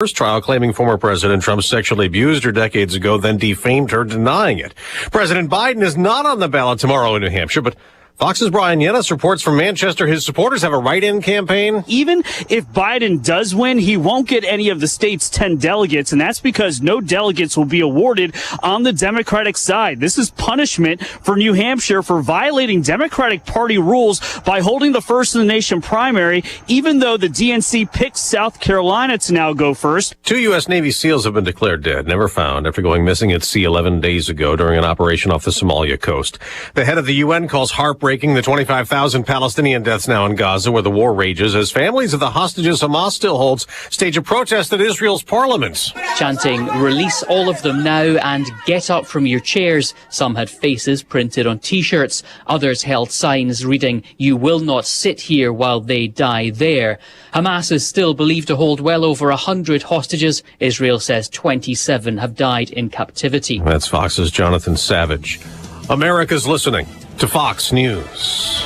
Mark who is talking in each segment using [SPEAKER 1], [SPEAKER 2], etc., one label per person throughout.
[SPEAKER 1] first trial claiming former President Trump sexually abused her decades ago, then defamed her, denying it. President Biden is not on the ballot tomorrow in New Hampshire, but Fox's Brian Yennis reports from Manchester his supporters have a write-in campaign.
[SPEAKER 2] Even if Biden does win, he won't get any of the state's 10 delegates, and that's because no delegates will be awarded on the Democratic side. This is punishment for New Hampshire for violating Democratic Party rules by holding the first-in-the-nation primary, even though the DNC picked South Carolina to now go first.
[SPEAKER 1] 2 U.S. Navy SEALs have been declared dead, never found, after going missing at sea 11 days ago during an operation off the Somalia coast. The head of the UN calls heartbreaking the 25,000 Palestinian deaths now in Gaza, where the war rages, as families of the hostages Hamas still holds stage a protest at Israel's parliament.
[SPEAKER 3] Chanting, "Release all of them now and get up from your chairs." Some had faces printed on T-shirts. Others held signs reading, "You will not sit here while they die there." Hamas is still believed to hold well over 100 hostages. Israel says 27 have died in captivity.
[SPEAKER 1] That's Fox's Jonathan Savage. America's listening to Fox News.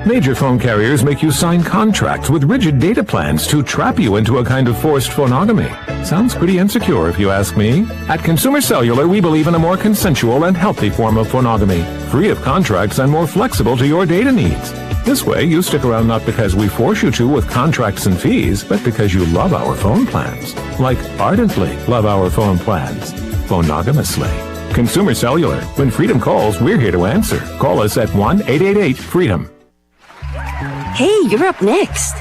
[SPEAKER 4] Major phone carriers make you sign contracts with rigid data plans to trap you into a kind of forced phonogamy. Sounds pretty insecure if you ask me. At Consumer Cellular, we believe in a more consensual and healthy form of phonogamy, free of contracts and more flexible to your data needs. This way, you stick around not because we force you to with contracts and fees, but because you love our phone plans. Like ardently love our phone plans. Phonogamously. Consumer Cellular. When freedom calls, we're here to answer. Call us at 1-888-FREEDOM.
[SPEAKER 5] Hey, you're up next.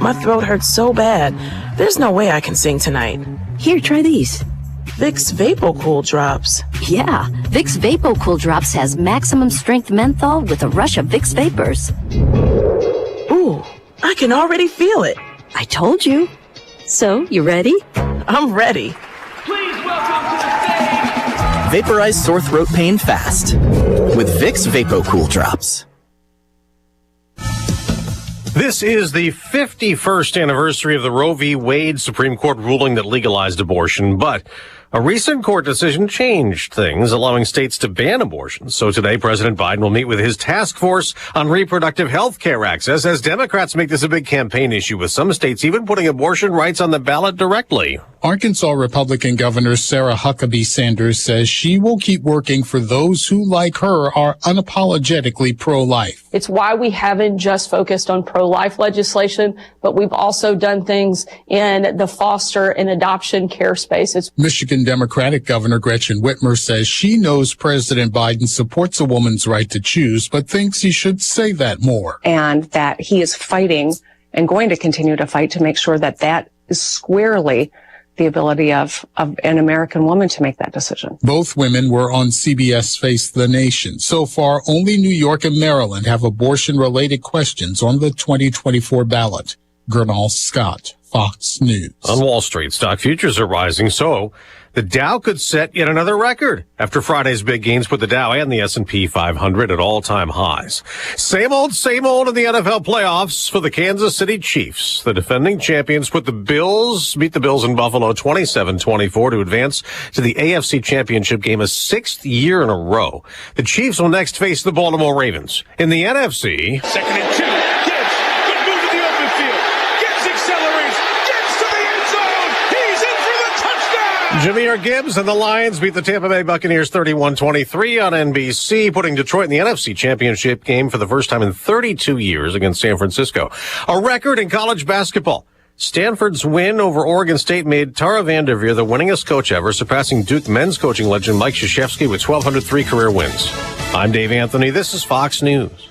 [SPEAKER 6] My throat hurts so bad. There's no way I can sing tonight.
[SPEAKER 5] Here, try these.
[SPEAKER 6] Vicks VapoCool Drops.
[SPEAKER 5] Yeah, Vicks VapoCool Drops has maximum strength menthol with a rush of Vicks Vapors.
[SPEAKER 6] Ooh, I can already feel it.
[SPEAKER 5] I told you. So, you ready?
[SPEAKER 6] I'm ready.
[SPEAKER 7] Please welcome to the stage.
[SPEAKER 8] Vaporize sore throat pain fast with Vicks VapoCool Drops.
[SPEAKER 1] This is the 51st anniversary of the Roe v. Wade Supreme Court ruling that legalized abortion, but a recent court decision changed things, allowing states to ban abortion. So today, President Biden will meet with his task force on reproductive health care access as Democrats make this a big campaign issue, with some states even putting abortion rights on the ballot directly.
[SPEAKER 9] Arkansas Republican Governor Sarah Huckabee Sanders says she will keep working for those who, like her, are unapologetically pro-life.
[SPEAKER 10] It's why we haven't just focused on pro-life legislation, but we've also done things in the foster and adoption care space.
[SPEAKER 9] Michigan Democratic Governor Gretchen Whitmer says she knows President Biden supports a woman's right to choose, but thinks he should say that more.
[SPEAKER 10] And that he is fighting and going to continue to fight to make sure that that is squarely the ability of an American woman to make that decision.
[SPEAKER 9] Both women were on CBS Face the Nation. So far, only New York and Maryland have abortion-related questions on the 2024 ballot. Gernal Scott, Fox News.
[SPEAKER 1] On Wall Street, stock futures are rising, so the Dow could set yet another record after Friday's big gains put the Dow and the S&P 500 at all-time highs. Same old in the NFL playoffs for the Kansas City Chiefs. The defending champions beat the Bills in Buffalo 27-24 to advance to the AFC Championship game a sixth year in a row. The Chiefs will next face the Baltimore Ravens. In the NFC,
[SPEAKER 7] Second and 2. Gibbs. Good move in the open field. Gibbs accelerates. Gets to the end zone. He's in for the touchdown.
[SPEAKER 1] Jahmyr Gibbs and the Lions beat the Tampa Bay Buccaneers 31-23 on NBC, putting Detroit in the NFC Championship game for the first time in 32 years against San Francisco. A record in college basketball. Stanford's win over Oregon State made Tara Vanderveer the winningest coach ever, surpassing Duke men's coaching legend Mike Krzyzewski with 1,203 career wins. I'm Dave Anthony. This is Fox News.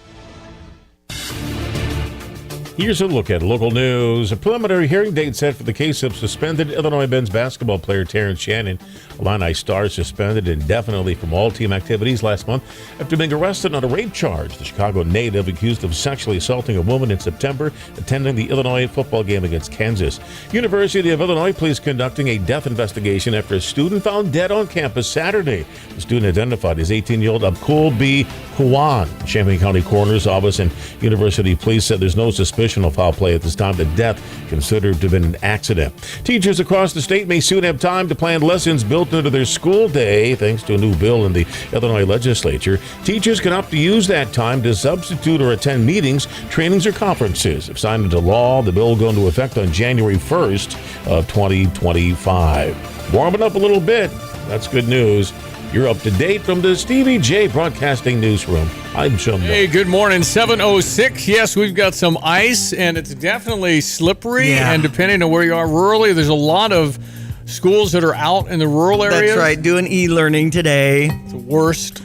[SPEAKER 11] Here's a look at local news. A preliminary hearing date set for the case of suspended Illinois men's basketball player Terrence Shannon. Illini star suspended indefinitely from all team activities last month after being arrested on a rape charge. The Chicago native accused of sexually assaulting a woman in September attending the Illinois football game against Kansas. University of Illinois police conducting a death investigation after a student found dead on campus Saturday. The student identified as 18-year-old Abkul B. Huan. Champaign County Coroner's Office and University police said there's no suspicion additional foul play at this time. The death considered to have been an accident. Teachers across the state may soon have time to plan lessons built into their school day thanks to a new bill in the Illinois legislature. Teachers can opt to use that time to substitute or attend meetings, trainings, or conferences. If signed into law, the bill will go into effect on January 1st of 2025. Warming up a little bit. That's good news. You're up to date from the Stevie Jay Broadcasting Newsroom. I'm Sean.
[SPEAKER 12] Hey, good morning. 7:06. Yes, we've got some ice, and it's definitely slippery.
[SPEAKER 13] Yeah.
[SPEAKER 12] And depending on where you are rurally, there's a lot of schools that are out in the rural areas.
[SPEAKER 13] That's right, doing e-learning today.
[SPEAKER 12] It's the worst.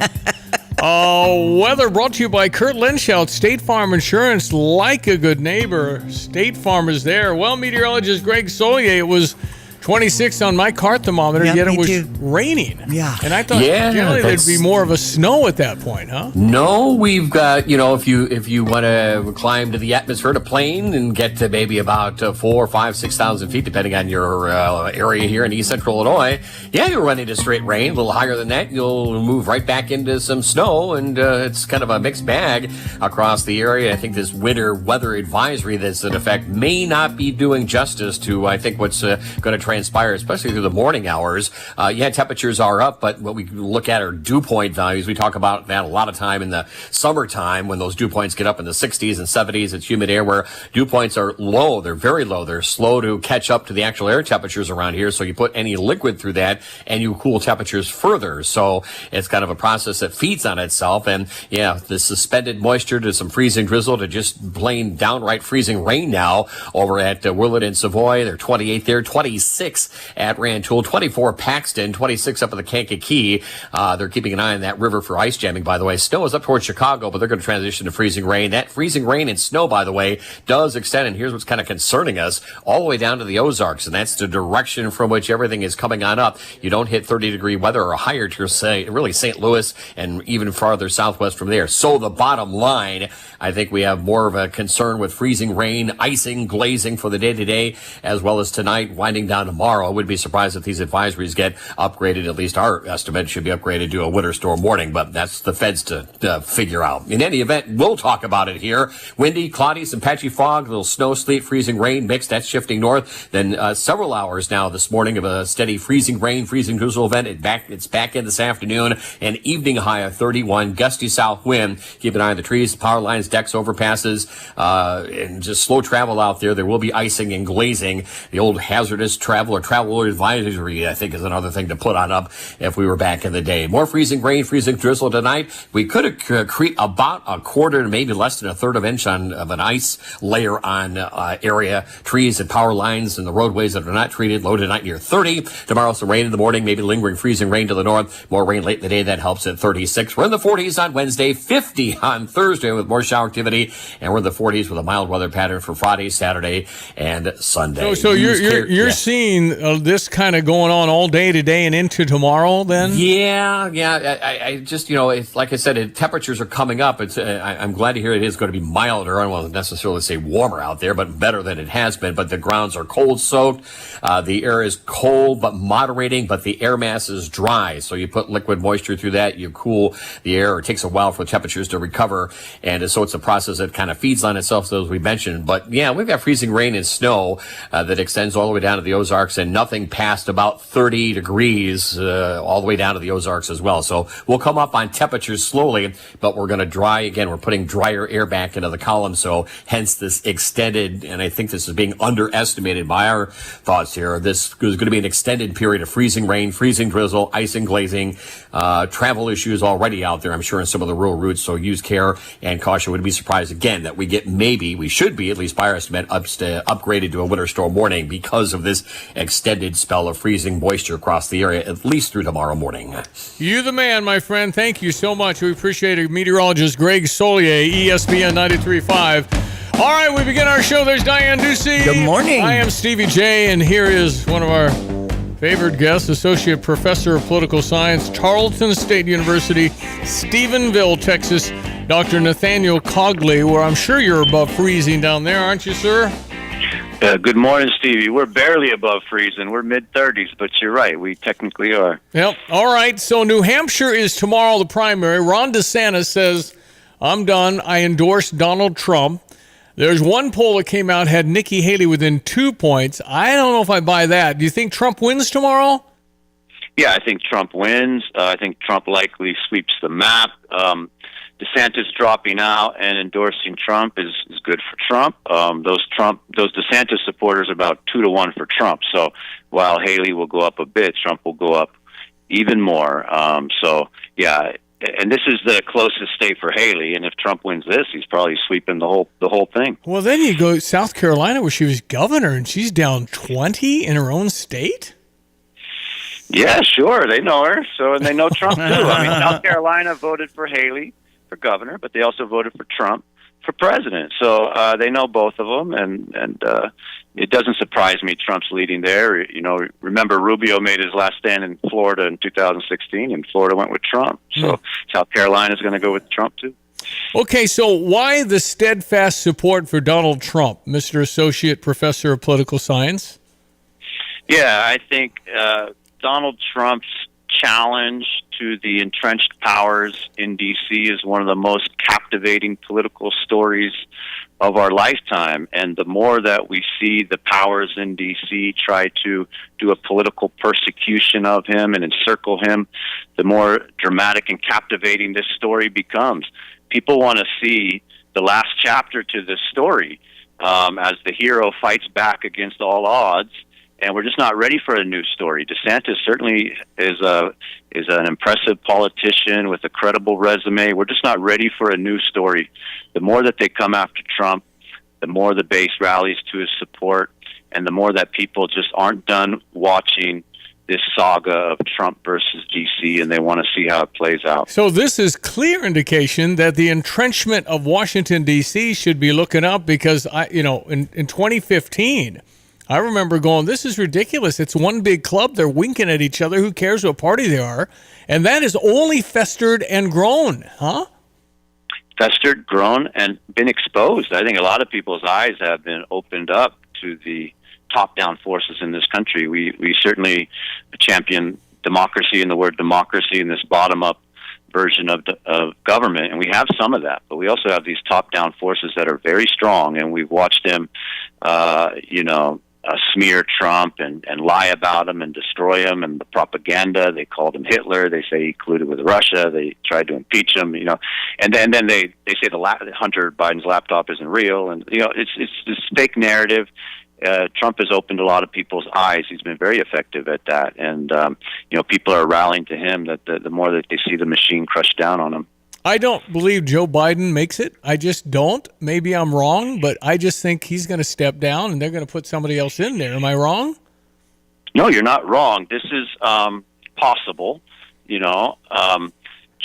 [SPEAKER 12] Weather brought to you by Kurt Lenschout, State Farm Insurance, like a good neighbor. State Farm is there. Well, meteorologist Greg Solier, it was 26 on my car thermometer, yet it was raining.
[SPEAKER 13] Yeah.
[SPEAKER 12] And I thought generally there'd be more of a snow at that point, huh?
[SPEAKER 14] No, we've got, if you want to climb to the atmosphere to plane and get to maybe about 4,000, 5,000, 6,000 feet, depending on your area here in East Central Illinois, you'll run into straight rain. A little higher than that, you'll move right back into some snow, and it's kind of a mixed bag across the area. I think this winter weather advisory that's in effect may not be doing justice to, I think, what's going to transpire, especially through the morning hours. Temperatures are up, but what we look at are dew point values. We talk about that a lot of time in the summertime when those dew points get up in the 60s and 70s. It's humid air where dew points are low. They're very low. They're slow to catch up to the actual air temperatures around here. So you put any liquid through that and you cool temperatures further. So it's kind of a process that feeds on itself. And the suspended moisture to some freezing drizzle to just plain downright freezing rain now over at Willard and Savoy. They're 28 there, 26 at Rantoul, 24 Paxton, 26 up at the Kankakee. They're keeping an eye on that river for ice jamming, by the way. Snow is up towards Chicago, but they're going to transition to freezing rain. That freezing rain and snow, by the way, does extend, and here's what's kind of concerning us, all the way down to the Ozarks, and that's the direction from which everything is coming on up. You don't hit 30-degree weather or higher to really St. Louis and even farther southwest from there. So the bottom line, I think we have more of a concern with freezing rain, icing, glazing for the day-to-day, as well as tonight, winding down tomorrow. I would be surprised if these advisories get upgraded. At least our estimate should be upgraded to a winter storm warning, but that's the feds to figure out. In any event, we'll talk about it here. Windy, cloudy, some patchy fog, a little snow, sleet, freezing rain mix. That's shifting north. Then several hours now this morning of a steady freezing rain, freezing drizzle event. It's back in this afternoon. An evening high of 31, gusty south wind. Keep an eye on the trees, power lines, decks, overpasses, and just slow travel out there. There will be icing and glazing. The old hazardous travel or travel advisory, I think, is another thing to put on up if we were back in the day. More freezing rain, freezing drizzle tonight. We could accrete about a quarter to maybe less than a third of an inch of an ice layer on area, trees and power lines and the roadways that are not treated. Low tonight near 30. Tomorrow some rain in the morning, maybe lingering freezing rain to the north. More rain late in the day. That helps at 36. We're in the 40s on Wednesday, 50 on Thursday with more shower activity, and we're in the 40s with a mild weather pattern for Friday, Saturday, and Sunday.
[SPEAKER 12] So you're seeing this kind of going on all day today and into tomorrow then?
[SPEAKER 14] Yeah. I just, it's, like I said, temperatures are coming up. I'm glad to hear it is going to be milder. I don't want to necessarily say warmer out there, but better than it has been. But the grounds are cold soaked. The air is cold but moderating, but the air mass is dry. So you put liquid moisture through that, you cool the air. It takes a while for temperatures to recover. And so it's a process that kind of feeds on itself, as we mentioned. But we've got freezing rain and snow that extends all the way down to the Ozarks, and nothing past about 30 degrees all the way down to the Ozarks as well. So we'll come up on temperatures slowly, but we're going to dry again. We're putting drier air back into the column. So hence this extended, and I think this is being underestimated by our thoughts here. This is going to be an extended period of freezing rain, freezing drizzle, icing, glazing, travel issues already out there, I'm sure, in some of the rural routes. So use care and caution. Would be surprised again that we should be, at least by our estimate, upgraded to a winter storm warning because of this extended spell of freezing moisture across the area, at least through tomorrow morning.
[SPEAKER 12] You the man, my friend. Thank you so much. We appreciate it. Meteorologist Greg Solier, ESPN 93.5. All right, we begin our show. There's Diane Ducey.
[SPEAKER 13] Good morning.
[SPEAKER 12] I am Stevie Jay, and here is one of our favorite guests, Associate Professor of Political Science, Tarleton State University, Stephenville, Texas, Dr. Nathaniel Cogley, where I'm sure you're above freezing down there, aren't you, sir?
[SPEAKER 15] Good morning, Stevie. We're barely above freezing. We're mid-30s, but you're right. We technically are.
[SPEAKER 12] Yep. All right. So New Hampshire is tomorrow, the primary. Ron DeSantis says, I'm done. I endorse Donald Trump. There's one poll that came out, had Nikki Haley within 2 points. I don't know if I buy that. Do you think Trump wins tomorrow?
[SPEAKER 15] Yeah, I think Trump wins. I think Trump likely sweeps the map. DeSantis dropping out and endorsing Trump is good for Trump. Those DeSantis supporters are about 2-1 for Trump. So while Haley will go up a bit, Trump will go up even more. Yeah, and this is the closest state for Haley. And if Trump wins this, he's probably sweeping the whole thing.
[SPEAKER 12] Well, then you go to South Carolina, where she was governor, and she's down 20 in her own state.
[SPEAKER 15] Yeah, sure. They know her, and they know Trump too. I mean, South Carolina voted for Haley for governor, but they also voted for Trump for president. So they know both of them, and it doesn't surprise me Trump's leading there. You know, remember Rubio made his last stand in Florida in 2016, and Florida went with Trump. So South Carolina is going to go with Trump too.
[SPEAKER 12] Okay, so why the steadfast support for Donald Trump, Mr. Associate Professor of Political Science?
[SPEAKER 15] Yeah, I think Donald Trump's challenge to the entrenched powers in D.C. is one of the most captivating political stories of our lifetime. And the more that we see the powers in D.C. try to do a political persecution of him and encircle him, the more dramatic and captivating this story becomes. People want to see the last chapter to this story as the hero fights back against all odds. And we're just not ready for a new story. DeSantis certainly is an impressive politician with a credible resume. We're just not ready for a new story. The more that they come after Trump, the more the base rallies to his support, and the more that people just aren't done watching this saga of Trump versus D.C., and they want to see how it plays out.
[SPEAKER 12] So this is clear indication that the entrenchment of Washington, D.C. should be looking up, because, in 2015... I remember going, this is ridiculous. It's one big club. They're winking at each other. Who cares what party they are? And that has only festered and grown, huh?
[SPEAKER 15] Festered, grown, and been exposed. I think a lot of people's eyes have been opened up to the top-down forces in this country. We certainly champion democracy, and the word democracy in this bottom-up version of government, and we have some of that, but we also have these top-down forces that are very strong, and we've watched them, smear Trump and lie about him and destroy him, and the propaganda. They called him Hitler. They say he colluded with Russia. They tried to impeach him, and then they say Hunter Biden's laptop isn't real, and it's this fake narrative. Trump has opened a lot of people's eyes. He's been very effective at that, and people are rallying to him. That the more that they see the machine crush down on him.
[SPEAKER 12] I don't believe Joe Biden makes it. I just don't. Maybe I'm wrong, but I just think he's going to step down and they're going to put somebody else in there. Am I wrong?
[SPEAKER 15] No, you're not wrong. This is possible.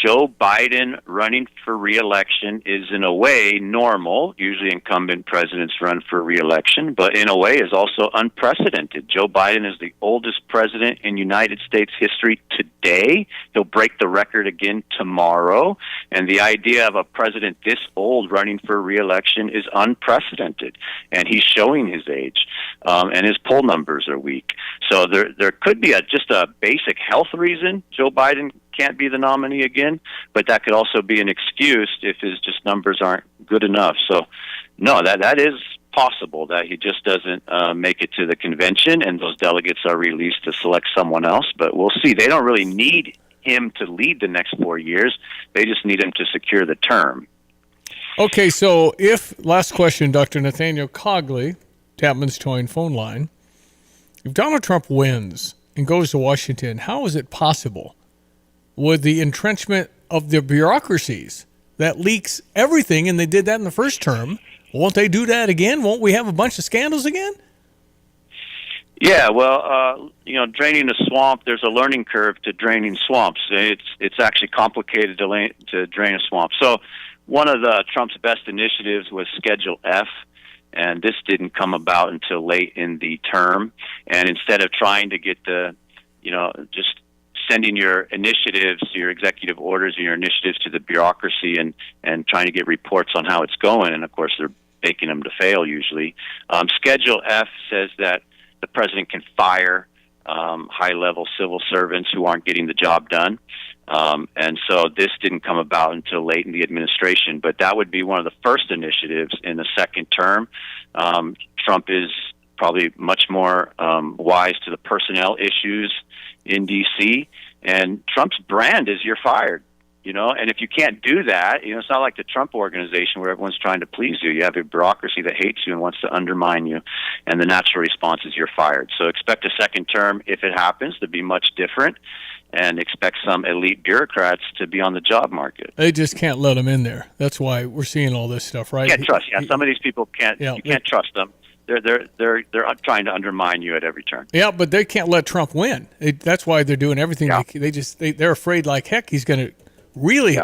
[SPEAKER 15] Joe Biden running for re-election is in a way normal. Usually incumbent presidents run for re-election, but in a way is also unprecedented. Joe Biden is the oldest president in United States history today. He'll break the record again tomorrow. And the idea of a president this old running for re-election is unprecedented. And he's showing his age. And his poll numbers are weak. So there could be just a basic health reason Joe Biden can't be the nominee again, but that could also be an excuse if his just numbers aren't good enough. So, no, that is possible that he just doesn't make it to the convention, and those delegates are released to select someone else. But we'll see. They don't really need him to lead the next 4 years. They just need him to secure the term.
[SPEAKER 12] Okay, so last question, Dr. Nathaniel Cogley, Tapman's Toying phone line. If Donald Trump wins and goes to Washington, how is it possible with the entrenchment of the bureaucracies that leaks everything, and they did that in the first term? Won't they do that again? Won't we have a bunch of scandals again?
[SPEAKER 15] Yeah, well, draining a swamp, there's a learning curve to draining swamps. It's actually complicated to drain a swamp. So one of Trump's best initiatives was Schedule F, and this didn't come about until late in the term. And instead of trying to get just sending your initiatives, your executive orders and your initiatives to the bureaucracy and trying to get reports on how it's going, and of course they're making them to fail usually. Schedule F says that the president can fire high-level civil servants who aren't getting the job done. And so this didn't come about until late in the administration, but that would be one of the first initiatives in the second term. Trump is probably much more wise to the personnel issues in D.C., and Trump's brand is you're fired. And if you can't do that, it's not like the Trump organization where everyone's trying to please you. You have a bureaucracy that hates you and wants to undermine you, and the natural response is you're fired. So expect a second term, if it happens, to be much different, and expect some elite bureaucrats to be on the job market.
[SPEAKER 12] They just can't let them in there. That's why we're seeing all this stuff, right?
[SPEAKER 15] You can't trust. Yeah, some of these people can't. You can't trust them. They're trying to undermine you at every turn.
[SPEAKER 12] Yeah, but they can't let Trump win. That's why they're doing everything. Yeah. They're afraid like heck he's going to really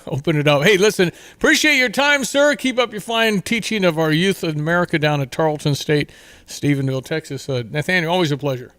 [SPEAKER 12] open it up. Hey, listen, appreciate your time, sir. Keep up your fine teaching of our youth in America down at Tarleton State, Stephenville, Texas. Nathaniel, always a pleasure.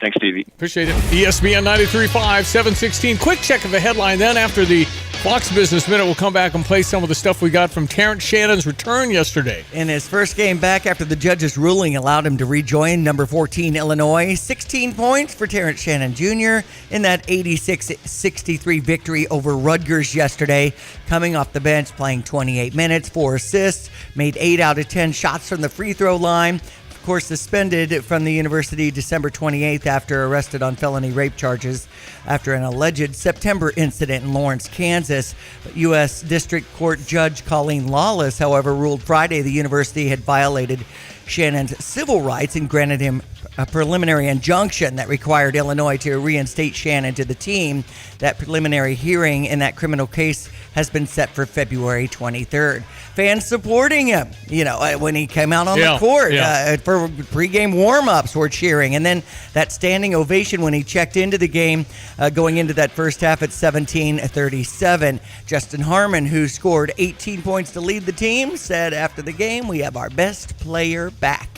[SPEAKER 15] Thanks, Stevie.
[SPEAKER 12] Appreciate it. ESPN 93.5, 716. Quick check of the headline. Then after the Fox Business Minute, we'll come back and play some of the stuff we got from Terrence Shannon's return yesterday.
[SPEAKER 13] In his first game back after the judge's ruling allowed him to rejoin number 14 Illinois. 16 points for Terrence Shannon Jr. in that 86-63 victory over Rutgers yesterday. Coming off the bench, playing 28 minutes, 4 assists, made 8 out of 10 shots from the free throw line. Of course, suspended from the university December 28th after arrested on felony rape charges after an alleged September incident in Lawrence, Kansas. U.S. District Court Judge Colleen Lawless, however, ruled Friday the university had violated Shannon's civil rights and granted him a preliminary injunction that required Illinois to reinstate Shannon to the team. That preliminary hearing in that criminal case has been set for February 23rd. Fans supporting him, when he came out on the court for pregame warm-ups were cheering. And then that standing ovation when he checked into the game going into that first half at 17-37. Justin Harmon, who scored 18 points to lead the team, said after the game, "We have our best player back."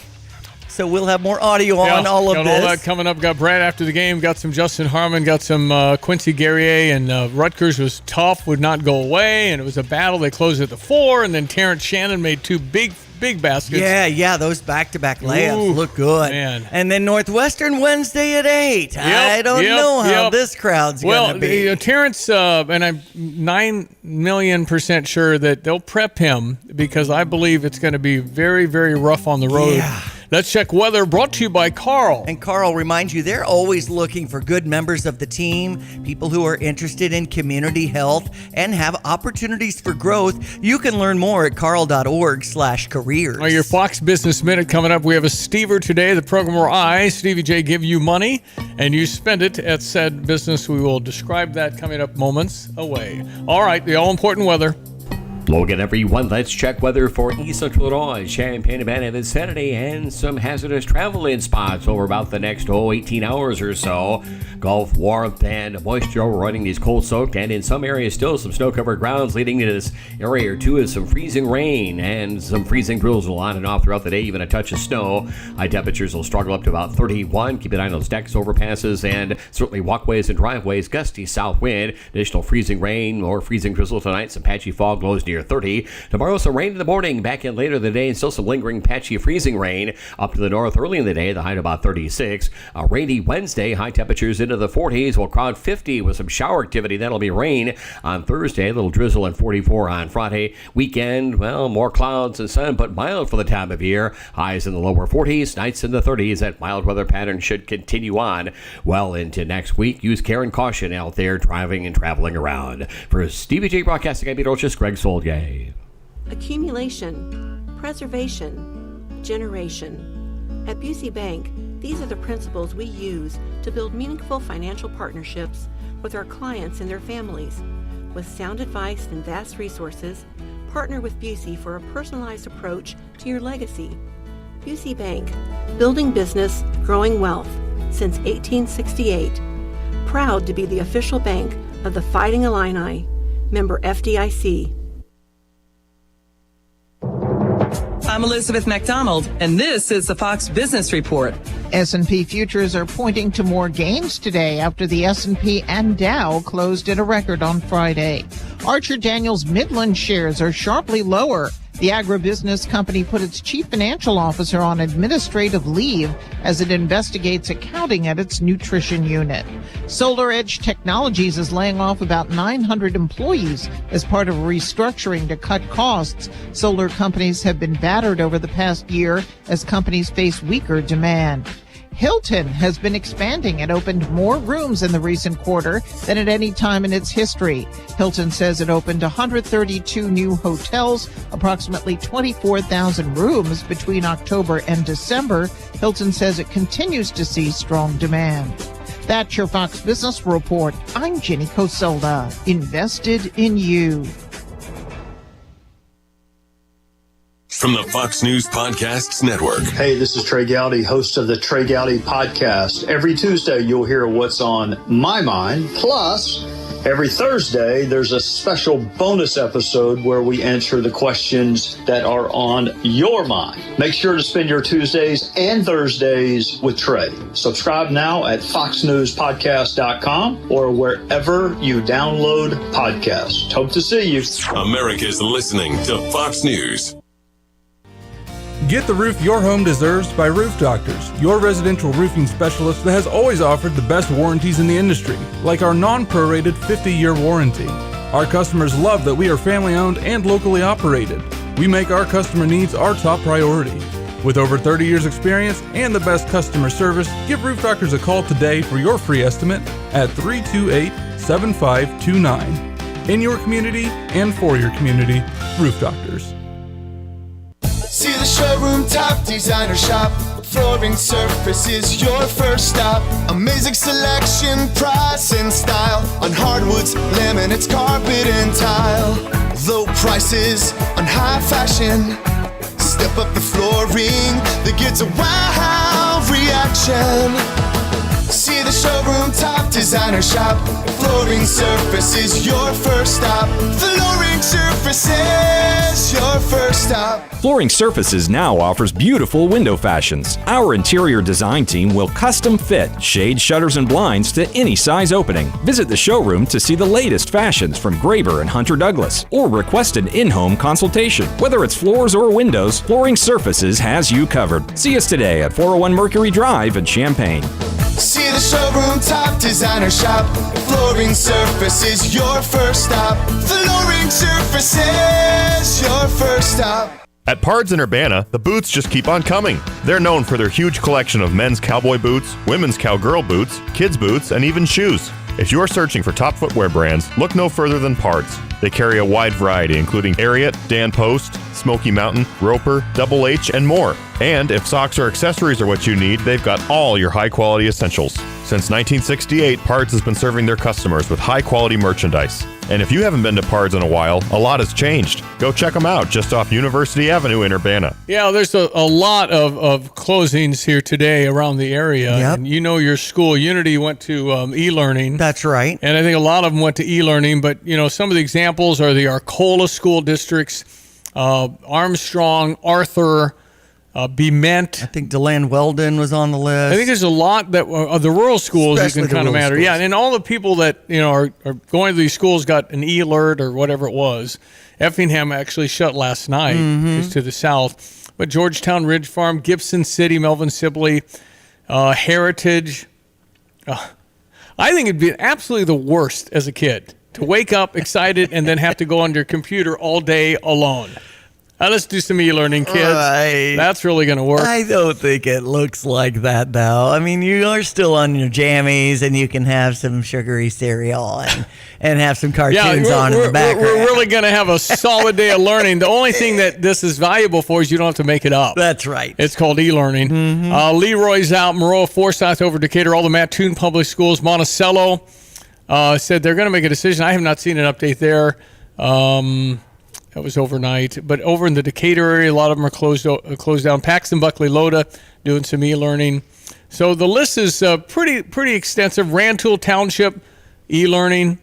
[SPEAKER 13] So we'll have more audio on all of this.
[SPEAKER 12] Got all that coming up. Got Brad after the game. Got some Justin Harmon. Got some Quincy Guerrier. And Rutgers was tough, would not go away. And it was a battle. They closed at the 4. And then Terrence Shannon made 2 big baskets.
[SPEAKER 13] Yeah. Those back-to-back layups look good.
[SPEAKER 12] Man.
[SPEAKER 13] And then Northwestern Wednesday at 8. I don't know how this crowd's going to be.
[SPEAKER 12] Terrence, and I'm 9,000,000% sure that they'll prep him because I believe it's going to be very, very rough on the road.
[SPEAKER 13] Yeah.
[SPEAKER 12] Let's check weather, brought to you by Carl.
[SPEAKER 13] And Carl reminds you they're always looking for good members of the team, people who are interested in community health and have opportunities for growth. You can learn more at carl.org/careers.
[SPEAKER 12] Your Fox Business Minute coming up. We have a Stever today, the program where I, Stevie Jay, give you money and you spend it at said business. We will describe that coming up moments away. All right, the all-important weather.
[SPEAKER 14] Hello again, everyone. Let's check weather for East Central Illinois, Champaign-Urbana this Saturday, and some hazardous travel in spots over about the next 18 hours or so. Gulf warmth and moisture overrunning these cold-soaked and in some areas still some snow-covered grounds, leading to this area or two is some freezing rain and some freezing drizzle on and off throughout the day, even a touch of snow. High temperatures will struggle up to about 31. Keep an eye on those decks, overpasses, and certainly walkways and driveways. Gusty south wind. Additional freezing rain or freezing drizzle tonight. Some patchy fog lows near 30. Tomorrow, some rain in the morning, back in later in the day, and still some lingering patchy freezing rain up to the north early in the day, the high at about 36. A rainy Wednesday, high temperatures into the 40s. We'll crowd 50 with some shower activity. That'll be rain on Thursday, a little drizzle and 44 on Friday. Weekend, well, more clouds and sun, but mild for the time of year. Highs in the lower 40s, nights in the 30s. That mild weather pattern should continue on well into next week. Use care and caution out there driving and traveling around. For Stevie Jay Broadcasting, I'm meteorologist Greg Soldier.
[SPEAKER 16] Accumulation, preservation, generation. At Busey Bank, these are the principles we use to build meaningful financial partnerships with our clients and their families. With sound advice and vast resources, partner with Busey for a personalized approach to your legacy. Busey Bank, building business, growing wealth since 1868. Proud to be the official bank of the Fighting Illini. Member FDIC.
[SPEAKER 17] I'm Elizabeth McDonald, and this is the Fox Business Report.
[SPEAKER 18] S&P futures are pointing to more gains today after the S&P and Dow closed at a record on Friday. Archer Daniels Midland shares are sharply lower The agribusiness company put its chief financial officer on administrative leave as it investigates accounting at its nutrition unit. Solar Edge Technologies is laying off about 900 employees as part of restructuring to cut costs. Solar companies have been battered over the past year as companies face weaker demand. Hilton has been expanding and opened more rooms in the recent quarter than at any time in its history. Hilton says it opened 132 new hotels, approximately 24,000 rooms between October and December. Hilton says it continues to see strong demand. That's your Fox Business Report. I'm Jenny Cosolda. Invested in you.
[SPEAKER 19] From the Fox News Podcasts Network.
[SPEAKER 20] Hey, this is Trey Gowdy, host of the Trey Gowdy Podcast. Every Tuesday, you'll hear what's on my mind. Plus, every Thursday, there's a special bonus episode where we answer the questions that are on your mind. Make sure to spend your Tuesdays and Thursdays with Trey. Subscribe now at foxnewspodcast.com or wherever you download podcasts. Hope to see you.
[SPEAKER 19] America's listening to Fox News.
[SPEAKER 21] Get the roof your home deserves by Roof Doctors, your residential roofing specialist that has always offered the best warranties in the industry, like our non-prorated 50-year warranty. Our customers love that we are family-owned and locally operated. We make our customer needs our top priority. With over 30 years experience and the best customer service, give Roof Doctors a call today for your free estimate at 328-7529. In your community and for your community, Roof Doctors.
[SPEAKER 22] See the showroom top designer shop. Flooring Surface is your first stop. Amazing selection, price, and style on hardwoods, laminates, carpet, and tile. Low prices on high fashion. Step up the flooring that gets a wow reaction. See the showroom top designer shop. Flooring Surface is your first stop. Flooring Surface is your first stop.
[SPEAKER 23] Flooring Surfaces now offers beautiful window fashions. Our interior design team will custom fit shade, shutters, and blinds to any size opening. Visit the showroom to see the latest fashions from Graber and Hunter Douglas, or request an in-home consultation. Whether it's floors or windows, Flooring Surfaces has you covered. See us today at 401 Mercury Drive in Champaign.
[SPEAKER 22] See the showroom top designer shop. Flooring Surface is your first stop. Flooring Surface is your first stop.
[SPEAKER 24] At Pards in Urbana, the boots just keep on coming. They're known for their huge collection of men's cowboy boots, women's cowgirl boots, kids' boots, and even shoes. If you're searching for top footwear brands, look no further than Pards. They carry a wide variety, including Ariat, Dan Post, Smoky Mountain, Roper, Double H, and more. And if socks or accessories are what you need, they've got all your high-quality essentials. Since 1968, Pards has been serving their customers with high-quality merchandise. And if you haven't been to Pards in a while, a lot has changed. Go check them out just off University Avenue in Urbana.
[SPEAKER 12] Yeah, there's a lot of closings here today around the area.
[SPEAKER 13] Yep.
[SPEAKER 12] And you know your school, Unity, went to e-learning.
[SPEAKER 13] That's right.
[SPEAKER 12] And I think a lot of them went to e-learning, but you know, some of the examples are the Arcola school districts, Armstrong, Arthur, Bement.
[SPEAKER 13] I think DeLand Weldon was on the list.
[SPEAKER 12] I think there's a lot that of the rural schools
[SPEAKER 13] Especially
[SPEAKER 12] you can kind of matter.
[SPEAKER 13] schools.
[SPEAKER 12] Yeah, and all the people that you know are going to these schools got an e-alert or whatever it was. Effingham actually shut last night, just to the south. But Georgetown, Ridge Farm, Gibson City, Melvin Sibley, Heritage. I think it'd be absolutely the worst as a kid to wake up excited and then have to go on your computer all day alone. Let's do some e-learning, kids.
[SPEAKER 13] Right.
[SPEAKER 12] That's really going to work.
[SPEAKER 13] I don't think it looks like that, though. I mean, you are still on your jammies, and you can have some sugary cereal and have some cartoons on in the background.
[SPEAKER 12] We're really going to have a solid day of learning. The only thing that this is valuable for is you don't have to make it up.
[SPEAKER 13] That's right.
[SPEAKER 12] It's called e-learning. Leroy's out, Maroa, Forsyth over Decatur, all the Mattoon Public Schools. Monticello said they're going to make a decision. I have not seen an update there. That was overnight. But over in the Decatur area, a lot of them are closed down. Paxton, Buckley, Loda doing some e-learning. So the list is pretty extensive. Rantoul Township, e-learning.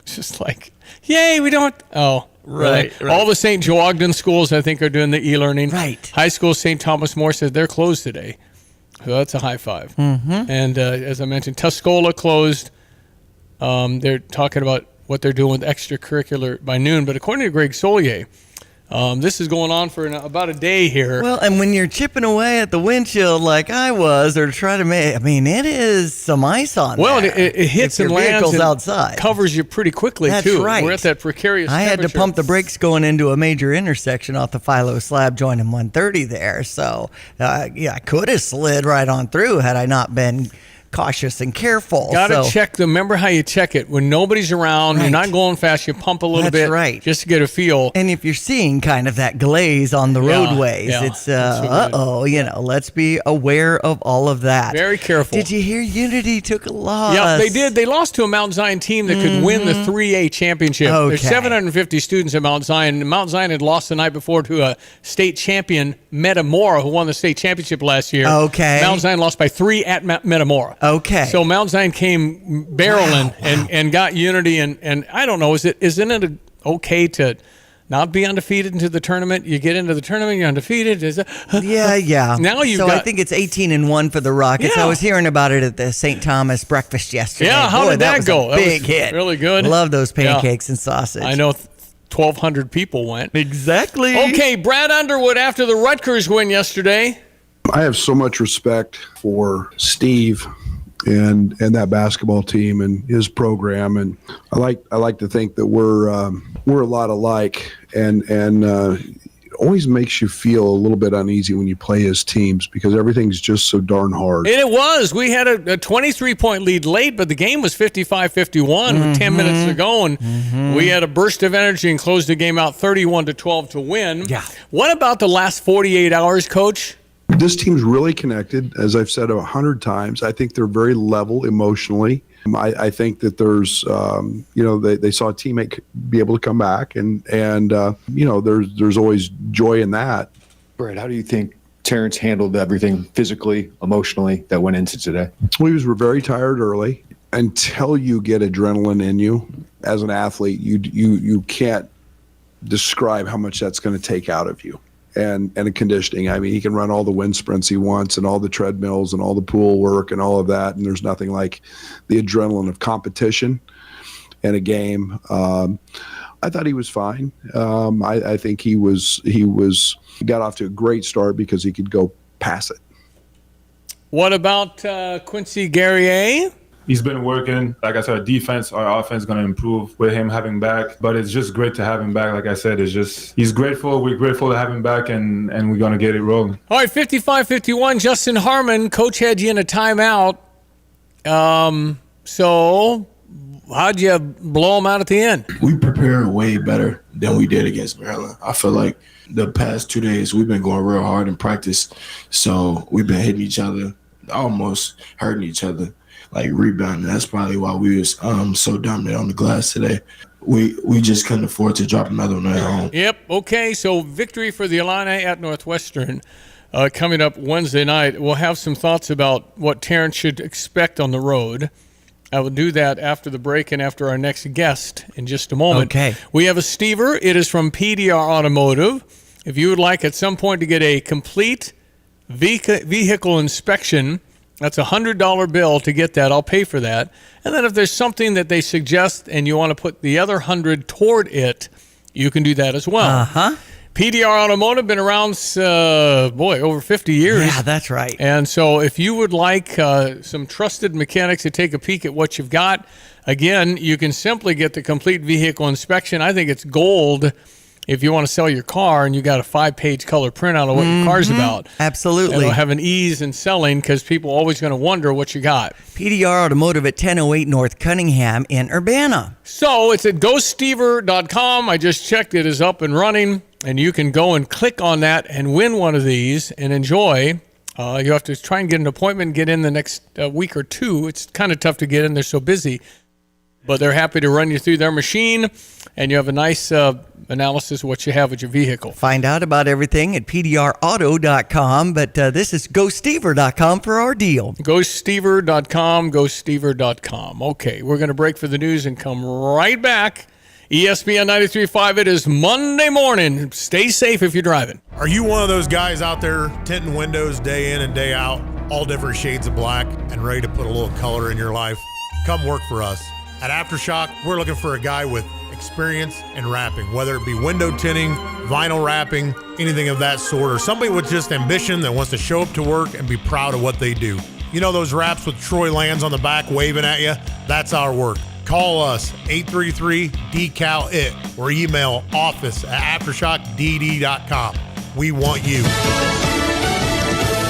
[SPEAKER 12] Just like, yay, we don't. Oh,
[SPEAKER 13] right.
[SPEAKER 12] All the St. Joe Ogden schools, I think, are doing the e-learning.
[SPEAKER 13] Right.
[SPEAKER 12] High School St. Thomas More said they're closed today. So that's a high five. And as I mentioned, Tuscola closed. They're talking about what they're doing with extracurricular by noon. But according to Greg Solier, This is going on for about a day here.
[SPEAKER 13] Well, and when you're chipping away at the windshield like I was, or trying to make, it is some ice on
[SPEAKER 12] well,
[SPEAKER 13] there.
[SPEAKER 12] It hits
[SPEAKER 13] if
[SPEAKER 12] and
[SPEAKER 13] your
[SPEAKER 12] lands
[SPEAKER 13] vehicle's
[SPEAKER 12] and
[SPEAKER 13] outside.
[SPEAKER 12] covers you pretty quickly,
[SPEAKER 13] That's
[SPEAKER 12] too.
[SPEAKER 13] right.
[SPEAKER 12] We're at that precarious
[SPEAKER 13] I had to
[SPEAKER 12] temperature.
[SPEAKER 13] pump the brakes going into a major intersection off the Philo slab joining 130 there. So, I could have slid right on through had I not been cautious and careful.
[SPEAKER 12] Gotta check remember how you check it. When nobody's around, you're not going fast, you pump a little
[SPEAKER 13] That's
[SPEAKER 12] bit
[SPEAKER 13] right.
[SPEAKER 12] just to get a feel.
[SPEAKER 13] And if you're seeing kind of that glaze on the roadways, it's, let's be aware of all of that.
[SPEAKER 12] Very careful.
[SPEAKER 13] Did you hear Unity took a loss?
[SPEAKER 12] Yeah, they did. They lost to a Mount Zion team that could win the 3A championship. There's 750 students at Mount Zion. Mount Zion had lost the night before to a state champion, Metamora, who won the state championship last year.
[SPEAKER 13] Okay.
[SPEAKER 12] Mount Zion lost by 3 at Metamora.
[SPEAKER 13] Okay.
[SPEAKER 12] So Mount Zion came barreling and got Unity, and I don't know, isn't it okay to not be undefeated into the tournament? You get into the tournament, you're undefeated.
[SPEAKER 13] Yeah.
[SPEAKER 12] Now
[SPEAKER 13] I think it's 18-1 for the Rockets.
[SPEAKER 12] Yeah.
[SPEAKER 13] I was hearing about it at the St. Thomas breakfast yesterday.
[SPEAKER 12] Yeah, how did that
[SPEAKER 13] was
[SPEAKER 12] go?
[SPEAKER 13] A big
[SPEAKER 12] that was
[SPEAKER 13] hit.
[SPEAKER 12] Really good.
[SPEAKER 13] Love those pancakes and sausage.
[SPEAKER 12] I know 1,200 people went.
[SPEAKER 13] Exactly.
[SPEAKER 12] Okay, Brad Underwood after the Rutgers win yesterday.
[SPEAKER 2] I have so much respect for Steve and that basketball team and his program, and I like to think that we're a lot alike, and always makes you feel a little bit uneasy when you play his teams because everything's just so darn hard.
[SPEAKER 12] And it was. We had a 23-point lead late, but the game was 55-51 with 10 minutes to go, and we had a burst of energy and closed the game out 31-12 to win.
[SPEAKER 13] Yeah.
[SPEAKER 12] What about the last 48 hours, Coach?
[SPEAKER 2] This team's really connected, as I've said 100 times. I think they're very level emotionally. I think that there's, they saw a teammate be able to come back, and there's always joy in that.
[SPEAKER 3] Brett, how do you think Terrence handled everything physically, emotionally that went into today?
[SPEAKER 2] Well, he was very tired early. Until you get adrenaline in you as an athlete, you can't describe how much that's going to take out of you. And conditioning. I mean, he can run all the wind sprints he wants and all the treadmills and all the pool work and all of that. And there's nothing like the adrenaline of competition in a game. I thought he was fine. I think he got off to a great start because he could go pass it.
[SPEAKER 12] What about Quincy Guerrier?
[SPEAKER 4] He's been working. Like I said, defense, our offense is going to improve with him having back. But it's just great to have him back. Like I said, he's grateful. We're grateful to have him back, and we're going to get it rolling.
[SPEAKER 12] All right, 55-51. Justin Harmon, coach had you in a timeout. So how'd you blow him out at the end?
[SPEAKER 5] We prepared way better than we did against Maryland. I feel like the past 2 days we've been going real hard in practice. So we've been hitting each other, almost hurting each other. Like rebounding. That's probably why we was so dominant on the glass today. We just couldn't afford to drop another one at home.
[SPEAKER 12] Yep. Okay. So victory for the Illini at Northwestern coming up Wednesday night. We'll have some thoughts about what Terrence should expect on the road. I will do that after the break and after our next guest in just a moment.
[SPEAKER 13] Okay.
[SPEAKER 12] We have a Stever. It is from PDR Automotive. If you would like at some point to get a complete vehicle inspection, that's a $100 bill to get that. I'll pay for that. And then if there's something that they suggest and you want to put the other $100 toward it, you can do that as well.
[SPEAKER 13] Uh-huh.
[SPEAKER 12] PDR Automotive, been around, over 50 years.
[SPEAKER 13] Yeah, that's right.
[SPEAKER 12] And so if you would like some trusted mechanics to take a peek at what you've got, again, you can simply get the complete vehicle inspection. I think it's gold if you want to sell your car and you got a 5-page color printout of what your car's about.
[SPEAKER 13] Absolutely.
[SPEAKER 12] It'll have an ease in selling because people are always going to wonder what you got.
[SPEAKER 13] PDR Automotive at 1008 North Cunningham in Urbana.
[SPEAKER 12] So it's at GoStever.com. I just checked. It is up and running, and you can go and click on that and win one of these and enjoy. You have to try and get an appointment and get in the next week or two. It's kind of tough to get in. They're so busy. But they're happy to run you through their machine, and you have a nice analysis of what you have with your vehicle.
[SPEAKER 13] Find out about everything at pdrauto.com, but this is GoStever.com for our deal.
[SPEAKER 12] GoStever.com, GoStever.com. Okay, we're going to break for the news and come right back. ESPN 93.5, it is Monday morning. Stay safe if you're driving.
[SPEAKER 25] Are you one of those guys out there tinting windows day in and day out, all different shades of black, and ready to put a little color in your life? Come work for us. At Aftershock, we're looking for a guy with experience in wrapping, whether it be window tinting, vinyl wrapping, anything of that sort, or somebody with just ambition that wants to show up to work and be proud of what they do. You know those wraps with Troy Lands on the back waving at you? That's our work. Call us, 833-DECAL-IT, or email office@aftershockdd.com. We want you.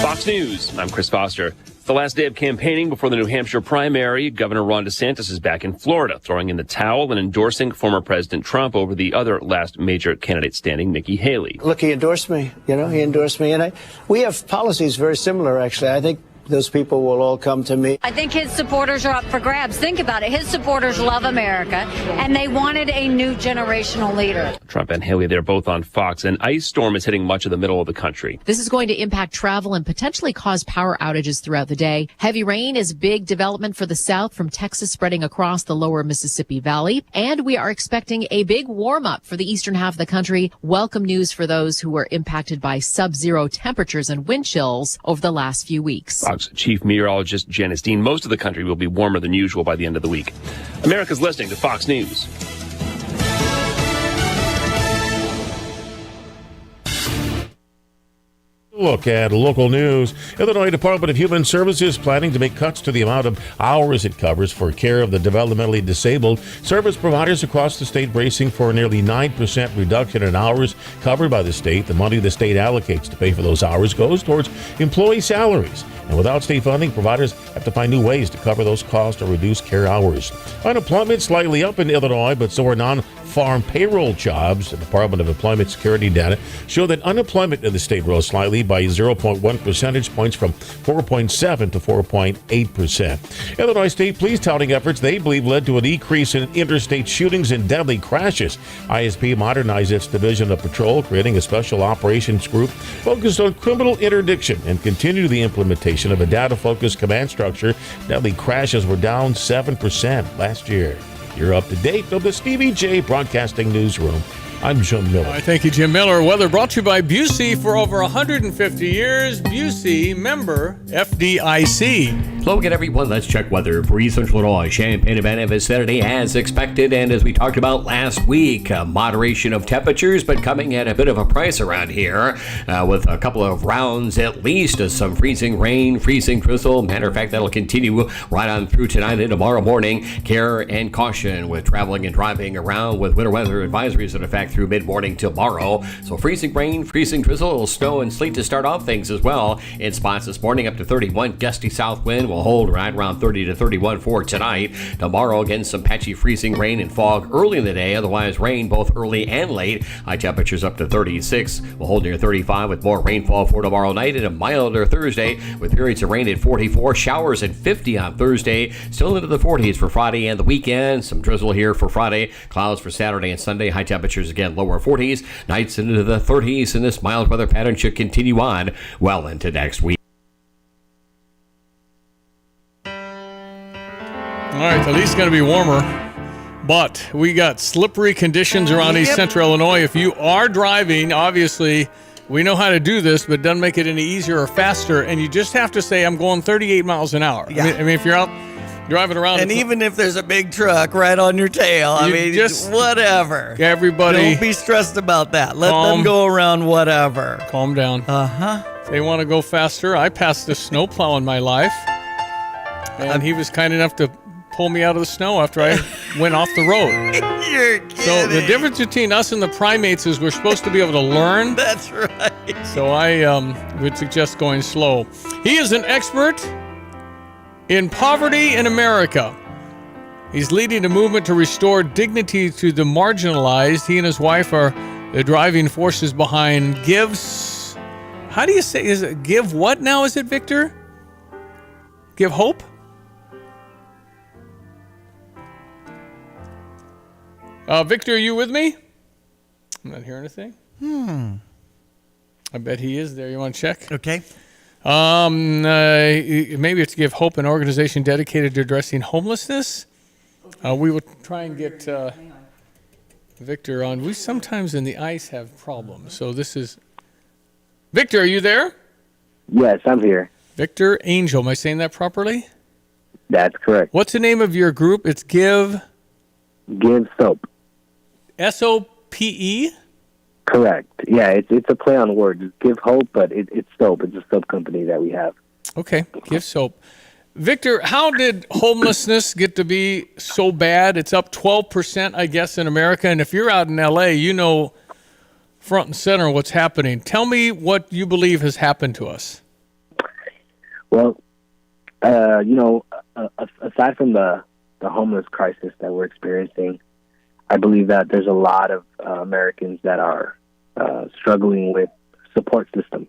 [SPEAKER 6] Fox News, I'm Chris Foster. It's the last day of campaigning before the New Hampshire primary. Governor Ron DeSantis is back in Florida, throwing in the towel and endorsing former President Trump over the other last major candidate standing, Nikki Haley.
[SPEAKER 7] Look, he endorsed me. He endorsed me. And we have policies very similar, actually. I think those people will all come to me.
[SPEAKER 8] I think his supporters are up for grabs. Think about it. His supporters love America, and they wanted a new generational leader.
[SPEAKER 6] Trump and Haley, they're both on Fox. An ice storm is hitting much of the middle of the country.
[SPEAKER 9] This is going to impact travel and potentially cause power outages throughout the day. Heavy rain is big development for the south, from Texas spreading across the lower Mississippi Valley. And we are expecting a big warm up for the eastern half of the country. Welcome news for those who were impacted by sub-zero temperatures and wind chills over the last few weeks.
[SPEAKER 6] Fox Chief Meteorologist Janice Dean. Most of the country will be warmer than usual by the end of the week. America's listening to Fox News.
[SPEAKER 11] Look at local news. Illinois Department of Human Services planning to make cuts to the amount of hours it covers for care of the developmentally disabled. Service providers across the state bracing for a nearly 9% reduction in hours covered by the state. The money the state allocates to pay for those hours goes towards employee salaries. And without state funding, providers have to find new ways to cover those costs or reduce care hours. Unemployment slightly up in Illinois, but so are non-farm payroll jobs. The Department of Employment Security data show that unemployment in the state rose slightly by 0.1 percentage points from 4.7 to 4.8%. Illinois State Police touting efforts they believe led to a decrease in interstate shootings and deadly crashes. ISP modernized its division of patrol, creating a special operations group focused on criminal interdiction and continued the implementation of a data-focused command structure. Deadly crashes were down 7% last year. You're up to date from the Stevie Jay Broadcasting Newsroom. I'm Jim Miller.
[SPEAKER 12] All right, thank you, Jim Miller. Weather brought to you by Busey for over 150 years. Busey, member FDIC.
[SPEAKER 14] Hello again, everyone. Let's check weather for East Central Illinois. Champaign-Urbana vicinity as expected, and as we talked about last week, moderation of temperatures, but coming at a bit of a price around here with a couple of rounds at least of some freezing rain, freezing drizzle. Matter of fact, that'll continue right on through tonight and tomorrow morning. Care and caution with traveling and driving around with winter weather advisories in effect through mid-morning tomorrow. So freezing rain, freezing drizzle, it'll snow and sleet to start off things as well. In spots this morning up to 31. Gusty south wind will hold right around 30 to 31 for tonight. Tomorrow, again, some patchy freezing rain and fog early in the day. Otherwise, rain both early and late. High temperatures up to 36. We'll hold near 35 with more rainfall for tomorrow night, and a milder Thursday with periods of rain at 44. Showers at 50 on Thursday. Still into the 40s for Friday and the weekend. Some drizzle here for Friday. Clouds for Saturday and Sunday. High temperatures again lower 40s. Nights into the 30s, and this mild weather pattern should continue on well into next week.
[SPEAKER 12] All right, at least it's going to be warmer, but we got slippery conditions around East Central Illinois. If you are driving, obviously, we know how to do this, but it doesn't make it any easier or faster, and you just have to say, I'm going 38 miles an hour.
[SPEAKER 13] Yeah.
[SPEAKER 12] I mean, if you're out driving around.
[SPEAKER 13] And even if there's a big truck right on your tail, just whatever.
[SPEAKER 12] Everybody.
[SPEAKER 13] Don't be stressed about that. Let them go around whatever.
[SPEAKER 12] Calm down. If they want to go faster, I passed a snowplow in my life, and he was kind enough to pull me out of the snow after I went off the road.
[SPEAKER 13] You're kidding.
[SPEAKER 12] So the difference between us and the primates is we're supposed to be able to learn.
[SPEAKER 13] That's right.
[SPEAKER 12] So I would suggest going slow. He is an expert in poverty in America. He's leading a movement to restore dignity to the marginalized. He and his wife are the driving forces behind Gives. How do you say? Is it Give what now? Is it Victor? Give Hope? Victor, are you with me? I'm not hearing anything. I bet he is there. You want to check?
[SPEAKER 13] Okay.
[SPEAKER 12] Maybe it's Give Hope, an organization dedicated to addressing homelessness. We will try and get Victor on. We sometimes in the ice have problems. So this is... Victor, are you there?
[SPEAKER 10] Yes, I'm here.
[SPEAKER 12] Victor Angel. Am I saying that properly?
[SPEAKER 10] That's correct.
[SPEAKER 12] What's the name of your group? It's Give
[SPEAKER 10] Soap.
[SPEAKER 12] SOPE?
[SPEAKER 10] Correct. Yeah, it's a play on words. It's Give Hope, but it's soap. It's a soap company that we have.
[SPEAKER 12] Okay, Give Soap. Victor, how did homelessness get to be so bad? It's up 12%, I guess, in America. And if you're out in L.A., you know front and center what's happening. Tell me what you believe has happened to us.
[SPEAKER 10] Well, aside from the homeless crisis that we're experiencing, I believe that there's a lot of Americans that are struggling with support system,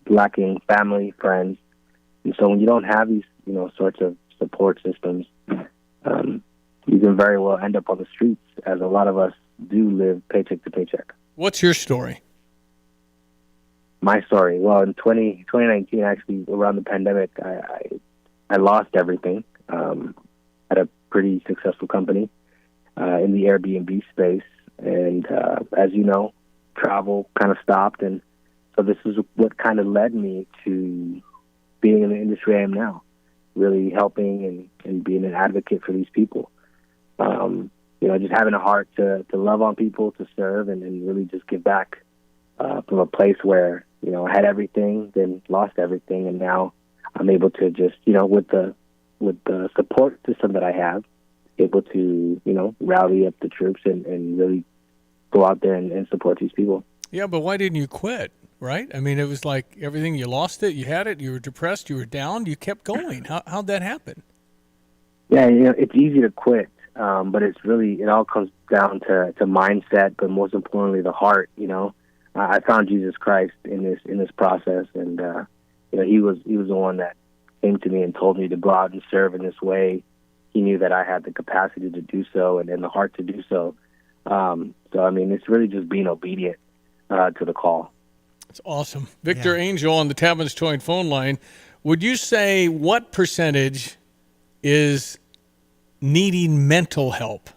[SPEAKER 10] lacking family, friends. And so when you don't have these, sorts of support systems, you can very well end up on the streets, as a lot of us do live paycheck to paycheck.
[SPEAKER 12] What's your story?
[SPEAKER 10] My story? Well, in 2019, actually, around the pandemic, I lost everything. At a pretty successful company in the Airbnb space. And as you know, travel kind of stopped. And so this is what kind of led me to being in the industry I am now, really helping and being an advocate for these people. Just having a heart to love on people, to serve, and really just give back from a place where, I had everything, then lost everything. And now I'm able to just, with the support system that I have, able to, rally up the troops and really go out there and support these people.
[SPEAKER 12] Yeah, but why didn't you quit, right? I mean, it was like everything, you lost it, you had it, you were depressed, you were down, you kept going. How'd that happen?
[SPEAKER 10] Yeah, it's easy to quit, but it all comes down to mindset, but most importantly, the heart. I found Jesus Christ in this process, and he was the one that came to me and told me to go out and serve in this way. He knew that I had the capacity to do so and the heart to do so. It's really just being obedient to the call.
[SPEAKER 12] It's awesome. Victor Angel on the Tavin's Towing phone line. Would you say what percentage is needing mental help?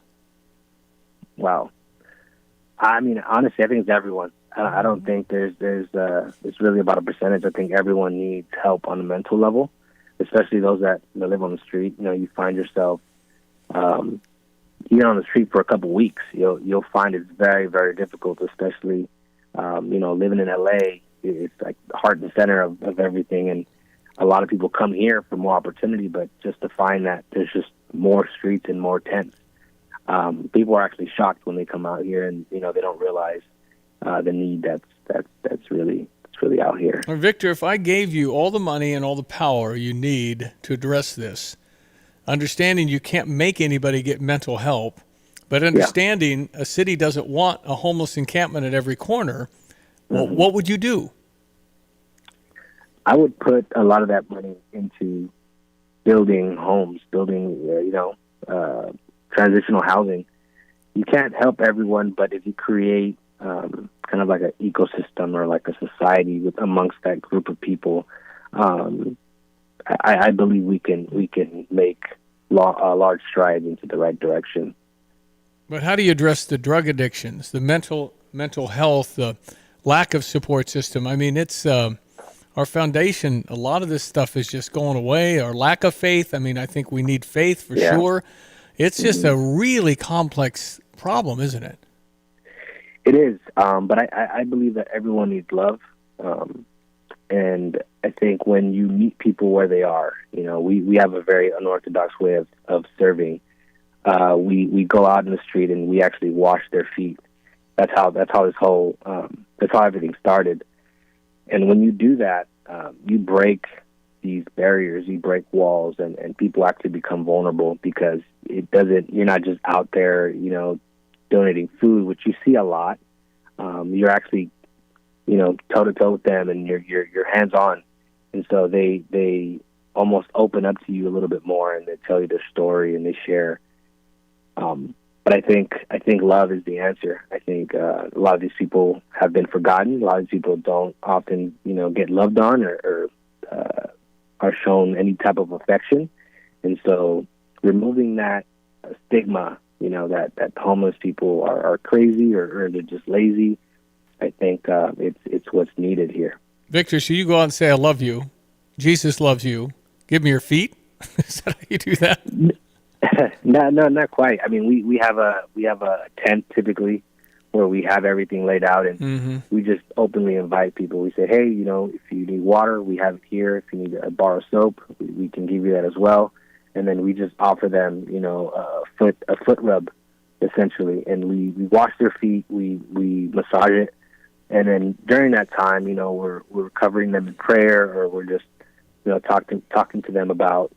[SPEAKER 10] Wow. Honestly, I think it's everyone. I don't think there's it's really about a percentage. I think everyone needs help on a mental level, especially those that live on the street. You find yourself even on the street for a couple weeks. You'll find it's very, very difficult, especially living in LA. It's like the heart and center of everything, and a lot of people come here for more opportunity, but just to find that there's just more streets and more tents. People are actually shocked when they come out here, and they don't realize the need that's really out here.
[SPEAKER 12] Victor, if I gave you all the money and all the power you need to address this, understanding you can't make anybody get mental help, but understanding a city doesn't want a homeless encampment at every corner, what would you do?
[SPEAKER 10] I would put a lot of that money into building homes, transitional housing. You can't help everyone, but if you create kind of like an ecosystem or like a society amongst that group of people, I believe we can make large strides into the right direction.
[SPEAKER 12] But how do you address the drug addictions, the mental health, the lack of support system? I mean, it's our foundation. A lot of this stuff is just going away. Our lack of faith. I mean, I think we need faith for sure. It's just a really complex problem, isn't it?
[SPEAKER 10] It is, but I believe that everyone needs love, and I think when you meet people where they are, we have a very unorthodox way of serving. We go out in the street and we actually wash their feet. That's how this whole that's how everything started. And when you do that, you break these barriers, you break walls, and people actually become vulnerable because you're not just out there, donating food, which you see a lot. You're actually, toe to toe with them, and you're hands on, and so they almost open up to you a little bit more, and they tell you their story and they share. But I think love is the answer. I think a lot of these people have been forgotten. A lot of these people don't often, get loved on or are shown any type of affection, and so removing that stigma, that homeless people are crazy or they're just lazy. I think it's what's needed here.
[SPEAKER 12] Victor, so you go out and say, I love you. Jesus loves you. Give me your feet. Is that how you do that?
[SPEAKER 10] No, not quite. I mean, we have a tent typically where we have everything laid out, and we just openly invite people. We say, hey, if you need water, we have it here. If you need a bar of soap, we can give you that as well. And then we just offer them, a foot rub, essentially, and we wash their feet, we massage it, and then during that time, we're covering them in prayer, or we're just, talking to them about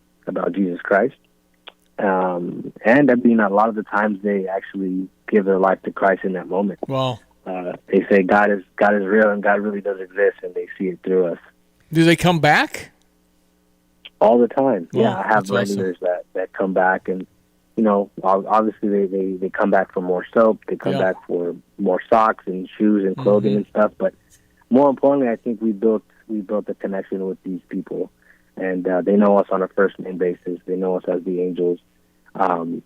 [SPEAKER 10] Jesus Christ. And I mean, a lot of the times they actually give their life to Christ in that moment.
[SPEAKER 12] Wow.
[SPEAKER 10] They say God is real and God really does exist, and they see it through us.
[SPEAKER 12] Do they come back?
[SPEAKER 10] All the time.
[SPEAKER 12] Wow,
[SPEAKER 10] Yeah, I have
[SPEAKER 12] that's awesome.
[SPEAKER 10] regulars that come back, and obviously they come back for more soap. They come back for more socks and shoes and clothing and stuff. But more importantly, I think we built a connection with these people, and they know us on a first name basis. They know us as the Angels.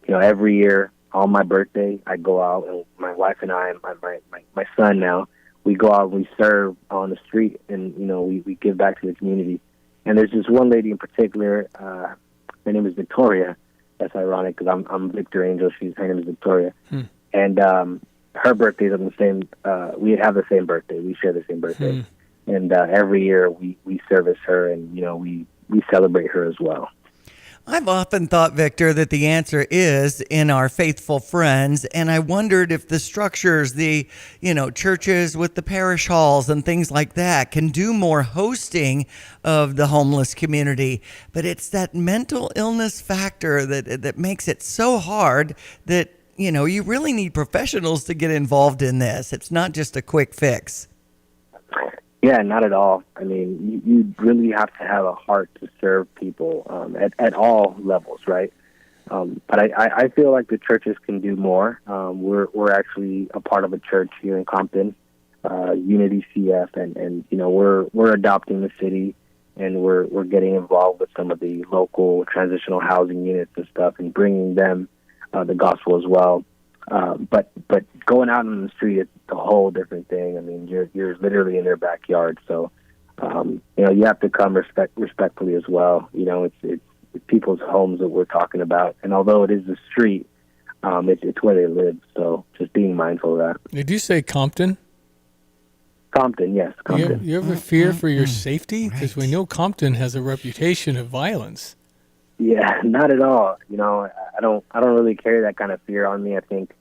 [SPEAKER 10] Every year on my birthday, I go out, and my wife and I, and my son now, we go out and we serve on the street, and we give back to the community. And there's this one lady in particular. Her name is Victoria. That's ironic because I'm Victor Angel. Her name is Victoria, and her birthday's on the same. We have the same birthday. We share the same birthday, and every year we service her, and we celebrate her as well.
[SPEAKER 13] I've often thought, Victor, that the answer is in our faithful friends, and I wondered if the structures, the churches with the parish halls and things like that, can do more hosting of the homeless community. But it's that mental illness factor that makes it so hard that you really need professionals to get involved in this. It's not just a quick fix.
[SPEAKER 10] Yeah, not at all. I mean, you really have to have a heart to serve people at all levels, right? But I feel like the churches can do more. We're actually a part of a church here in Compton, Unity CF, and we're adopting the city, and we're getting involved with some of the local transitional housing units and stuff, and bringing them the gospel as well. But going out on the street, it's a whole different thing. I mean, you're literally in their backyard, so you have to come respectfully as well. It's people's homes that we're talking about, and although it is the street, it's where they live. So just being mindful of that.
[SPEAKER 12] Did you say Compton?
[SPEAKER 10] Compton, yes, Compton.
[SPEAKER 12] You ever fear for your safety? Because we know Compton has a reputation of violence.
[SPEAKER 10] Yeah, not at all. I don't really carry that kind of fear on me. I think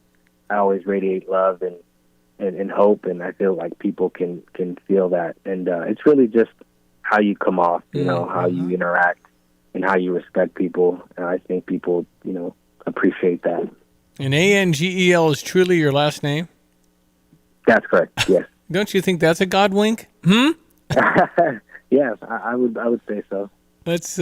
[SPEAKER 10] I always radiate love and hope, and I feel like people can feel that. And it's really just how you come off, how you interact and how you respect people. And I think people, appreciate that.
[SPEAKER 12] And Angel is truly your last name?
[SPEAKER 10] That's correct. Yes.
[SPEAKER 12] Don't you think that's a God wink?
[SPEAKER 10] Yes, I would say so.
[SPEAKER 12] That's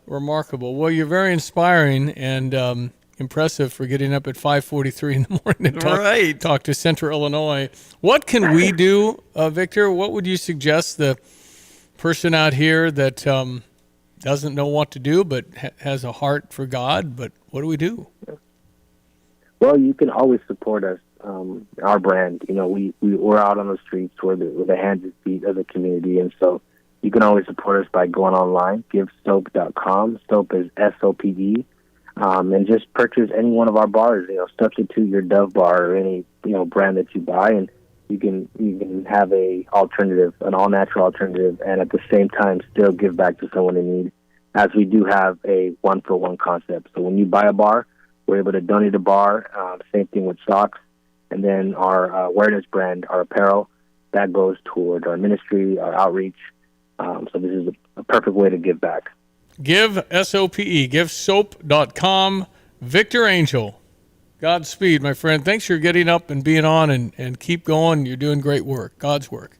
[SPEAKER 12] remarkable. Well, you're very inspiring and impressive for getting up at 5:43 in the morning to talk to Central Illinois. What can we do, Victor? What would you suggest the person out here that doesn't know what to do but has a heart for God? But what do we do?
[SPEAKER 10] Well, you can always support us. Our brand, we're out on the streets. We're the hands and feet of the community, and so you can always support us by going online, givesoap.com. Soap is SOPE. And just purchase any one of our bars. Substitute your Dove bar or any brand that you buy, and you can have an all natural alternative, and at the same time still give back to someone in need. As we do have a 1-for-1 concept. So when you buy a bar, we're able to donate a bar. Same thing with socks, and then our awareness brand, our apparel, that goes toward our ministry, our outreach. So this is a perfect way to give back.
[SPEAKER 12] Give, SOPE, givesoap.com. Victor Angel, Godspeed, my friend. Thanks for getting up and being on, and keep going. You're doing great work. God's work.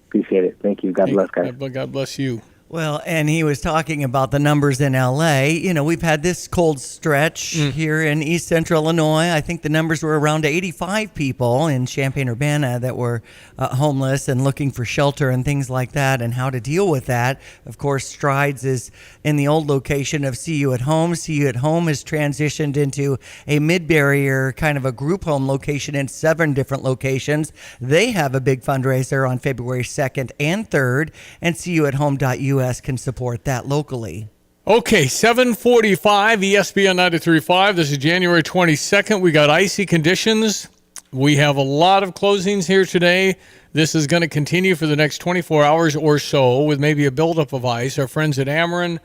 [SPEAKER 10] Appreciate it. Thank you. God bless, guys.
[SPEAKER 12] God bless you.
[SPEAKER 13] Well, and he was talking about the numbers in L.A. We've had this cold stretch here in East Central Illinois. I think the numbers were around 85 people in Champaign-Urbana that were homeless and looking for shelter and things like that, and how to deal with that. Of course, Strides is in the old location of See You at Home. See You at Home has transitioned into a mid-barrier kind of a group home location in 7 different locations. They have a big fundraiser on February 2nd and 3rd, and seeyouathome.us can support that locally.
[SPEAKER 12] Okay, 7:45, ESPN 93.5. This is January 22nd. We got icy conditions. We have a lot of closings here today. This is going to continue for the next 24 hours or so with maybe a buildup of ice. Our friends at Ameren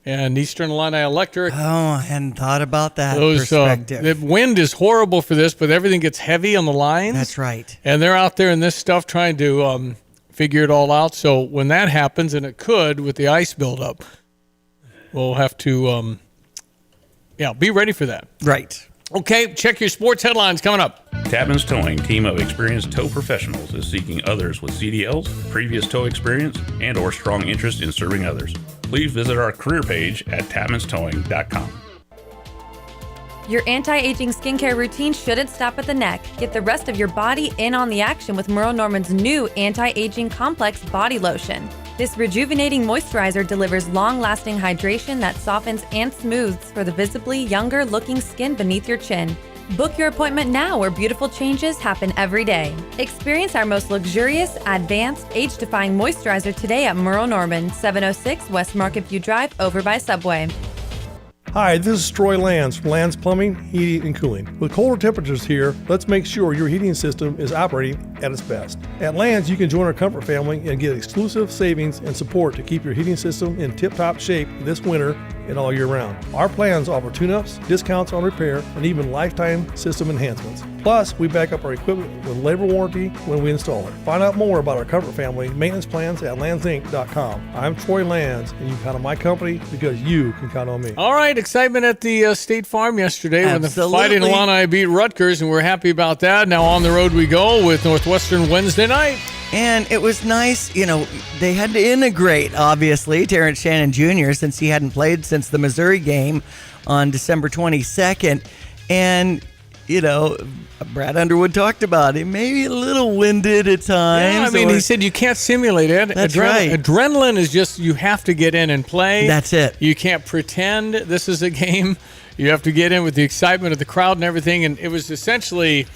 [SPEAKER 12] and Eastern Illini Electric.
[SPEAKER 13] Oh, I hadn't thought about that perspective.
[SPEAKER 12] The wind is horrible for this, but everything gets heavy on the lines.
[SPEAKER 13] That's right.
[SPEAKER 12] And they're out there in this stuff trying to figure it all out. So when that happens, and it could with the ice buildup, we'll have to, be ready for that.
[SPEAKER 13] Right.
[SPEAKER 12] Okay, check your sports headlines coming up.
[SPEAKER 1] Tapman's Towing, team of experienced tow professionals, is seeking others with CDLs, previous tow experience, and or strong interest in serving others. Please visit our career page at tapmanstowing.com.
[SPEAKER 15] Your anti-aging skincare routine shouldn't stop at the neck. Get the rest of your body in on the action with Merle Norman's new anti-aging complex body lotion. This rejuvenating moisturizer delivers long-lasting hydration that softens and smooths for the visibly younger-looking skin beneath your chin. Book your appointment now where beautiful changes happen every day. Experience our most luxurious, advanced, age-defying moisturizer today at Merle Norman, 706 West Market View Drive, over by Subway.
[SPEAKER 16] Hi, this is Troy Lands from Lands Plumbing, Heating, and Cooling. With colder temperatures here, let's make sure your heating system is operating at its best. At Lands, you can join our comfort family and get exclusive savings and support to keep your heating system in tip-top shape this winter and all year round. Our plans offer tune-ups, discounts on repair, and even lifetime system enhancements. Plus, we back up our equipment with labor warranty when we install it. Find out more about our comfort family maintenance plans at landsinc.com. I'm Troy Lands, and you can count on my company because you can count on me.
[SPEAKER 12] All right, excitement at the State Farm yesterday when the Fighting Illini beat Rutgers, and we're happy about that. Now on the road we go with Northwestern Wednesday night.
[SPEAKER 13] And it was nice, they had to integrate, obviously, Terrence Shannon Jr., since he hadn't played since the Missouri game on December 22nd. And, Brad Underwood talked about it, maybe a little winded at times.
[SPEAKER 12] Yeah, he said you can't simulate it.
[SPEAKER 13] That's right.
[SPEAKER 12] Adrenaline is just, you have to get in and play.
[SPEAKER 13] That's it.
[SPEAKER 12] You can't pretend this is a game. You have to get in with the excitement of the crowd and everything. And it was essentially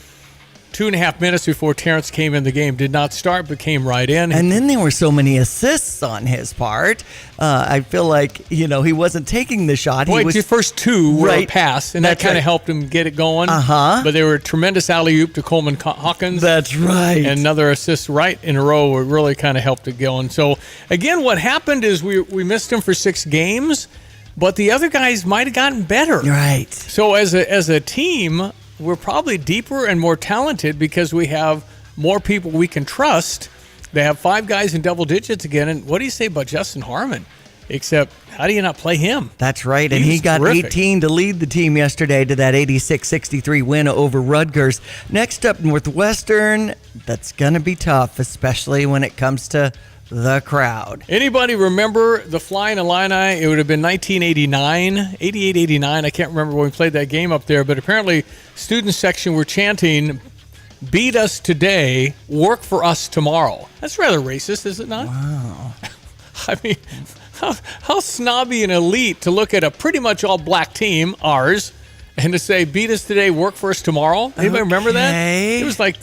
[SPEAKER 12] 2.5 minutes before Terrence came in the game. Did not start, but came right in.
[SPEAKER 13] And then there were so many assists on his part. I feel like, he wasn't taking the shot.
[SPEAKER 12] Boy, the first two were a pass, and that kind of
[SPEAKER 13] right.
[SPEAKER 12] helped him get it going.
[SPEAKER 13] Uh-huh.
[SPEAKER 12] But they were a tremendous alley-oop to Coleman Hawkins.
[SPEAKER 13] That's right.
[SPEAKER 12] And another assist right in a row where really kind of helped it going. So, again, what happened is we missed him for 6 games, but the other guys might have gotten better.
[SPEAKER 13] Right.
[SPEAKER 12] So as a team, we're probably deeper and more talented because we have more people we can trust. They have 5 guys in double digits again. And what do you say about Justin Harmon? Except, how do you not play him?
[SPEAKER 13] That's right. And he got
[SPEAKER 12] terrific.
[SPEAKER 13] 18 to lead the team yesterday to that 86-63 win over Rutgers. Next up, Northwestern. That's going to be tough, especially when it comes to the crowd.
[SPEAKER 12] Anybody remember the Flying Illini? It would have been 1989, 88, 89. I can't remember when we played that game up there, but apparently student section were chanting, "Beat us today, work for us tomorrow." That's rather racist, is it not?
[SPEAKER 13] Wow.
[SPEAKER 12] I mean, how snobby and elite to look at a pretty much all black team, ours, and to say, "Beat us today, work for us tomorrow." Anybody remember that? It was like,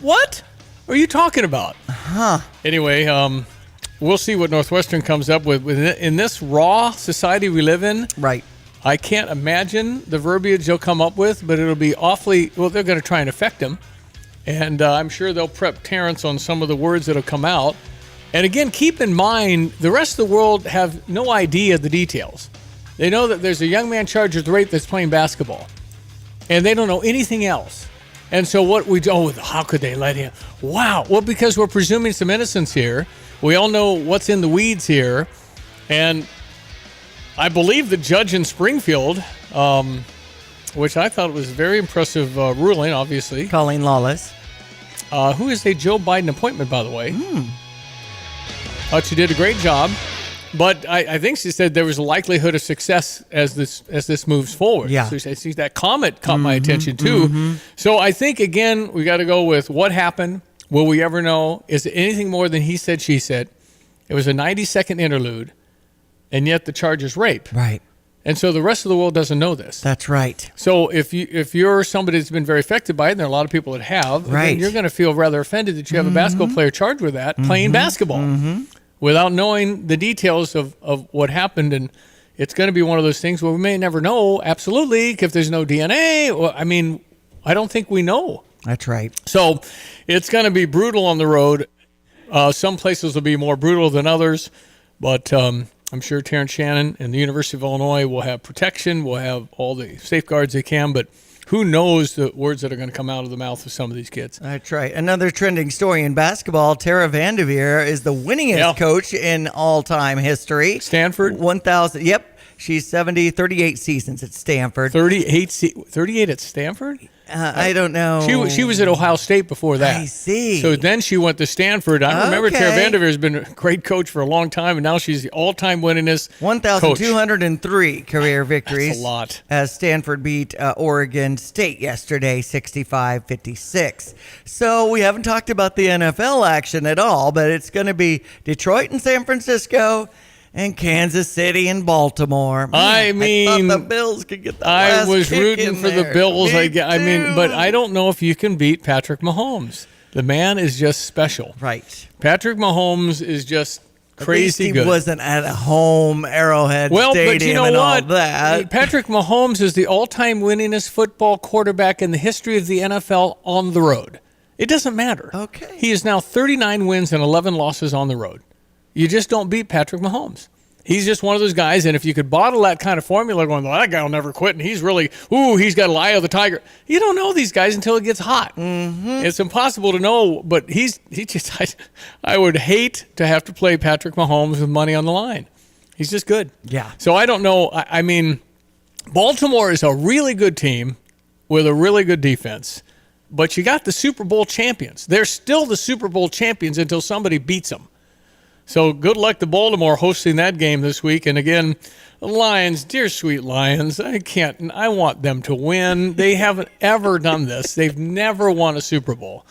[SPEAKER 12] what are you talking about?
[SPEAKER 13] Huh.
[SPEAKER 12] Anyway, we'll see what Northwestern comes up with. In this raw society we live in,
[SPEAKER 13] right?
[SPEAKER 12] I can't imagine the verbiage they'll come up with, but it'll be awfully, well, they're going to try and affect him. And I'm sure they'll prep Terrence on some of the words that'll come out. And again, keep in mind, the rest of the world have no idea the details. They know that there's a young man charged with rape that's playing basketball. And they don't know anything else. And so how could they let him? Wow. Well, because we're presuming some innocence here. We all know what's in the weeds here. And I believe the judge in Springfield, which I thought was a very impressive ruling, obviously.
[SPEAKER 13] Colleen Lawless.
[SPEAKER 12] Who is a Joe Biden appointment, by the way. Thought she did a great job. But I think she said there was a likelihood of success as this moves forward.
[SPEAKER 13] Yeah.
[SPEAKER 12] So she said, that comment caught my attention too. So I think, again, we got to go with what happened. Will we ever know? Is it anything more than he said, she said? It was a 90-second interlude, and yet the charge is rape.
[SPEAKER 13] Right.
[SPEAKER 12] And so the rest of the world doesn't know this.
[SPEAKER 13] That's right.
[SPEAKER 12] So if you're somebody that's been very affected by it, and there are a lot of people that have,
[SPEAKER 13] right,
[SPEAKER 12] then you're going to feel rather offended that you have a basketball player charged with that playing basketball. without knowing the details of what happened. And it's going to be one of those things where we may never know absolutely if there's no DNA. Well, I mean, I don't think we know.
[SPEAKER 13] That's right.
[SPEAKER 12] So it's going to be brutal on the road. Some places will be more brutal than others, but I'm sure Terrence Shannon and the University of Illinois will have protection, will have all the safeguards they can, but who knows the words that are going to come out of the mouth of some of these kids.
[SPEAKER 13] That's right. Another trending story in basketball, Tara Vanderveer is the winningest coach in all-time history.
[SPEAKER 12] Stanford?
[SPEAKER 13] 1,000. Yep. She's 38 seasons at Stanford.
[SPEAKER 12] 38 at Stanford?
[SPEAKER 13] I don't know.
[SPEAKER 12] She was at Ohio State before that.
[SPEAKER 13] I see.
[SPEAKER 12] So then she went to Stanford. I remember Tara Vanderveer has been a great coach for a long time, and now she's the all-time winningest
[SPEAKER 13] 1,203 career victories.
[SPEAKER 12] That's a lot.
[SPEAKER 13] As Stanford beat Oregon State yesterday, 65-56. So we haven't talked about the NFL action at all, but it's going to be Detroit and San Francisco and Kansas City and Baltimore.
[SPEAKER 12] I mean,
[SPEAKER 13] I thought the Bills could get the
[SPEAKER 12] I
[SPEAKER 13] last
[SPEAKER 12] was
[SPEAKER 13] kick
[SPEAKER 12] rooting
[SPEAKER 13] in
[SPEAKER 12] for the
[SPEAKER 13] there.
[SPEAKER 12] Bills.
[SPEAKER 13] Me
[SPEAKER 12] I mean,
[SPEAKER 13] too.
[SPEAKER 12] but I don't know if you can beat Patrick Mahomes. The man is just special.
[SPEAKER 13] Right.
[SPEAKER 12] Patrick Mahomes is just crazy
[SPEAKER 13] At least
[SPEAKER 12] good.
[SPEAKER 13] he wasn't at a home Arrowhead Stadium
[SPEAKER 12] but you know
[SPEAKER 13] and
[SPEAKER 12] what?
[SPEAKER 13] all that.
[SPEAKER 12] Patrick Mahomes is the all-time winningest football quarterback in the history of the NFL on the road. It doesn't matter.
[SPEAKER 13] Okay.
[SPEAKER 12] He is now 39 wins and 11 losses on the road. You just don't beat Patrick Mahomes. He's just one of those guys, and if you could bottle that kind of formula going, well, that guy will never quit, and he's really, he's got an eye of the tiger. You don't know these guys until it gets hot. Mm-hmm. It's impossible to know, but he just, I would hate to have to play Patrick Mahomes with money on the line. He's just good.
[SPEAKER 13] Yeah.
[SPEAKER 12] So I don't know. I mean, Baltimore is a really good team with a really good defense, but you got the Super Bowl champions. They're still the Super Bowl champions until somebody beats them. So good luck to Baltimore hosting that game this week. And again, the Lions, dear sweet Lions, I want them to win. They haven't ever done this. They've never won a Super Bowl.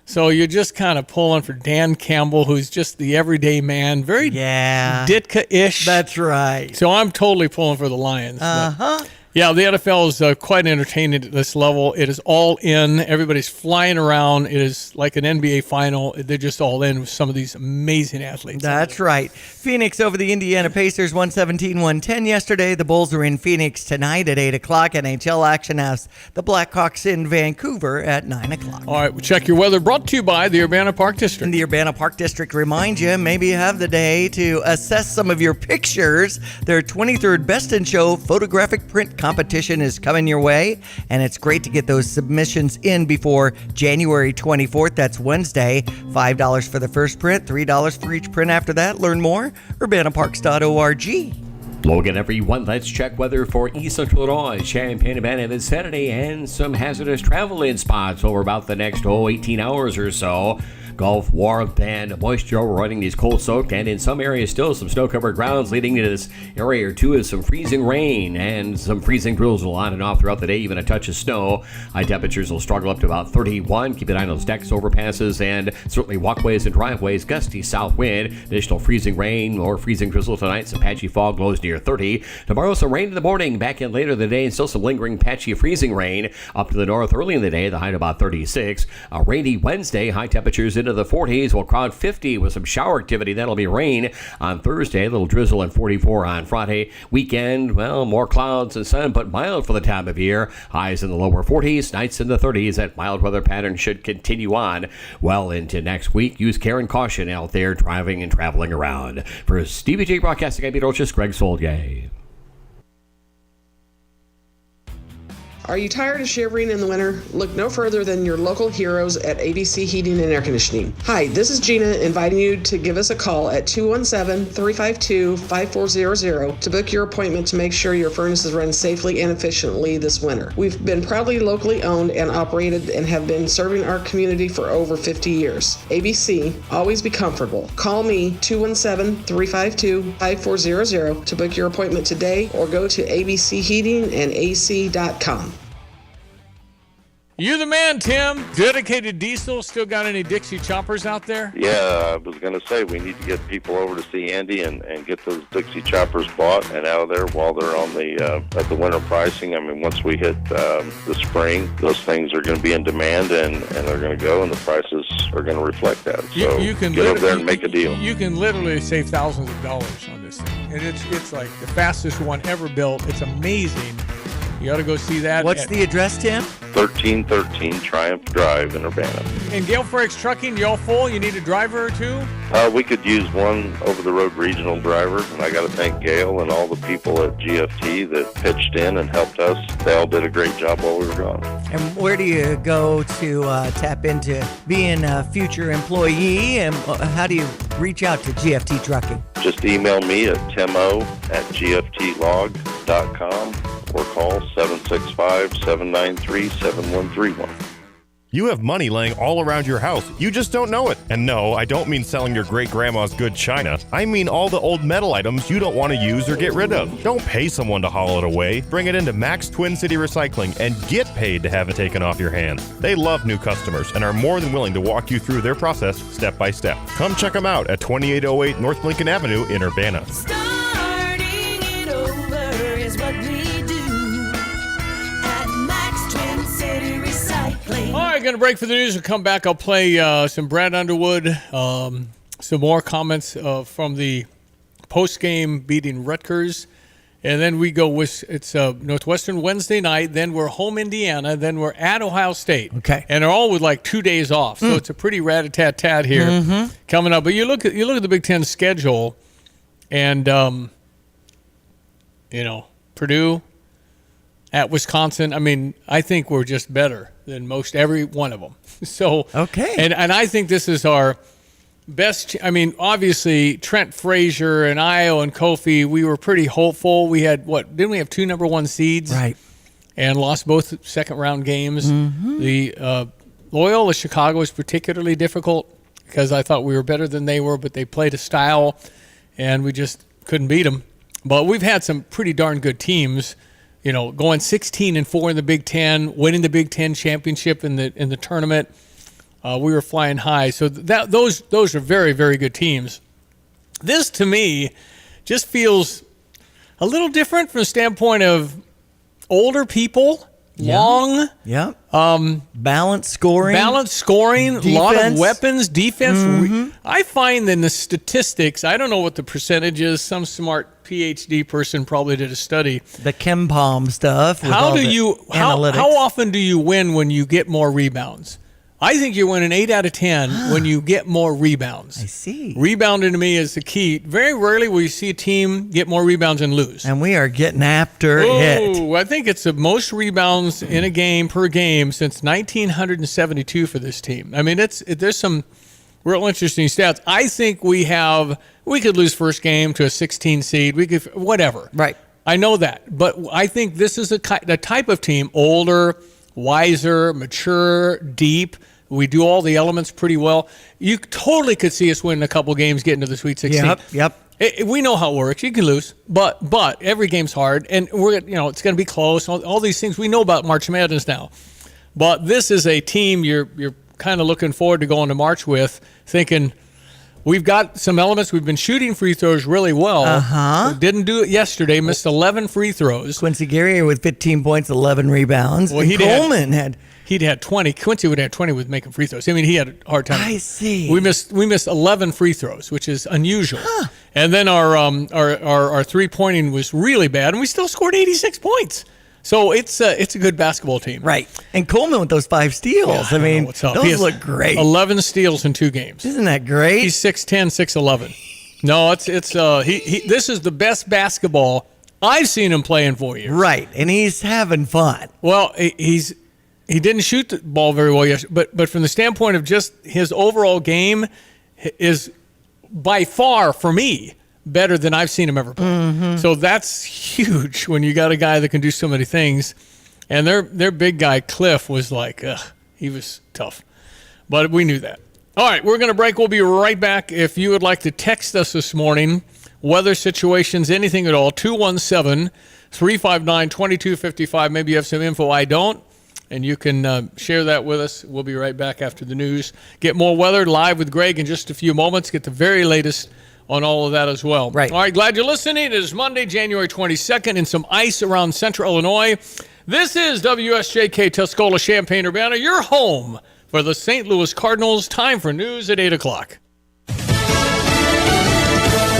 [SPEAKER 12] So you're just kind of pulling for Dan Campbell, who's just the everyday man, very Ditka-ish.
[SPEAKER 13] That's right.
[SPEAKER 12] So I'm totally pulling for the Lions.
[SPEAKER 13] Uh-huh.
[SPEAKER 12] Yeah, the NFL is quite entertaining at this level. It is all in. Everybody's flying around. It is like an NBA final. They're just all in with some of these amazing athletes.
[SPEAKER 13] That's right. Phoenix over the Indiana Pacers, 117-110 yesterday. The Bulls are in Phoenix tonight at 8 o'clock. NHL action has the Blackhawks in Vancouver at 9 o'clock.
[SPEAKER 12] All right, we'll check your weather. Brought to you by the Urbana Park District.
[SPEAKER 13] And the Urbana Park District reminds you, maybe you have the day to assess some of your pictures. Their 23rd Best in Show photographic print competition is coming your way, and it's great to get those submissions in before January 24th. That's Wednesday. $5 for the first print, $3 for each print after that. Learn more, urbanaparks.org.
[SPEAKER 14] Hello again, everyone. Let's check weather for East Central Illinois, Champaign-Urbana this Saturday, and some hazardous travel in spots over about the next 18 hours or so. Gulf warmth and moisture overrunning these cold-soaked and in some areas still some snow-covered grounds leading to this area or two of some freezing rain and some freezing drizzle on and off throughout the day, even a touch of snow. High temperatures will struggle up to about 31. Keep an eye on those decks, overpasses, and certainly walkways and driveways. Gusty south wind. Additional freezing rain or freezing drizzle tonight. Some patchy fog, lows near 30. Tomorrow some rain in the morning, back in later in the day, and still some lingering patchy freezing rain up to the north early in the day, the high at about 36. A rainy Wednesday, high temperatures into the 40s. We'll crowd 50 with some shower activity. That'll be rain on Thursday. A little drizzle and 44 on Friday. Weekend, well, more clouds and sun, but mild for the time of year. Highs in the lower 40s, nights in the 30s. That mild weather pattern should continue on well into next week. Use care and caution out there driving and traveling around. For Stevie Jay Broadcasting, I'm meteorologist Greg Solgay.
[SPEAKER 17] Are you tired of shivering in the winter? Look no further than your local heroes at ABC Heating and Air Conditioning. Hi, this is Gina inviting you to give us a call at 217-352-5400 to book your appointment to make sure your furnaces run safely and efficiently this winter. We've been proudly locally owned and operated and have been serving our community for over 50 years. ABC, always be comfortable. Call me 217-352-5400 to book your appointment today or go to abcheatingandac.com.
[SPEAKER 12] You the man, Tim. Dedicated Diesel. Still got any Dixie choppers out there?
[SPEAKER 18] Yeah, I was going to say we need to get people over to see Andy and get those Dixie choppers bought and out of there while they're on the at the winter pricing. I mean, once we hit the spring, those things are going to be in demand and they're going to go, and the prices are going to reflect that. So
[SPEAKER 12] you can
[SPEAKER 18] get over there and make a deal.
[SPEAKER 12] You can literally save thousands of dollars on this thing, and it's like the fastest one ever built. It's amazing. You ought to go see that.
[SPEAKER 13] What's the address, Tim?
[SPEAKER 18] 1313 Triumph Drive in Urbana.
[SPEAKER 12] And Gale Freights Trucking, y'all full? You need a driver or two?
[SPEAKER 18] We could use one over-the-road regional driver, and I got to thank Gail and all the people at GFT that pitched in and helped us. They all did a great job while we were gone.
[SPEAKER 13] And where do you go to tap into being a future employee, and how do you reach out to GFT Trucking?
[SPEAKER 18] Just email me at timo@gftlog.com or call 765-793-7131.
[SPEAKER 24] You have money laying all around your house. You just don't know it. And no, I don't mean selling your great-grandma's good china. I mean all the old metal items you don't want to use or get rid of. Don't pay someone to haul it away. Bring it into Max Twin City Recycling and get paid to have it taken off your hands. They love new customers and are more than willing to walk you through their process step by step. Come check them out at 2808 North Lincoln Avenue in Urbana.
[SPEAKER 19] Starting it over is what we do at Max Twin City Recycling.
[SPEAKER 12] All right, going to break for the news. We'll come back. I'll play some Brad Underwood, some more comments from the post-game beating Rutgers. And then we go with, it's Northwestern Wednesday night. Then we're home Indiana. Then we're at Ohio State.
[SPEAKER 13] Okay.
[SPEAKER 12] And they're all with like 2 days off. So it's a pretty rat-a-tat-tat here coming up. But you look at the Big Ten schedule, and, Purdue at Wisconsin. I mean, I think we're just better than most every one of them. So
[SPEAKER 13] okay.
[SPEAKER 12] And I think this is our best. I mean, obviously Trent Frazier and Io and Kofi, we were pretty hopeful. We had didn't we have 2 number 1 seeds?
[SPEAKER 13] Right.
[SPEAKER 12] And lost both second round games. The Loyola Chicago was particularly difficult because I thought we were better than they were, but they played a style and we just couldn't beat them. But we've had some pretty darn good teams. Going 16-4 in the Big Ten, winning the Big Ten championship in the tournament. We were flying high. So those are very, very good teams. This, to me, just feels a little different from the standpoint of older people, long.
[SPEAKER 13] Yeah. Balanced scoring.
[SPEAKER 12] A lot of weapons, defense. I find in the statistics, I don't know what the percentage is. Some smart PhD person probably did a study.
[SPEAKER 13] The KenPom stuff.
[SPEAKER 12] How often do you win when you get more rebounds? I think you're winning 8 out of 10 when you get more rebounds.
[SPEAKER 13] I see.
[SPEAKER 12] Rebounding to me is the key. Very rarely will you see a team get more rebounds and lose.
[SPEAKER 13] And we are getting after it.
[SPEAKER 12] I think it's the most rebounds in a game per game since 1972 for this team. I mean, there's some real interesting stats. I think we could lose first game to a 16 seed. We could, whatever.
[SPEAKER 13] Right.
[SPEAKER 12] I know that. But I think this is the type of team, older, wiser, mature, deep. We do all the elements pretty well. You totally could see us winning a couple games, getting to the Sweet 16.
[SPEAKER 13] Yep.
[SPEAKER 12] We know how it works. You can lose, but every game's hard, and it's going to be close. All these things we know about March Madness now. But this is a team you're kind of looking forward to going to March with, thinking we've got some elements. We've been shooting free throws really well. We didn't do it yesterday. Missed 11 free throws.
[SPEAKER 13] Quincy Guerrier with 15 points, 11 rebounds.
[SPEAKER 12] Well, He'd had 20. Quincy would have 20 with making free throws. I mean, he had a hard time.
[SPEAKER 13] I see.
[SPEAKER 12] We missed 11 free throws, which is unusual. And then our three-pointing was really bad, and we still scored 86 points. So it's a good basketball team.
[SPEAKER 13] Right. And Coleman with those 5 steals.
[SPEAKER 12] Yeah,
[SPEAKER 13] I mean,
[SPEAKER 12] what's up.
[SPEAKER 13] those look great.
[SPEAKER 12] 11 steals in 2 games.
[SPEAKER 13] Isn't that great?
[SPEAKER 12] He's 6'10", 6'11". No, this is the best basketball I've seen him play in 4 years.
[SPEAKER 13] Right, and he's having fun.
[SPEAKER 12] Well, he didn't shoot the ball very well yesterday, but from the standpoint of just his overall game is by far, for me, better than I've seen him ever play. So that's huge when you got a guy that can do so many things. And their big guy, Cliff, was like, he was tough. But we knew that. All right, we're going to break. We'll be right back. If you would like to text us this morning, weather situations, anything at all, 217-359-2255. Maybe you have some info I don't. And you can share that with us. We'll be right back after the news. Get more weather live with Greg in just a few moments. Get the very latest on all of that as well.
[SPEAKER 13] Right.
[SPEAKER 12] All right, glad you're listening. It is Monday, January 22nd, and some ice around central Illinois. This is WSJK Tuscola, Champaign-Urbana, your home for the St. Louis Cardinals. Time for news at 8 o'clock.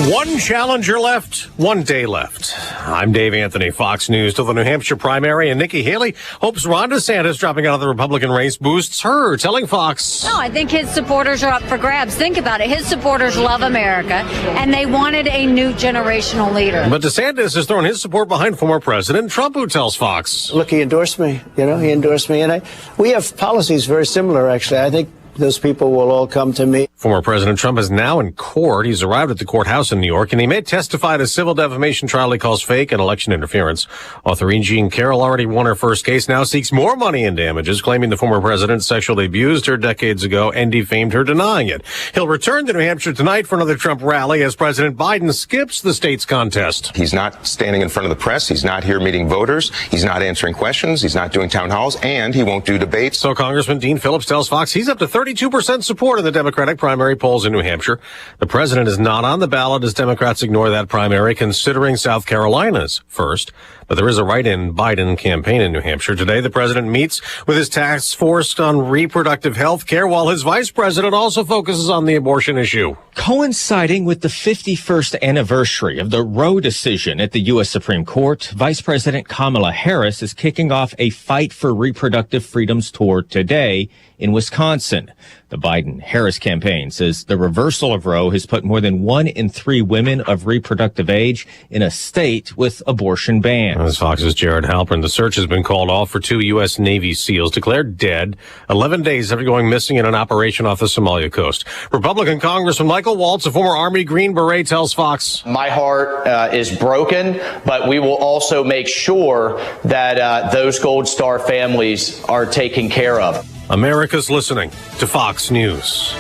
[SPEAKER 3] One challenger left, 1 day left. I'm Dave Anthony, Fox News. To the New Hampshire primary, and Nikki Haley hopes Ron DeSantis dropping out of the Republican race boosts her, telling Fox.
[SPEAKER 8] No, I think his supporters are up for grabs. Think about it. His supporters love America, and they wanted a new generational leader.
[SPEAKER 3] But DeSantis has thrown his support behind former President Trump, who tells Fox.
[SPEAKER 7] Look, he endorsed me. He endorsed me. And we have policies very similar, actually. I think those people will all come to me.
[SPEAKER 3] Former President Trump is now in court. He's arrived at the courthouse in New York, and he may testify at a civil defamation trial he calls fake and election interference. Author E. Jean Carroll already won her first case, now seeks more money in damages, claiming the former president sexually abused her decades ago and defamed her, denying it. He'll return to New Hampshire tonight for another Trump rally as President Biden skips the state's contest.
[SPEAKER 20] He's not standing in front of the press. He's not here meeting voters. He's not answering questions. He's not doing town halls, and he won't do debates.
[SPEAKER 3] So Congressman Dean Phillips tells Fox he's up to 32% support in the Democratic primary polls in New Hampshire. The president is not on the ballot as Democrats ignore that primary, considering South Carolina's first. But there is a write-in Biden campaign in New Hampshire. Today, the president meets with his task force on reproductive health care, while his vice president also focuses on the abortion issue.
[SPEAKER 21] Coinciding with the 51st anniversary of the Roe decision at the U.S. Supreme Court, Vice President Kamala Harris is kicking off a Fight for Reproductive Freedoms tour today in Wisconsin. The Biden-Harris campaign says the reversal of Roe has put more than 1 in 3 women of reproductive age in a state with abortion bans.
[SPEAKER 3] As Fox's Jared Halpern, the search has been called off for 2 U.S. Navy SEALs declared dead 11 days after going missing in an operation off the Somalia coast. Republican Congressman Michael Waltz, a former Army Green Beret, tells Fox.
[SPEAKER 22] My heart is broken, but we will also make sure that those Gold Star families are taken care of.
[SPEAKER 3] America's listening to Fox News.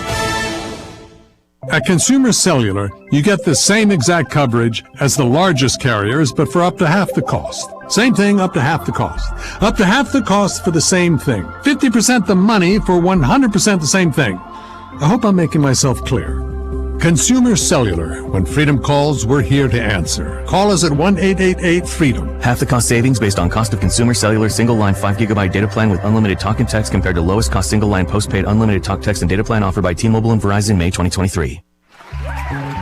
[SPEAKER 23] At Consumer Cellular, you get the same exact coverage as the largest carriers, but for up to half the cost. Same thing, up to half the cost. Up to half the cost for the same thing. 50% the money for 100% the same thing. I hope I'm making myself clear. Consumer Cellular. When freedom calls, we're here to answer. Call us at 1-888-FREEDOM.
[SPEAKER 26] Half the cost savings based on cost of Consumer Cellular single line 5 gigabyte data plan with unlimited talk and text compared to lowest cost single line postpaid unlimited talk, text, and data plan offered by T-Mobile and Verizon May 2023.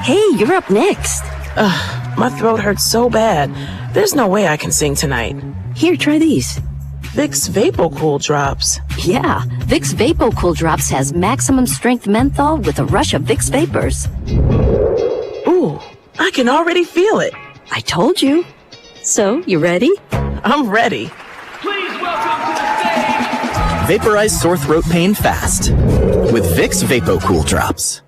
[SPEAKER 27] Hey, you're up next. Ugh, my throat hurts so bad. There's no way I can sing tonight.
[SPEAKER 28] Here, try these.
[SPEAKER 27] Vicks VapoCool Drops.
[SPEAKER 28] Yeah, Vicks VapoCool Drops has maximum strength menthol with a rush of Vicks Vapors.
[SPEAKER 27] Ooh, I can already feel it.
[SPEAKER 28] I told you. So, you ready?
[SPEAKER 27] I'm ready.
[SPEAKER 29] Please welcome to the stage.
[SPEAKER 30] Vaporize sore throat pain fast with Vicks VapoCool Drops.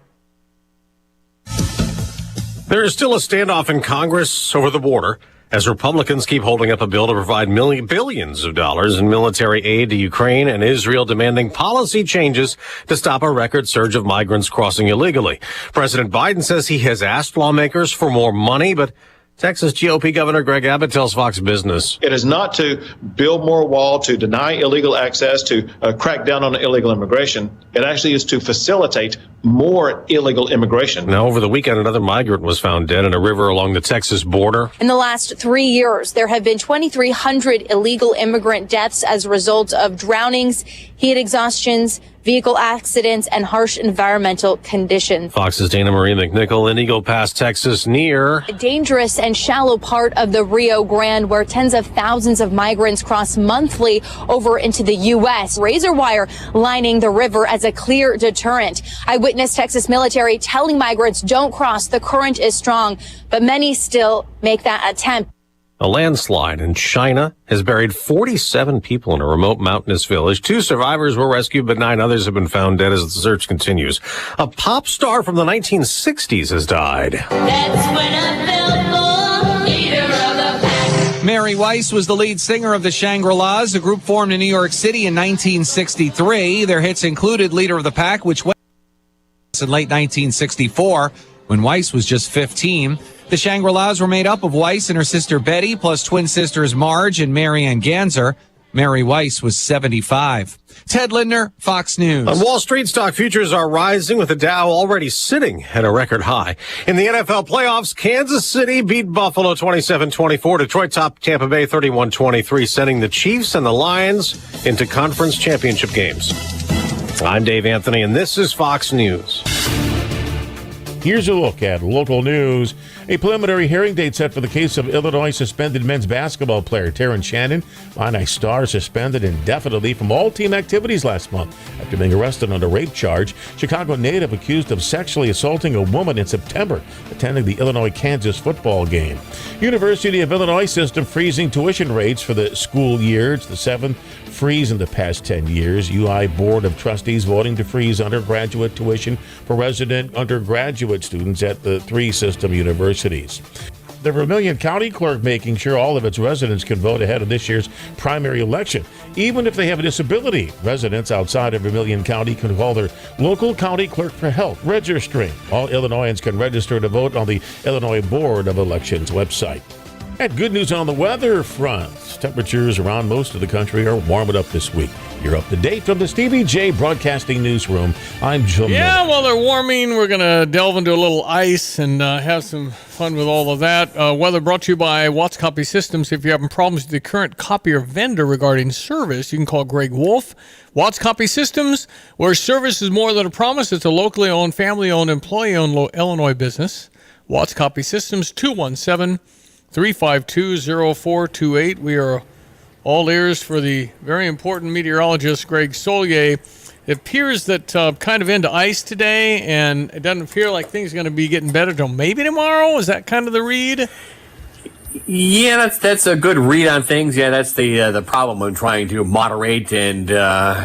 [SPEAKER 3] There is still a standoff in Congress over the border as Republicans keep holding up a bill to provide billions of dollars in military aid to Ukraine and Israel, demanding policy changes to stop a record surge of migrants crossing illegally. President Biden says he has asked lawmakers for more money, but Texas GOP Governor Greg Abbott tells Fox Business.
[SPEAKER 31] It is not to build more wall, to deny illegal access, to crack down on illegal immigration. It actually is to facilitate more illegal immigration.
[SPEAKER 3] Now, over the weekend, another migrant was found dead in a river along the Texas border.
[SPEAKER 32] In the last 3 years, there have been 2,300 illegal immigrant deaths as a result of drownings, heat exhaustions, vehicle accidents, and harsh environmental conditions.
[SPEAKER 3] Fox's Dana Marie McNichol in Eagle Pass, Texas, near
[SPEAKER 32] A dangerous and shallow part of the Rio Grande where tens of thousands of migrants cross monthly over into the U.S. Razor wire lining the river as a clear deterrent. Eyewitness Texas military telling migrants don't cross. The current is strong, but many still make that attempt.
[SPEAKER 3] A landslide in China has buried 47 people in a remote mountainous village. 2 survivors were rescued, but 9 others have been found dead as the search continues. A pop star from the 1960s has died.
[SPEAKER 19] That's when I fell for leader of the pack.
[SPEAKER 33] Mary Weiss was the lead singer of the Shangri-Las, a group formed in New York City in 1963. Their hits included Leader of the Pack, which went in late 1964 when Weiss was just 15. The Shangri-Las were made up of Weiss and her sister Betty, plus twin sisters Marge and Mary Ann Ganser. Mary Weiss was 75. Ted Lindner, Fox News.
[SPEAKER 3] On Wall Street, stock futures are rising with the Dow already sitting at a record high. In the NFL playoffs, Kansas City beat Buffalo 27-24. Detroit topped Tampa Bay 31-23, sending the Chiefs and the Lions into conference championship games. I'm Dave Anthony, and this is Fox News.
[SPEAKER 1] Here's a look at local news. A preliminary hearing date set for the case of Illinois suspended men's basketball player Terrence Shannon. Illini star suspended indefinitely from all team activities last month after being arrested on a rape charge. Chicago native accused of sexually assaulting a woman in September attending the Illinois-Kansas football game. University of Illinois system freezing tuition rates for the school year. It's the seventh freeze in the past 10 years. UI Board of Trustees voting to freeze undergraduate tuition for resident undergraduate students at the three system universities. The Vermilion County Clerk making sure all of its residents can vote ahead of this year's primary election, even if they have a disability. Residents outside of Vermilion County can call their local county clerk for help registering. All Illinoisans can register to vote on the Illinois Board of Elections website. And good news on the weather front. Temperatures around most of the country are warming up this week. You're up to date from the Stevie Jay Broadcasting Newsroom. I'm Jim Miller.
[SPEAKER 12] While they're warming, we're going to delve into a little ice and have some fun with all of that. Weather brought to you by Watts Copy Systems. If you're having problems with the current copier vendor regarding service, you can call Greg Wolf. Watts Copy Systems, where service is more than a promise. It's a locally owned, family-owned, employee-owned Illinois business. Watts Copy Systems, 217-352-0428. We are all ears for the very important meteorologist, Greg Solier. It appears that kind of into ice today, and it doesn't appear like things are going to be getting better till maybe tomorrow. Is that kind of the read?
[SPEAKER 2] Yeah, that's a good read on things. Yeah, that's the problem when trying to moderate and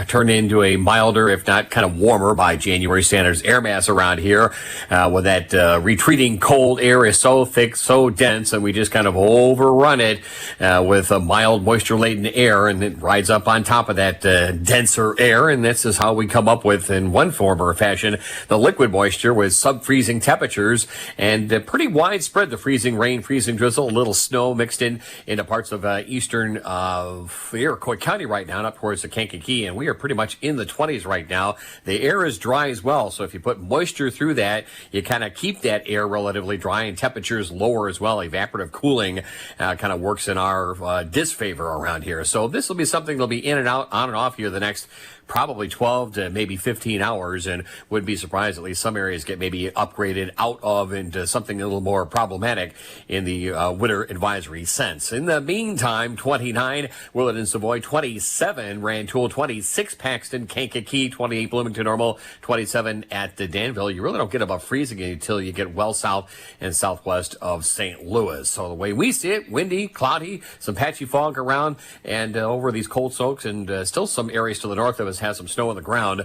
[SPEAKER 2] turn into a milder, if not kind of warmer by January standards, air mass around here. When that retreating cold air is so thick, so dense, and we just kind of overrun it with a mild moisture-laden air, and it rides up on top of that denser air, and this is how we come up with, in one form or fashion, the liquid moisture with sub-freezing temperatures and pretty widespread, the freezing rain, freezing drizzle, a little snow mixed into parts of eastern Iroquois County right now, up towards the Kankakee, and we are pretty much in the 20s right now. The air is dry as well, so if you put moisture through that, you kind of keep that air relatively dry, and temperatures lower as well. Evaporative cooling kind of works in our disfavor around here. So this will be something that'll be in and out, on and off here the next probably 12 to maybe 15 hours, and would be surprised at least some areas get maybe upgraded out of into something a little more problematic in the winter advisory sense. In the meantime, 29, Willard and Savoy, 27, Rantoul, 26, Paxton, Kankakee, 28, Bloomington Normal, 27 at Danville. You really don't get above freezing until you get well south and southwest of St. Louis. So the way we see it, windy, cloudy, some patchy fog around, and over these cold soaks, and still some areas to the north of us has some snow on the ground.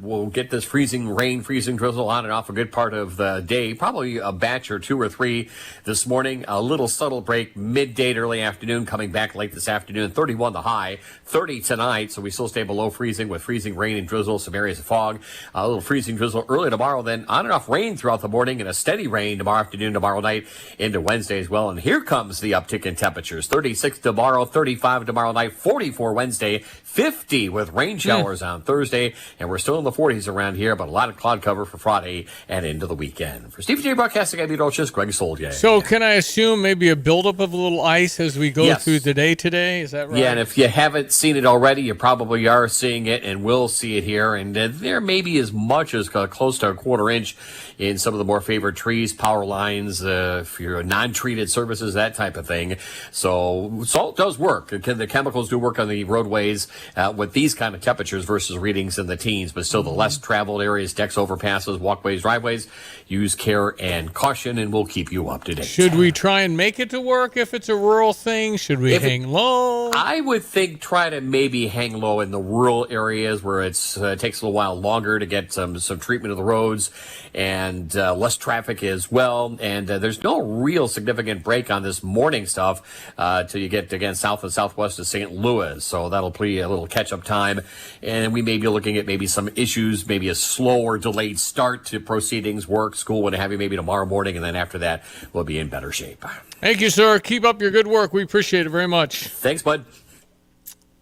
[SPEAKER 2] We'll get this freezing rain, freezing drizzle on and off a good part of the day, probably a batch or two or three this morning. A little subtle break midday to early afternoon, coming back late this afternoon. 31 the high, 30 tonight, so we still stay below freezing with freezing rain and drizzle, some areas of fog. A little freezing drizzle early tomorrow, then on and off rain throughout the morning, and a steady rain tomorrow afternoon, tomorrow night into Wednesday as well. And here comes the uptick in temperatures. 36 tomorrow, 35 tomorrow night, 44 Wednesday, 50 with rain showers on Thursday, and we're still in the 40s around here, but a lot of cloud cover for Friday and into the weekend. For Stevie Jay Broadcasting, I'm meteorologist Greg Solier.
[SPEAKER 12] So can I assume maybe a buildup of a little ice as we go through the day today? Is that right?
[SPEAKER 2] Yeah, and if you haven't seen it already, you probably are seeing it and will see it here. And there may be as much as close to a quarter inch in some of the more favored trees, power lines, if you're non-treated surfaces, that type of thing. So salt does work. The chemicals do work on the roadways with these kind of temperatures versus readings in the teens, but still the less traveled areas, decks, overpasses, walkways, driveways, use care and caution, and we'll keep you up to date.
[SPEAKER 12] Should we try and make it to work if it's a rural thing? Should we hang low?
[SPEAKER 2] I would think try to maybe hang low in the rural areas where it takes a little while longer to get some treatment of the roads and less traffic as well. And there's no real significant break on this morning stuff till you get, again, south and southwest of St. Louis. So that'll be a little catch-up time. And we may be looking at maybe some issues, maybe a slow or delayed start to proceedings, work, school, what have you, maybe tomorrow morning. And then after that, we'll be in better shape.
[SPEAKER 12] Thank you, sir. Keep up your good work. We appreciate it very much.
[SPEAKER 2] Thanks, bud.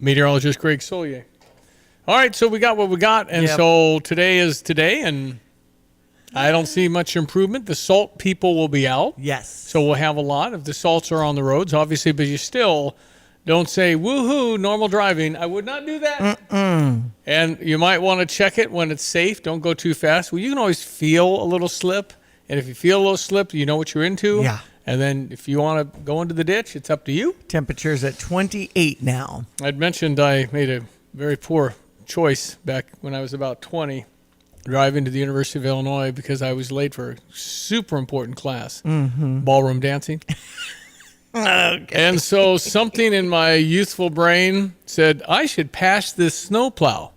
[SPEAKER 12] Meteorologist Greg Solier. All right, so we got what we got, and so today is today, and I don't see much improvement. The salt people will be out.
[SPEAKER 13] Yes.
[SPEAKER 12] So we'll have a lot if the salts are on the roads, obviously, but you still don't say, woohoo, normal driving. I would not do that. And you might want to check it when it's safe. Don't go too fast. Well, you can always feel a little slip, and if you feel a little slip, you know what you're into.
[SPEAKER 13] Yeah.
[SPEAKER 12] And then if you want to go into the ditch, it's up to you.
[SPEAKER 13] Temperature's at 28 now.
[SPEAKER 12] I'd mentioned I made a very poor choice back when I was about 20, driving to the University of Illinois because I was late for a super important class, ballroom dancing.
[SPEAKER 13] Okay.
[SPEAKER 12] And so something in my youthful brain said, I should pass this snowplow.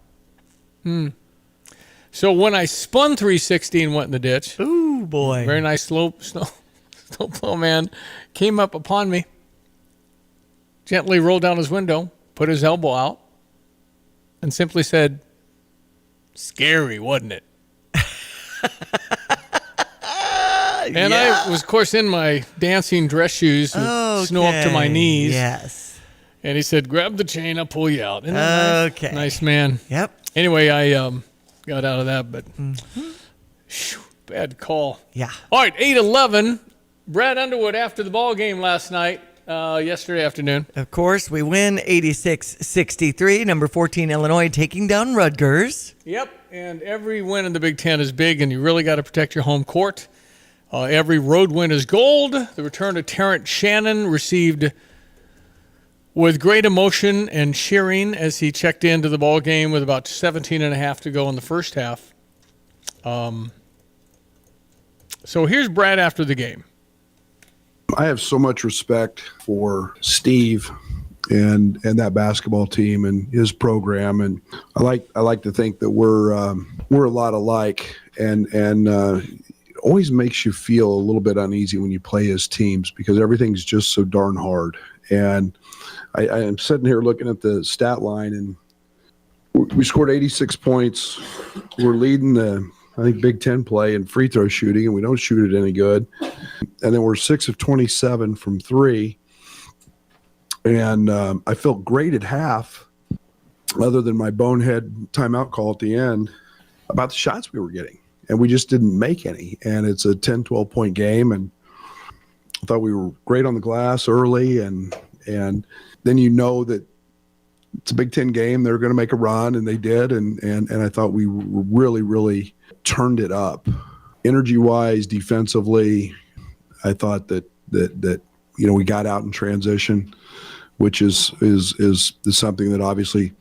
[SPEAKER 12] So when I spun 360 and went in the ditch,
[SPEAKER 13] ooh, boy.
[SPEAKER 12] Very nice snowplow man came up upon me, gently rolled down his window, put his elbow out, and simply said, scary, wasn't it? And I was, of course, in my dancing dress shoes with snow up to my knees.
[SPEAKER 13] Yes.
[SPEAKER 12] And he said, grab the chain, I'll pull you out. Isn't that nice?
[SPEAKER 13] Okay.
[SPEAKER 12] Nice man.
[SPEAKER 13] Yep.
[SPEAKER 12] Anyway, I got out of that, but bad call.
[SPEAKER 13] Yeah.
[SPEAKER 12] All right, 8-11. Brad Underwood after the ball game last night, yesterday afternoon.
[SPEAKER 13] Of course, we win 86-63. Number 14, Illinois, taking down Rutgers.
[SPEAKER 12] Yep, and every win in the Big Ten is big, and you really got to protect your home court. Every road win is gold. The return of Terrence Shannon received with great emotion and cheering as he checked into the ball game with about 17 and a half to go in the first half. So here's Brad after the game.
[SPEAKER 4] I have so much respect for Steve and that basketball team and his program, and I like to think that we're a lot alike, and always makes you feel a little bit uneasy when you play his teams because everything's just so darn hard. And I am sitting here looking at the stat line, and we scored 86 points. We're leading the, I think, Big Ten play in free throw shooting, and we don't shoot it any good. And then we're 6 of 27 from three. And I felt great at half, other than my bonehead timeout call at the end, about the shots we were getting. And we just didn't make any. And it's a 10, 12-point game. And I thought we were great on the glass early. And then you know that it's a Big Ten game. They're going to make a run, and they did. And I thought we really, really turned it up. Energy-wise, defensively, I thought that we got out in transition, which is something that obviously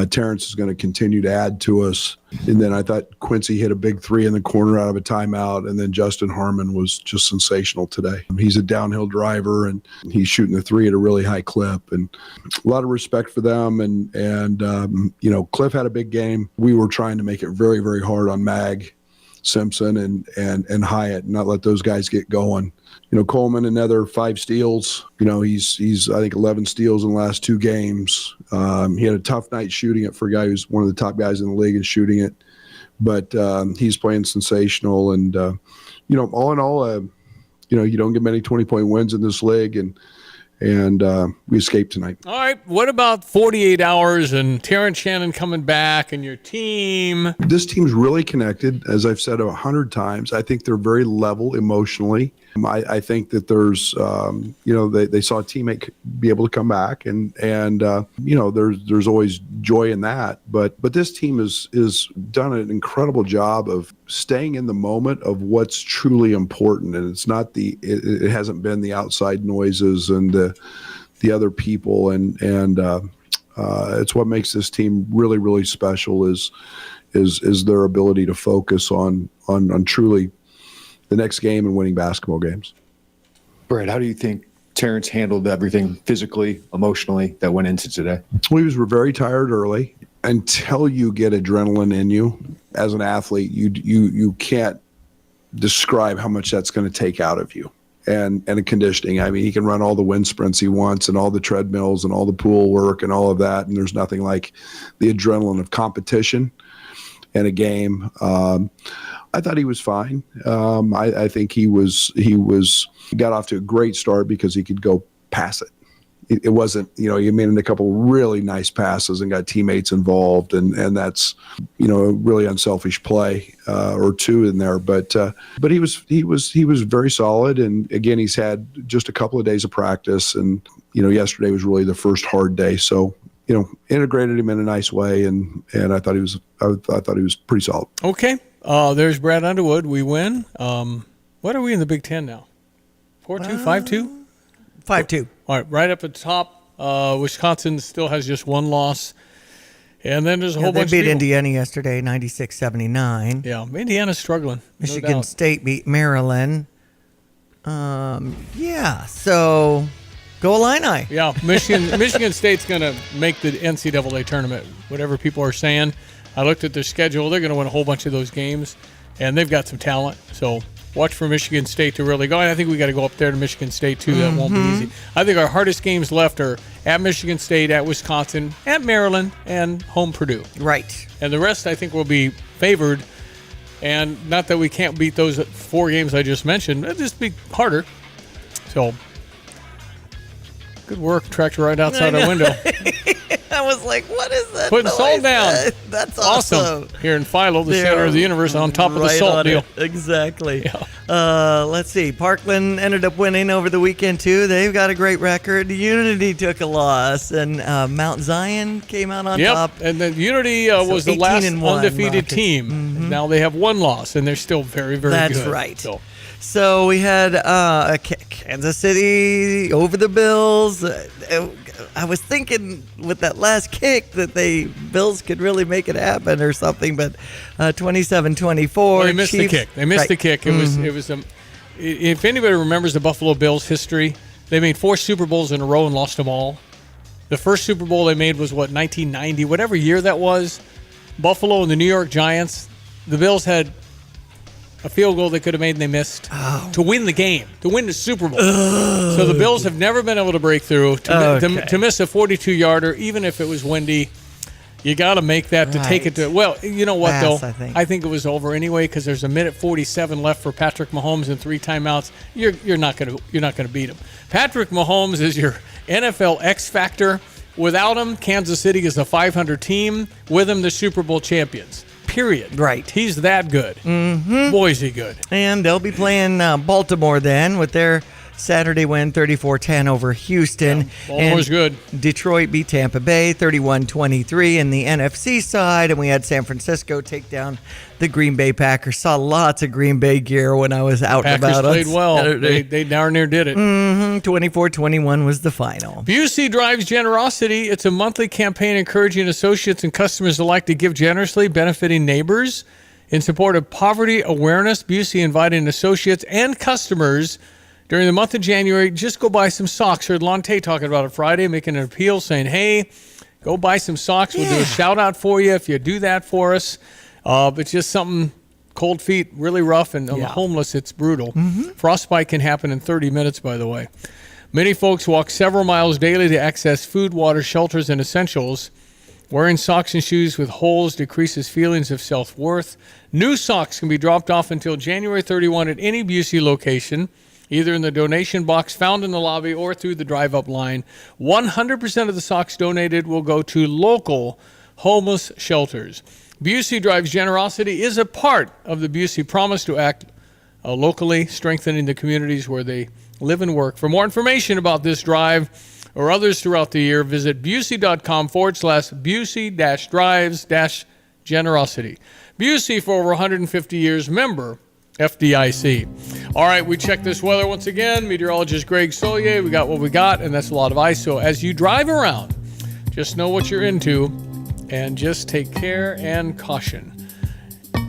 [SPEAKER 4] Terrence is going to continue to add to us. And then I thought Quincy hit a big three in the corner out of a timeout. And then Justin Harmon was just sensational today. He's a downhill driver, and he's shooting the three at a really high clip. And a lot of respect for them. And Cliff had a big game. We were trying to make it very, very hard on Mag, Simpson, and Hyatt, and not let those guys get going. Coleman, another 5 steals. He's I think 11 steals in the last 2 games. He had a tough night shooting it for a guy who's one of the top guys in the league in shooting it. But he's playing sensational. And, all in all, you don't get many 20-point wins in this league. And we escaped tonight.
[SPEAKER 12] All right. What about 48 hours and Terrence Shannon coming back and your team?
[SPEAKER 4] This team's really connected, as I've said 100 times. I think they're very level emotionally. I think that there's, they saw a teammate be able to come back, and there's always joy in that. But this team is done an incredible job of staying in the moment of what's truly important, and it's not it hasn't been the outside noises and the other people, and it's what makes this team really, really special is their ability to focus on truly the next game and winning basketball games.
[SPEAKER 5] Brad, how do you think Terrence handled everything physically, emotionally that went into today?
[SPEAKER 4] We were very tired early. Until you get adrenaline in you as an athlete, you can't describe how much that's going to take out of you. And conditioning. I mean, he can run all the wind sprints he wants and all the treadmills and all the pool work and all of that. And there's nothing like the adrenaline of competition and a game. I thought he was fine. I think he got off to a great start because he could go pass it. it wasn't, he made a couple really nice passes and got teammates involved, and that's, a really unselfish play or two in there. But he was very solid, and again, he's had just a couple of days of practice, and yesterday was really the first hard day. So integrated him in a nice way, and I thought he was pretty solid.
[SPEAKER 12] Okay, there's Brad Underwood. We win. What are we in the Big Ten now? 4-2, 5-2?
[SPEAKER 13] 5-2.
[SPEAKER 12] All right, right up at the top. Wisconsin still has just one loss. And then there's a whole bunch of
[SPEAKER 13] They beat
[SPEAKER 12] people.
[SPEAKER 13] Indiana yesterday, 96-79.
[SPEAKER 12] Yeah, Indiana's struggling.
[SPEAKER 13] Michigan State beat Maryland. So go Illini.
[SPEAKER 12] Yeah, Michigan State's going to make the NCAA tournament, whatever people are saying. I looked at their schedule. They're going to win a whole bunch of those games, and they've got some talent. So watch for Michigan State to really go. And I think we got to go up there to Michigan State, too. That won't be easy. I think our hardest games left are at Michigan State, at Wisconsin, at Maryland, and home Purdue.
[SPEAKER 13] Right.
[SPEAKER 12] And the rest, I think, will be favored. And not that we can't beat those 4 games I just mentioned. It'll just be harder. So, good work, tractor right outside our window.
[SPEAKER 13] I was like, what is that?
[SPEAKER 12] Putting salt down.
[SPEAKER 13] That's awesome.
[SPEAKER 12] Here in Philo, the center of the universe, on top of the salt deal.
[SPEAKER 13] Exactly. Yeah. Let's see. Parkland ended up winning over the weekend, too. They've got a great record. Unity took a loss, and Mount Zion came out on top.
[SPEAKER 12] And then Unity was the last
[SPEAKER 13] 18-1
[SPEAKER 12] undefeated
[SPEAKER 13] Rockets.
[SPEAKER 12] team.
[SPEAKER 13] Mhm.
[SPEAKER 12] Now they have 1 loss, and they're still very, very good.
[SPEAKER 13] That's right. So we had Kansas City over the Bills. I was thinking with that last kick that Bills could really make it happen or something, but 27-24.
[SPEAKER 12] Well, they missed the kick. They missed the kick. It was if anybody remembers the Buffalo Bills history, they made 4 Super Bowls in a row and lost them all. The first Super Bowl they made was 1990, whatever year that was. Buffalo and the New York Giants. The Bills had a field goal they could have made and they missed to win the game, to win the Super Bowl. So the Bills have never been able to break through. To miss a 42-yarder, even if it was windy, you got to make that to take it to. Well, you know what, though? I think it was over anyway because there's 1:47 left for Patrick Mahomes and 3 timeouts. You're not gonna beat him. Patrick Mahomes is your NFL X factor. Without him, Kansas City is a 500 team. With him, the Super Bowl champions. Period.
[SPEAKER 13] Right.
[SPEAKER 12] He's that good. Mm-hmm. Boy, is he good.
[SPEAKER 13] And they'll be playing Baltimore then with their Saturday win 34-10 over Houston.
[SPEAKER 12] Yeah, Baltimore's good.
[SPEAKER 13] Detroit beat Tampa Bay 31-23 in the NFC side. And we had San Francisco take down the Green Bay Packers. Saw lots of Green Bay gear when I was out and about.
[SPEAKER 12] Packers played well. They darn near did it.
[SPEAKER 13] 24-21 was the final.
[SPEAKER 12] Busey drives generosity. It's a monthly campaign encouraging associates and customers alike to give generously, benefiting neighbors. In support of poverty awareness, Busey invited associates and customers during the month of January, just go buy some socks. Heard Lon Tay talking about it Friday, making an appeal saying, hey, go buy some socks. We'll do a shout out for you if you do that for us. But just something, cold feet, really rough, and on the homeless, it's brutal. Frostbite can happen in 30 minutes, by the way. Many folks walk several miles daily to access food, water, shelters, and essentials. Wearing socks and shoes with holes decreases feelings of self-worth. New socks can be dropped off until January 31 at any Busey location, either in the donation box found in the lobby or through the drive-up line. 100% of the socks donated will go to local homeless shelters. Busey Drives Generosity is a part of the Busey Promise to act locally, strengthening the communities where they live and work. For more information about this drive or others throughout the year, visit Busey.com/Busey-Drives-Generosity. Busey for over 150 years, member FDIC. All right, we check this weather once again. Meteorologist Greg Solier, we got what we got, and that's a lot of ice. So as you drive around, just know what you're into and just take care and caution.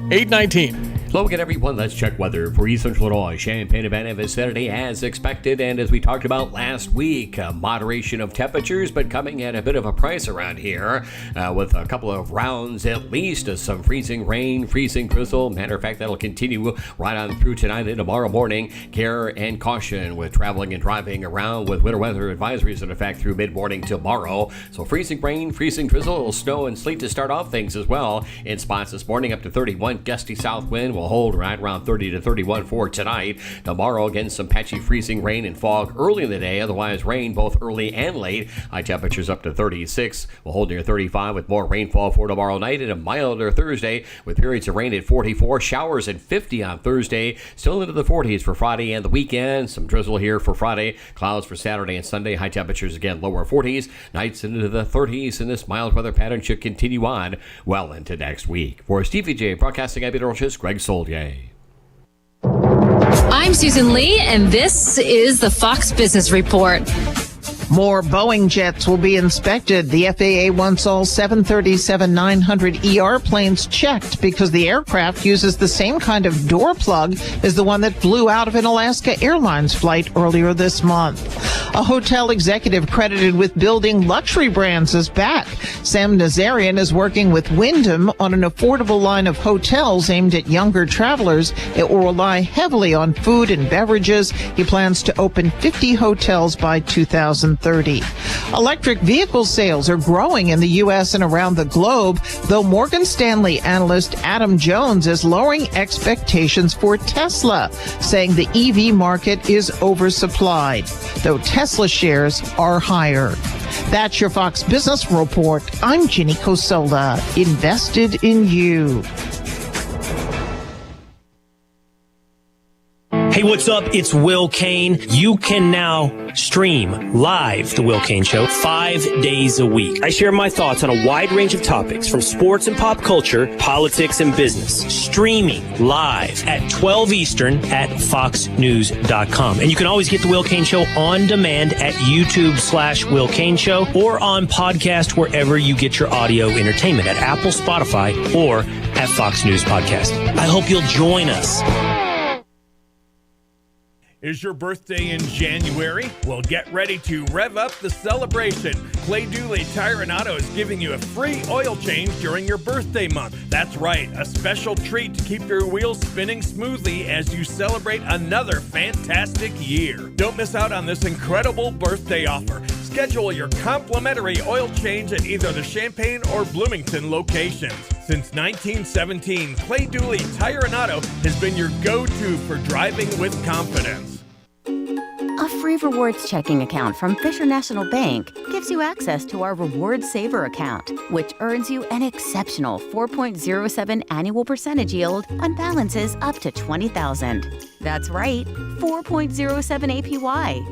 [SPEAKER 12] 8:19.
[SPEAKER 2] Hello again, everyone. Let's check weather for East Central Illinois. Champaign-Urbana this Saturday as expected, and as we talked about last week, moderation of temperatures, but coming at a bit of a price around here with a couple of rounds at least of some freezing rain, freezing drizzle. Matter of fact, that'll continue right on through tonight and tomorrow morning. Care and caution with traveling and driving around with winter weather advisories in effect through mid-morning tomorrow. So freezing rain, freezing drizzle, snow and sleet to start off things as well. In spots this morning up to 31, gusty south wind will will hold right around 30 to 31 for tonight. Tomorrow, again, some patchy freezing rain and fog early in the day. Otherwise, rain both early and late. High temperatures up to 36. We'll hold near 35 with more rainfall for tomorrow night, and a milder Thursday with periods of rain at 44. Showers at 50 on Thursday. Still into the 40s for Friday and the weekend. Some drizzle here for Friday. Clouds for Saturday and Sunday. High temperatures again lower 40s. Nights into the 30s, and this mild weather pattern should continue on well into next week. For Stevie Jay, broadcasting at Meteorologist Greg Solier.
[SPEAKER 6] I'm Susan Lee, and this is the Fox Business Report.
[SPEAKER 7] More Boeing jets will be inspected. The FAA wants all 737-900ER planes checked because the aircraft uses the same kind of door plug as the one that flew out of an Alaska Airlines flight earlier this month. A hotel executive credited with building luxury brands is back. Sam Nazarian is working with Wyndham on an affordable line of hotels aimed at younger travelers. It will rely heavily on food and beverages. He plans to open 50 hotels by 2030. Electric vehicle sales are growing in the U.S. and around the globe, though Morgan Stanley analyst Adam Jones is lowering expectations for Tesla, saying the EV market is oversupplied, though Tesla shares are higher. That's your Fox Business Report. I'm Ginny Cosola, invested in you.
[SPEAKER 8] Hey, what's up? It's Will Kane. You can now stream live The Will Kane Show 5 days a week. I share my thoughts on a wide range of topics from sports and pop culture, politics and business. Streaming live at 12 Eastern at foxnews.com. And you can always get The Will Kane Show on demand at YouTube/Will Kane Show or on podcast wherever you get your audio entertainment at Apple, Spotify, or at Fox News Podcast. I hope you'll join us.
[SPEAKER 9] Is your birthday in January? Well, get ready to rev up the celebration. Clay Dooley Tire and Auto is giving you a free oil change during your birthday month. That's right, a special treat to keep your wheels spinning smoothly as you celebrate another fantastic year. Don't miss out on this incredible birthday offer. Schedule your complimentary oil change at either the Champaign or Bloomington locations. Since 1917, Clay Dooley Tire and Auto has been your go-to for driving with confidence.
[SPEAKER 28] A free rewards checking account from Fisher National Bank gives you access to our Rewards Saver account, which earns you an exceptional 4.07 annual percentage yield on balances up to $20,000. That's right, 4.07 APY.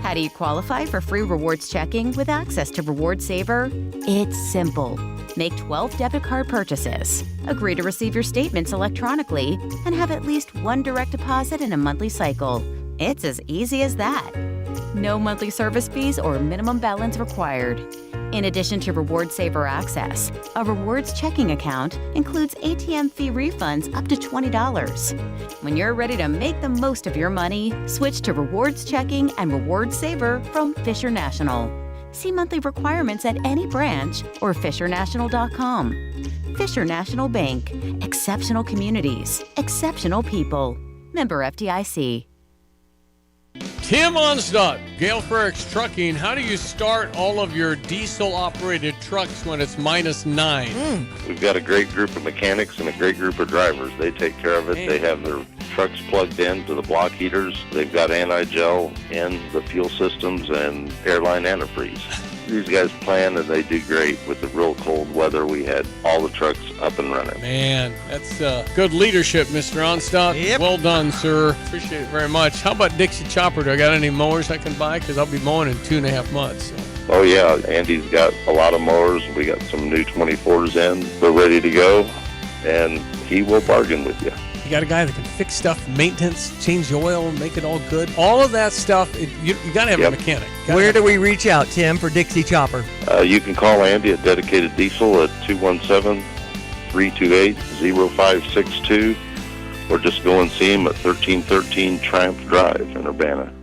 [SPEAKER 28] How do you qualify for free rewards checking with access to Rewards Saver? It's simple. Make 12 debit card purchases, agree to receive your statements electronically, and have at least one direct deposit in a monthly cycle. It's as easy as that. No monthly service fees or minimum balance required. In addition to Rewards Saver access, a rewards checking account includes ATM fee refunds up to $20. When you're ready to make the most of your money, switch to Rewards Checking and Rewards Saver from Fisher National. See monthly requirements at any branch or FisherNational.com. Fisher National Bank. Exceptional communities. Exceptional people. Member FDIC.
[SPEAKER 12] Tim Onstad, Gale Frericks Trucking. How do you start all of your diesel-operated trucks when it's -9?
[SPEAKER 10] We've got a great group of mechanics and a great group of drivers. They take care of it. They have their trucks plugged in to the block heaters. They've got anti-gel in the fuel systems and airline antifreeze. These guys plan and they do great. With the real cold weather, we had all the trucks up and running.
[SPEAKER 12] Man, that's good leadership, Mr. Onstad.
[SPEAKER 13] Yep.
[SPEAKER 12] Well done, sir. Appreciate it very much. How about Dixie Chopper? Do I got any mowers I can buy? Because I'll be mowing in 2.5 months. So.
[SPEAKER 10] Oh, yeah. Andy's got a lot of mowers. We got some new 24s in. They're ready to go, and he will bargain with you.
[SPEAKER 12] You got a guy that can fix stuff, maintenance, change the oil, make it all good. All of that stuff, you got to have a mechanic.
[SPEAKER 13] Where do we reach out, Tim, for Dixie Chopper?
[SPEAKER 10] You can call Andy at Dedicated Diesel at 217-328-0562, or just go and see him at 1313 Triumph Drive in Urbana.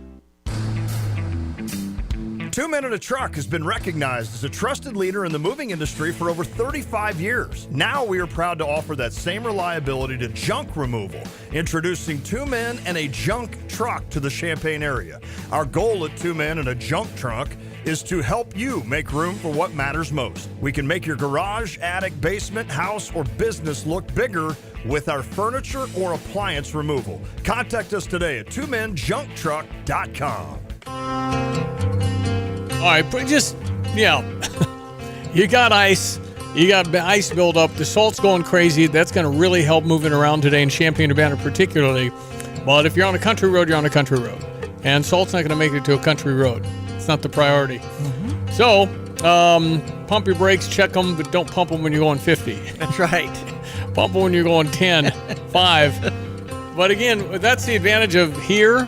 [SPEAKER 11] Two Men in a Truck has been recognized as a trusted leader in the moving industry for over 35 years. Now we are proud to offer that same reliability to junk removal, introducing Two Men and a Junk Truck to the Champaign area. Our goal at Two Men and a Junk Truck is to help you make room for what matters most. We can make your garage, attic, basement, house, or business look bigger with our furniture or appliance removal. Contact us today at twomenjunktruck.com.
[SPEAKER 12] All right, but just, you got ice. You got ice buildup. The salt's going crazy. That's going to really help moving around today in Champaign-Urbana particularly. But if you're on a country road, you're on a country road. And salt's not going to make it to a country road. It's not the priority. Mm-hmm. So, pump your brakes, check them, but don't pump them when you're going 50.
[SPEAKER 13] That's right.
[SPEAKER 12] Pump them when you're going 10, 5. But again, that's the advantage of here.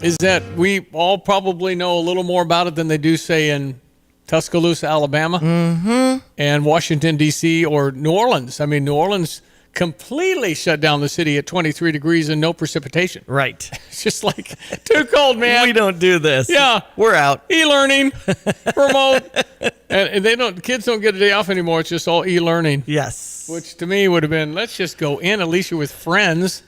[SPEAKER 12] Is that we all probably know a little more about it than they do, say, in Tuscaloosa, Alabama, and Washington, D.C., or New Orleans. I mean, New Orleans completely shut down the city at 23 degrees and no precipitation.
[SPEAKER 13] Right.
[SPEAKER 12] It's just like, too cold, man.
[SPEAKER 13] We don't do this.
[SPEAKER 12] Yeah.
[SPEAKER 13] We're out.
[SPEAKER 12] E-learning, remote. And kids don't get a day off anymore. It's just all e-learning.
[SPEAKER 13] Yes.
[SPEAKER 12] Which to me would have been, let's just go in. At least you're with friends.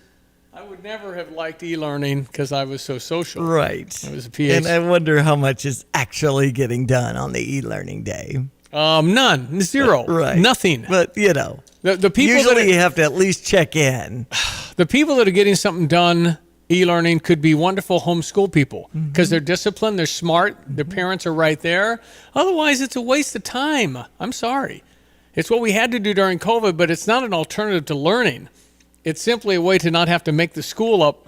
[SPEAKER 12] I would never have liked e-learning because I was so social.
[SPEAKER 13] Right.
[SPEAKER 12] I was a PhD.
[SPEAKER 13] And I wonder how much is actually getting done on the e-learning day.
[SPEAKER 12] None. Zero.
[SPEAKER 13] Right.
[SPEAKER 12] Nothing.
[SPEAKER 13] But,
[SPEAKER 12] the people
[SPEAKER 13] usually you have to at least check in.
[SPEAKER 12] The people that are getting something done e-learning could be wonderful homeschool people because they're disciplined, they're smart, their parents are right there. Otherwise, it's a waste of time. I'm sorry. It's what we had to do during COVID, but it's not an alternative to learning. It's simply a way to not have to make the school up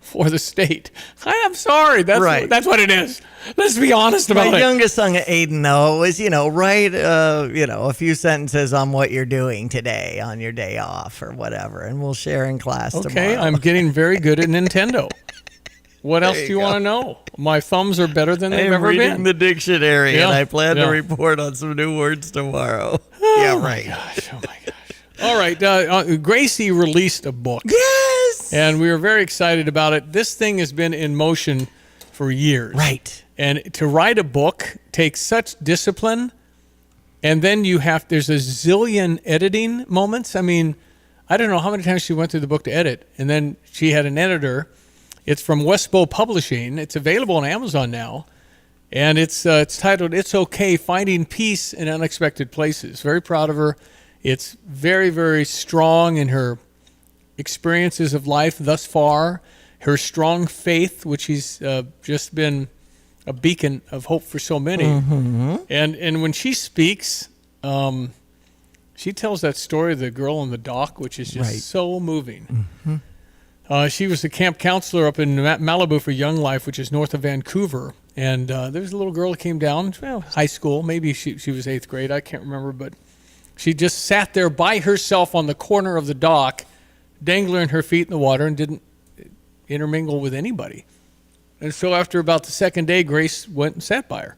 [SPEAKER 12] for the state. I'm sorry. That's
[SPEAKER 13] right.
[SPEAKER 12] That's what it is. Let's be honest about it.
[SPEAKER 13] My youngest son, Aiden, though, was, write, a few sentences on what you're doing today on your day off or whatever, and we'll share in class tomorrow.
[SPEAKER 12] Okay, I'm getting very good at Nintendo. What else do you want to know? My thumbs are better than they've ever been.
[SPEAKER 13] I'm reading the dictionary, and I plan to report on some new words tomorrow.
[SPEAKER 12] Oh my gosh. All right, Gracie released a book.
[SPEAKER 13] Yes!
[SPEAKER 12] And we were very excited about it. This thing has been in motion for years.
[SPEAKER 13] Right.
[SPEAKER 12] And to write a book takes such discipline. And then there's a zillion editing moments. I mean, I don't know how many times she went through the book to edit. And then she had an editor. It's from Westbow Publishing. It's available on Amazon now. And it's titled, It's Okay, Finding Peace in Unexpected Places. Very proud of her. It's very, very strong in her experiences of life thus far, her strong faith, which she's just been a beacon of hope for so many.
[SPEAKER 13] Mm-hmm.
[SPEAKER 12] And when she speaks, she tells that story of the girl on the dock, which is just so moving.
[SPEAKER 13] Mm-hmm.
[SPEAKER 12] She was a camp counselor up in Malibu for Young Life, which is north of Vancouver. And there was a little girl that came down, high school, maybe she was 8th grade, I can't remember, but she just sat there by herself on the corner of the dock, dangling her feet in the water and didn't intermingle with anybody. And so after about the second day, Grace went and sat by her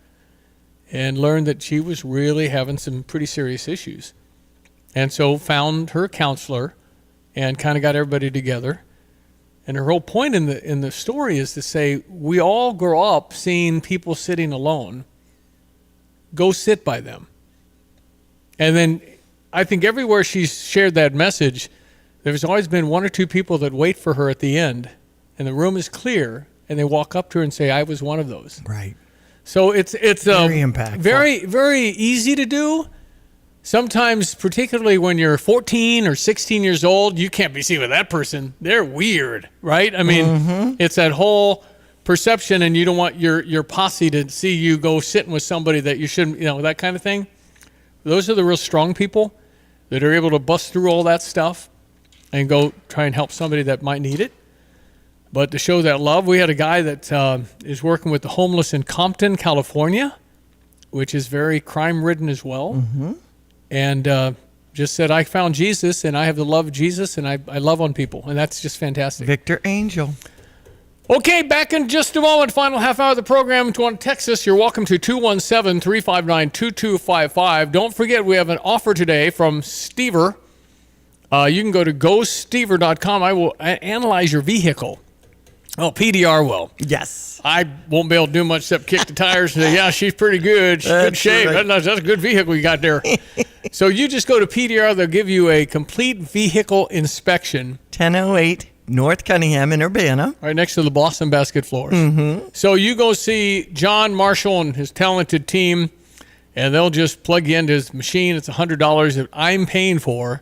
[SPEAKER 12] and learned that she was really having some pretty serious issues. And so found her counselor and kind of got everybody together. And her whole point in the story is to say, we all grow up seeing people sitting alone. Go sit by them. And then I think everywhere she's shared that message, there's always been one or two people that wait for her at the end, and the room is clear, and they walk up to her and say, I was one of those.
[SPEAKER 13] Right.
[SPEAKER 12] So it's
[SPEAKER 13] very impactful.
[SPEAKER 12] Very, very easy to do. Sometimes, particularly when you're 14 or 16 years old, you can't be seen with that person. They're weird, right? I mean, it's that whole perception, and you don't want your posse to see you go sitting with somebody that you shouldn't, that kind of thing. Those are the real strong people that are able to bust through all that stuff and go try and help somebody that might need it. But to show that love, we had a guy that is working with the homeless in Compton, California, which is very crime-ridden as well.
[SPEAKER 13] Mm-hmm.
[SPEAKER 12] And just said, I found Jesus, and I have the love of Jesus, and I love on people. And that's just fantastic.
[SPEAKER 13] Victor Angel.
[SPEAKER 12] Okay, back in just a moment. Final half hour of the program. If you want to text us, you're welcome to 217-359-2255. Don't forget, we have an offer today from Stever. You can go to gostever.com. I will analyze your vehicle. Oh, PDR will.
[SPEAKER 13] Yes.
[SPEAKER 12] I won't be able to do much except kick the tires and say, yeah, she's pretty good. She's good shape.
[SPEAKER 13] right.
[SPEAKER 12] That's a good vehicle you got there. So you just go to PDR. They'll give you a complete vehicle inspection.
[SPEAKER 13] 1008 North Cunningham in Urbana.
[SPEAKER 12] Right next to the Boston Basket Floors.
[SPEAKER 13] Mm-hmm.
[SPEAKER 12] So you go see John Marshall and his talented team, and they'll just plug you into his machine. It's $100 that I'm paying for.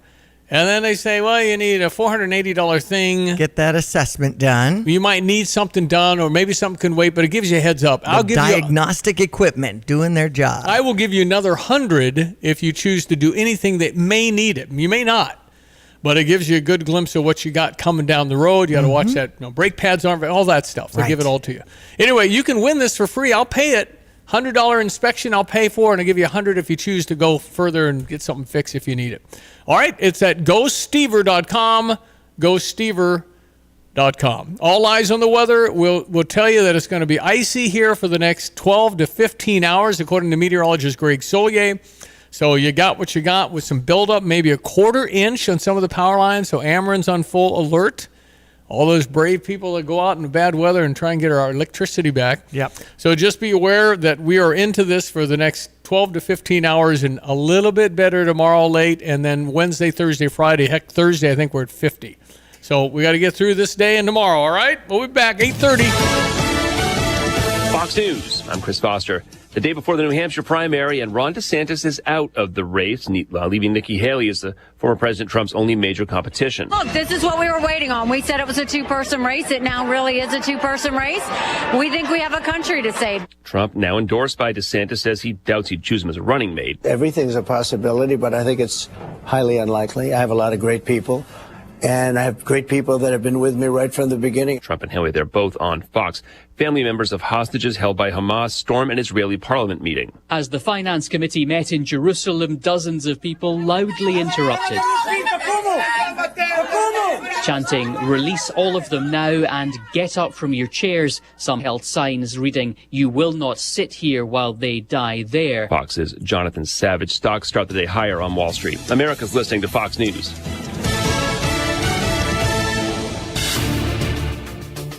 [SPEAKER 12] And then they say, well, you need a $480 thing.
[SPEAKER 13] Get that assessment done.
[SPEAKER 12] You might need something done, or maybe something can wait, but it gives you a heads up.
[SPEAKER 13] I'll give diagnostic equipment doing their job.
[SPEAKER 12] I will give you another $100 if you choose to do anything that may need it. You may not, but it gives you a good glimpse of what you got coming down the road. You got to watch that. Brake pads aren't, all that stuff. They give it all to you. Anyway, you can win this for free. I'll pay it. $100 inspection I'll pay for, and I'll give you $100 if you choose to go further and get something fixed if you need it. All right, it's at GoStever.com, GoStever.com. All eyes on the weather. We'll tell you that it's going to be icy here for the next 12 to 15 hours, according to meteorologist Greg Solier. So you got what you got with some buildup, maybe a quarter inch on some of the power lines, so Ameren's on full alert. All those brave people that go out in the bad weather and try and get our electricity back.
[SPEAKER 13] Yep.
[SPEAKER 12] So just be aware that we are into this for the next 12 to 15 hours and a little bit better tomorrow late, and then Wednesday, Thursday, Friday. Heck, Thursday, I think we're at 50. So we got to get through this day and tomorrow, all right? We'll be back 8:30.
[SPEAKER 14] Fox News, I'm Chris Foster. The day before the New Hampshire primary, and Ron DeSantis is out of the race, leaving Nikki Haley as the former President Trump's only major competition.
[SPEAKER 15] Look, this is what we were waiting on. We said it was a two-person race. It now really is a two-person race. We think we have a country to save.
[SPEAKER 14] Trump, now endorsed by DeSantis, says he doubts he'd choose him as a running mate.
[SPEAKER 16] Everything's a possibility, but I think it's highly unlikely. I have a lot of great people. And I have great people that have been with me right from the beginning.
[SPEAKER 14] Trump and Haley, they're both on Fox. Family members of hostages held by Hamas storm an Israeli parliament meeting.
[SPEAKER 17] As the Finance Committee met in Jerusalem, dozens of people loudly interrupted, chanting, "Release all of them now and get up from your chairs." Some held signs reading, "You will not sit here while they die there."
[SPEAKER 14] Fox's Jonathan Savage. Stocks start the day higher on Wall Street. America's listening to Fox News.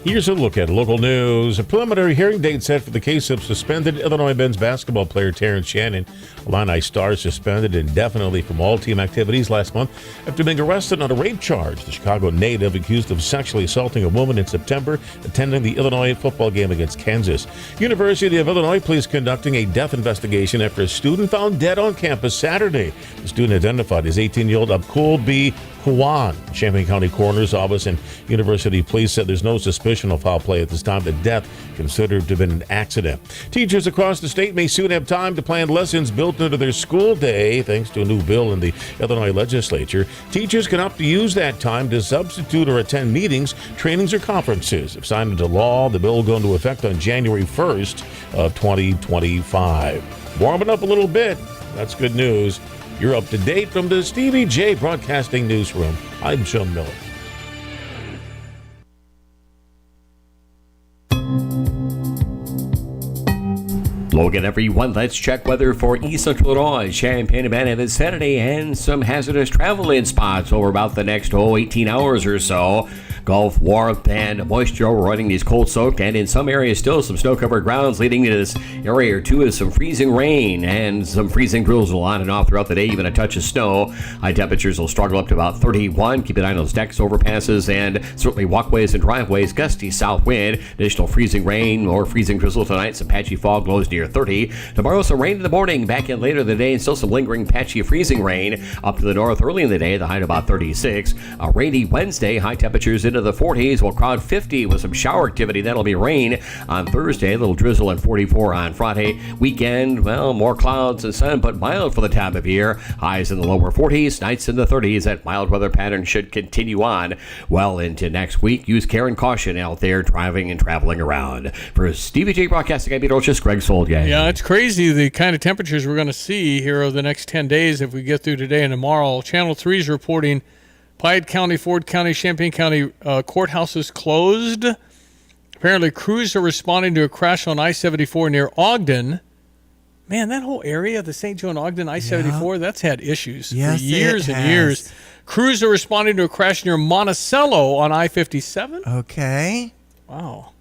[SPEAKER 1] Here's a look at local news. A preliminary hearing date set for the case of suspended Illinois men's basketball player Terrence Shannon. Illini star suspended indefinitely from all team activities last month after being arrested on a rape charge. The Chicago native, accused of sexually assaulting a woman in September, attending the Illinois football game against Kansas. University of Illinois police conducting a death investigation after a student found dead on campus Saturday. The student identified as 18-year-old Abkul B. Huan. Champaign County Coroner's Office and University Police said there's no suspicion of foul play at this time. The death considered to have been an accident. Teachers across the state may soon have time to plan lessons built into their school day thanks to a new bill in the Illinois legislature. Teachers can opt to use that time to substitute or attend meetings, trainings, or conferences. If signed into law, the bill will go into effect on January 1st of 2025. Warming up a little bit. That's good news. You're up to date from the Stevie Jay Broadcasting Newsroom. I'm Sean Miller.
[SPEAKER 14] Hello again, everyone. Let's check weather for East Central Illinois, Champaign-Urbana this Saturday, and some hazardous travel in spots over about the next 18 hours or so. Gulf warmth and moisture overrunning these cold-soaked and in some areas still some snow-covered grounds, leading to this area or two of some freezing rain and some freezing drizzle on and off throughout the day, even a touch of snow. High temperatures will struggle up to about 31. Keep an eye on those decks, overpasses, and certainly walkways and driveways. Gusty south wind. Additional freezing rain or freezing drizzle tonight. Some patchy fog, lows near 30. Tomorrow, some rain in the morning. Back in later in the day, and still some lingering patchy freezing rain. Up to the north early in the day, the high to about 36. A rainy Wednesday. High temperatures into the 40s. We'll crowd 50 with some shower activity. That'll be rain on Thursday. A little drizzle and 44 on Friday. Weekend, well, more clouds and sun, but mild for the time of year. Highs in the lower 40s. Nights in the 30s. That mild weather pattern should continue on well into next week. Use care and caution out there driving and traveling around. For Stevie Jay Broadcasting, I'm meteorologist Greg Solier.
[SPEAKER 12] Yeah, it's crazy the kind of temperatures we're going to see here over the next 10 days if we get through today and tomorrow. Channel 3 is reporting Piatt County, Ford County, Champaign County courthouses closed. Apparently, crews are responding to a crash on I-74 near Ogden. Man, that whole area, the St. Joe and Ogden I-74, that's had issues for years and years. Crews are responding to a crash near Monticello on I-57.
[SPEAKER 13] Okay.
[SPEAKER 12] Wow.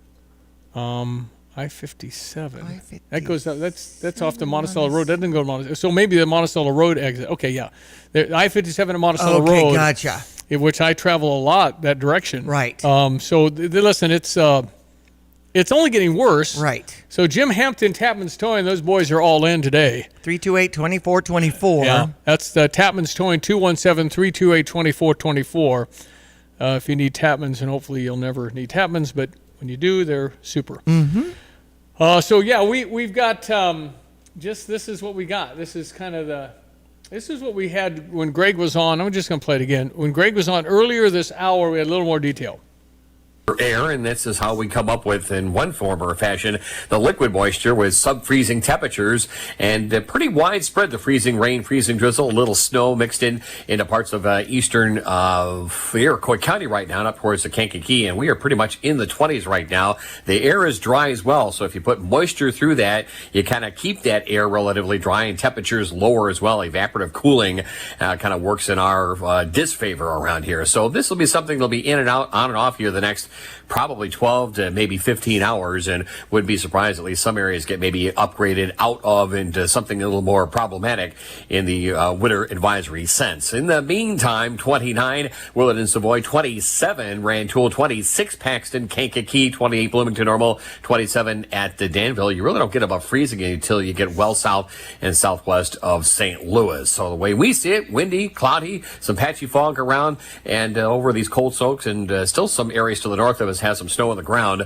[SPEAKER 12] I-57. That goes up. That's off the Monticello Road. That doesn't go to Monticello. So maybe the Monticello Road exit. Okay, yeah. The I-57 and Monticello Road.
[SPEAKER 13] Okay, gotcha.
[SPEAKER 12] In which I travel a lot that direction.
[SPEAKER 13] Right.
[SPEAKER 12] So listen, it's only getting worse.
[SPEAKER 13] Right.
[SPEAKER 12] So Jim Hampton, Tapman's Towing, those boys are all in today.
[SPEAKER 13] 328-2424.
[SPEAKER 12] Yeah, that's Tapman's Towing, 217-328-2424. If you need Tapmans, and hopefully you'll never need Tapmans, but when you do, they're super.
[SPEAKER 13] Mm-hmm.
[SPEAKER 12] So yeah, we've got this is what we got. This is what we had when Greg was on. I'm just going to play it again. When Greg was on earlier this hour, we had a little more detail.
[SPEAKER 2] Air, and this is how we come up with, in one form or fashion, the liquid moisture with sub-freezing temperatures and pretty widespread. The freezing rain, freezing drizzle, a little snow mixed into parts of eastern Iroquois County right now, up towards the Kankakee, and we are pretty much in the 20s right now. The air is dry as well, so if you put moisture through that, you kind of keep that air relatively dry, and temperatures lower as well. Evaporative cooling kind of works in our disfavor around here. So this will be something that'll be in and out, on and off here the next probably 12 to maybe 15 hours, and would be surprised at least some areas get maybe upgraded out of into something a little more problematic in the winter advisory sense. In the meantime, 29 Willard and Savoy, 27 Rantoul, 26 Paxton, Kankakee, 28 Bloomington Normal, 27 at Danville. You really don't get above freezing until you get well south and southwest of St. Louis. So the way we see it, windy, cloudy, some patchy fog around, and over these cold soaks, and still some areas to the north of us has some snow on the ground.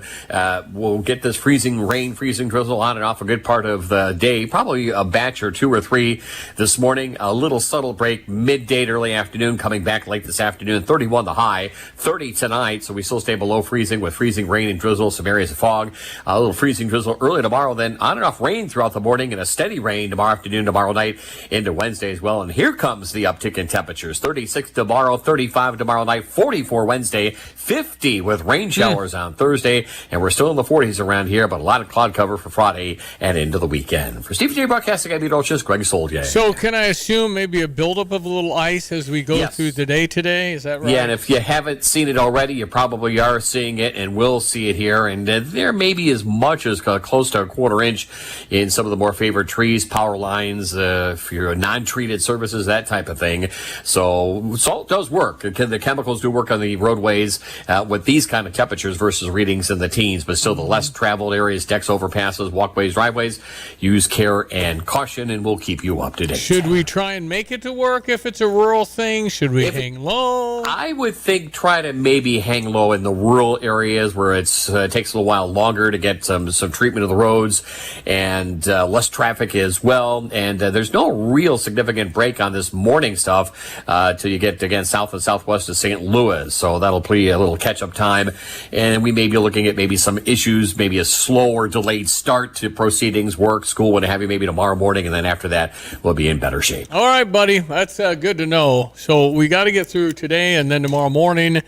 [SPEAKER 2] We'll get this freezing rain, freezing drizzle on and off a good part of the day, probably a batch or two or three this morning. A little subtle break midday to early afternoon, coming back late this afternoon. 31 the high, 30 tonight, so we still stay below freezing with freezing rain and drizzle, some areas of fog. A little freezing drizzle early tomorrow, then on and off rain throughout the morning, and a steady rain tomorrow afternoon, tomorrow night into Wednesday as well. And here comes the uptick in temperatures. 36 tomorrow, 35 tomorrow night, 44 Wednesday, 50 with rain showers on Thursday, and we're still in the 40s around here, but a lot of cloud cover for Friday and into the weekend. For Stevie Jay Broadcasting, I'm Meteorologist Greg Soldier.
[SPEAKER 12] So can I assume maybe a buildup of a little ice as we go through the day today? Is that right?
[SPEAKER 2] Yeah, and if you haven't seen it already, you probably are seeing it and will see it here. And there may be as much as close to a quarter inch in some of the more favored trees, power lines, for your non-treated surfaces, that type of thing. So salt does work. The chemicals do work on the roadways with these kind of temperatures versus readings in the teens, but still the less traveled areas, decks, overpasses, walkways, driveways, use care and caution, and we'll keep you up to date.
[SPEAKER 12] Should we try and make it to work if it's a rural thing? Should we hang low?
[SPEAKER 2] I would think try to maybe hang low in the rural areas where it takes a little while longer to get some treatment of the roads and less traffic as well. And there's no real significant break on this morning stuff till you get, again, south and southwest of St. Louis. So that'll be a little catch-up time. And we may be looking at maybe some issues, maybe a slow or delayed start to proceedings, work, school, what have you, maybe tomorrow morning. And then after that, we'll be in better shape.
[SPEAKER 12] All right, buddy. That's good to know. So we got to get through today and then tomorrow morning.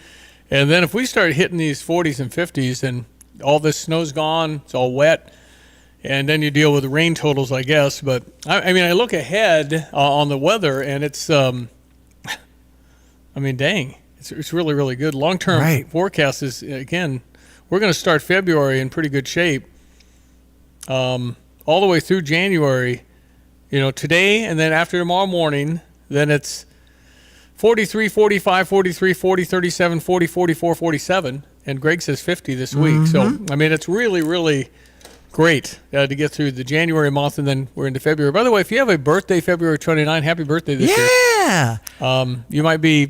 [SPEAKER 12] And then if we start hitting these 40s and 50s and all this snow's gone, it's all wet, and then you deal with the rain totals, I guess. But, I mean, I look ahead on the weather, and it's, dang. It's really, really good. Long-term forecast is, again, we're going to start February in pretty good shape all the way through January. Today and then after tomorrow morning, then it's 43, 45, 43, 40, 37, 40, 44, 47. And Greg says 50 this week. So, it's really, really great to get through the January month, and then we're into February. By the way, if you have a birthday February 29, happy birthday this year.
[SPEAKER 13] Yeah.
[SPEAKER 12] You might be,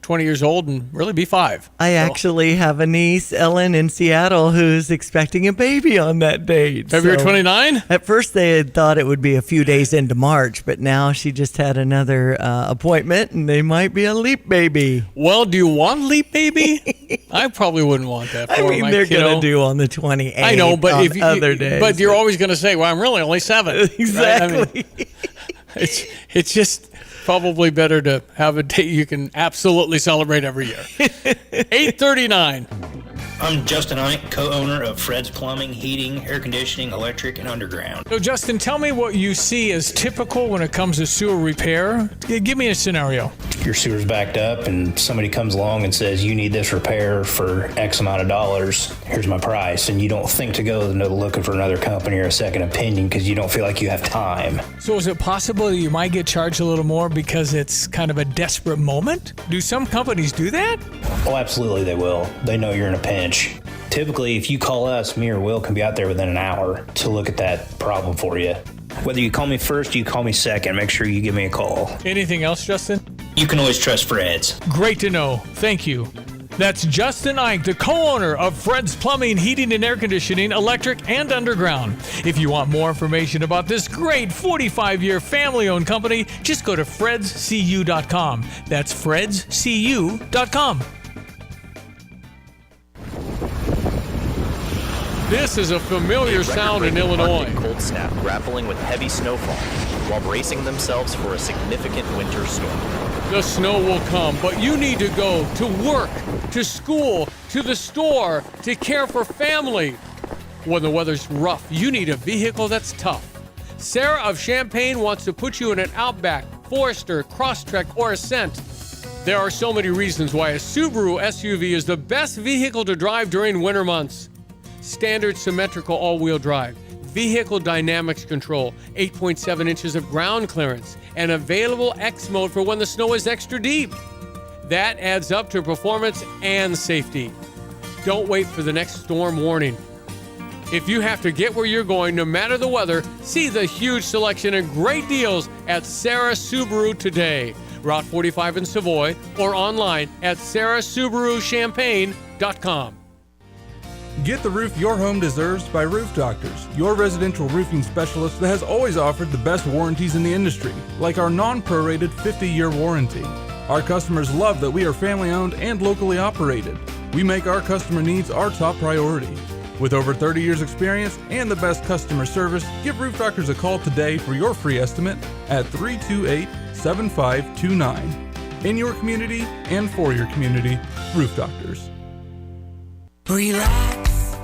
[SPEAKER 12] 20 years old and really be 5.
[SPEAKER 13] I actually have a niece, Ellen, in Seattle, who's expecting a baby on that date.
[SPEAKER 12] February 29?
[SPEAKER 13] At first, they had thought it would be a few days into March, but now she just had another appointment, and they might be a leap baby.
[SPEAKER 12] Well, do you want leap baby? I probably wouldn't want that for my
[SPEAKER 13] they're
[SPEAKER 12] kiddo.
[SPEAKER 13] going to do on the 28th.
[SPEAKER 12] I know, but if
[SPEAKER 13] other days.
[SPEAKER 12] But you're always going to say, well, I'm really only 7.
[SPEAKER 13] Exactly.
[SPEAKER 12] Right? It's just probably better to have a date you can absolutely celebrate every year. 8:39.
[SPEAKER 18] I'm Justin Ike, co-owner of Fred's Plumbing, Heating, Air Conditioning, Electric, and Underground.
[SPEAKER 12] So, Justin, tell me what you see as typical when it comes to sewer repair. Give me a scenario.
[SPEAKER 18] Your sewer's backed up and somebody comes along and says, you need this repair for X amount of dollars. Here's my price. And you don't think to go looking for another company or a second opinion because you don't feel like you have time.
[SPEAKER 12] So is it possible that you might get charged a little more because it's kind of a desperate moment? Do some companies do that?
[SPEAKER 18] Oh, absolutely they will. They know you're in a pinch. Typically, if you call us, me or Will can be out there within an hour to look at that problem for you. Whether you call me first or you call me second, make sure you give me a call.
[SPEAKER 12] Anything else, Justin?
[SPEAKER 18] You can always trust Fred's.
[SPEAKER 12] Great to know. Thank you. That's Justin Ike, the co-owner of Fred's Plumbing, Heating and Air Conditioning, Electric, and Underground. If you want more information about this great 45-year family-owned company, just go to fredscu.com. That's fredscu.com. This is a familiar sound in Illinois.
[SPEAKER 20] Cold snap grappling with heavy snowfall while bracing themselves for a significant winter storm.
[SPEAKER 12] The snow will come, but you need to go to work, to school, to the store, to care for family. When the weather's rough, you need a vehicle that's tough. Sarah of Champaign wants to put you in an Outback, Forester, Crosstrek, or Ascent. There are so many reasons why a Subaru SUV is the best vehicle to drive during winter months. Standard symmetrical all-wheel drive, vehicle dynamics control, 8.7 inches of ground clearance, and available X mode for when the snow is extra deep. That adds up to performance and safety. Don't wait for the next storm warning. If you have to get where you're going, no matter the weather, see the huge selection and great deals at Sarah Subaru today. Route 45 in Savoy, or online at sarahsubaruchampaign.com.
[SPEAKER 21] Get the roof your home deserves by Roof Doctors, your residential roofing specialist that has always offered the best warranties in the industry, like our non-prorated 50-year warranty. Our customers love that we are family-owned and locally operated. We make our customer needs our top priority. With over 30 years experience and the best customer service, give Roof Doctors a call today for your free estimate at 328-7529. In your community and for your community, Roof Doctors.
[SPEAKER 19] Relax.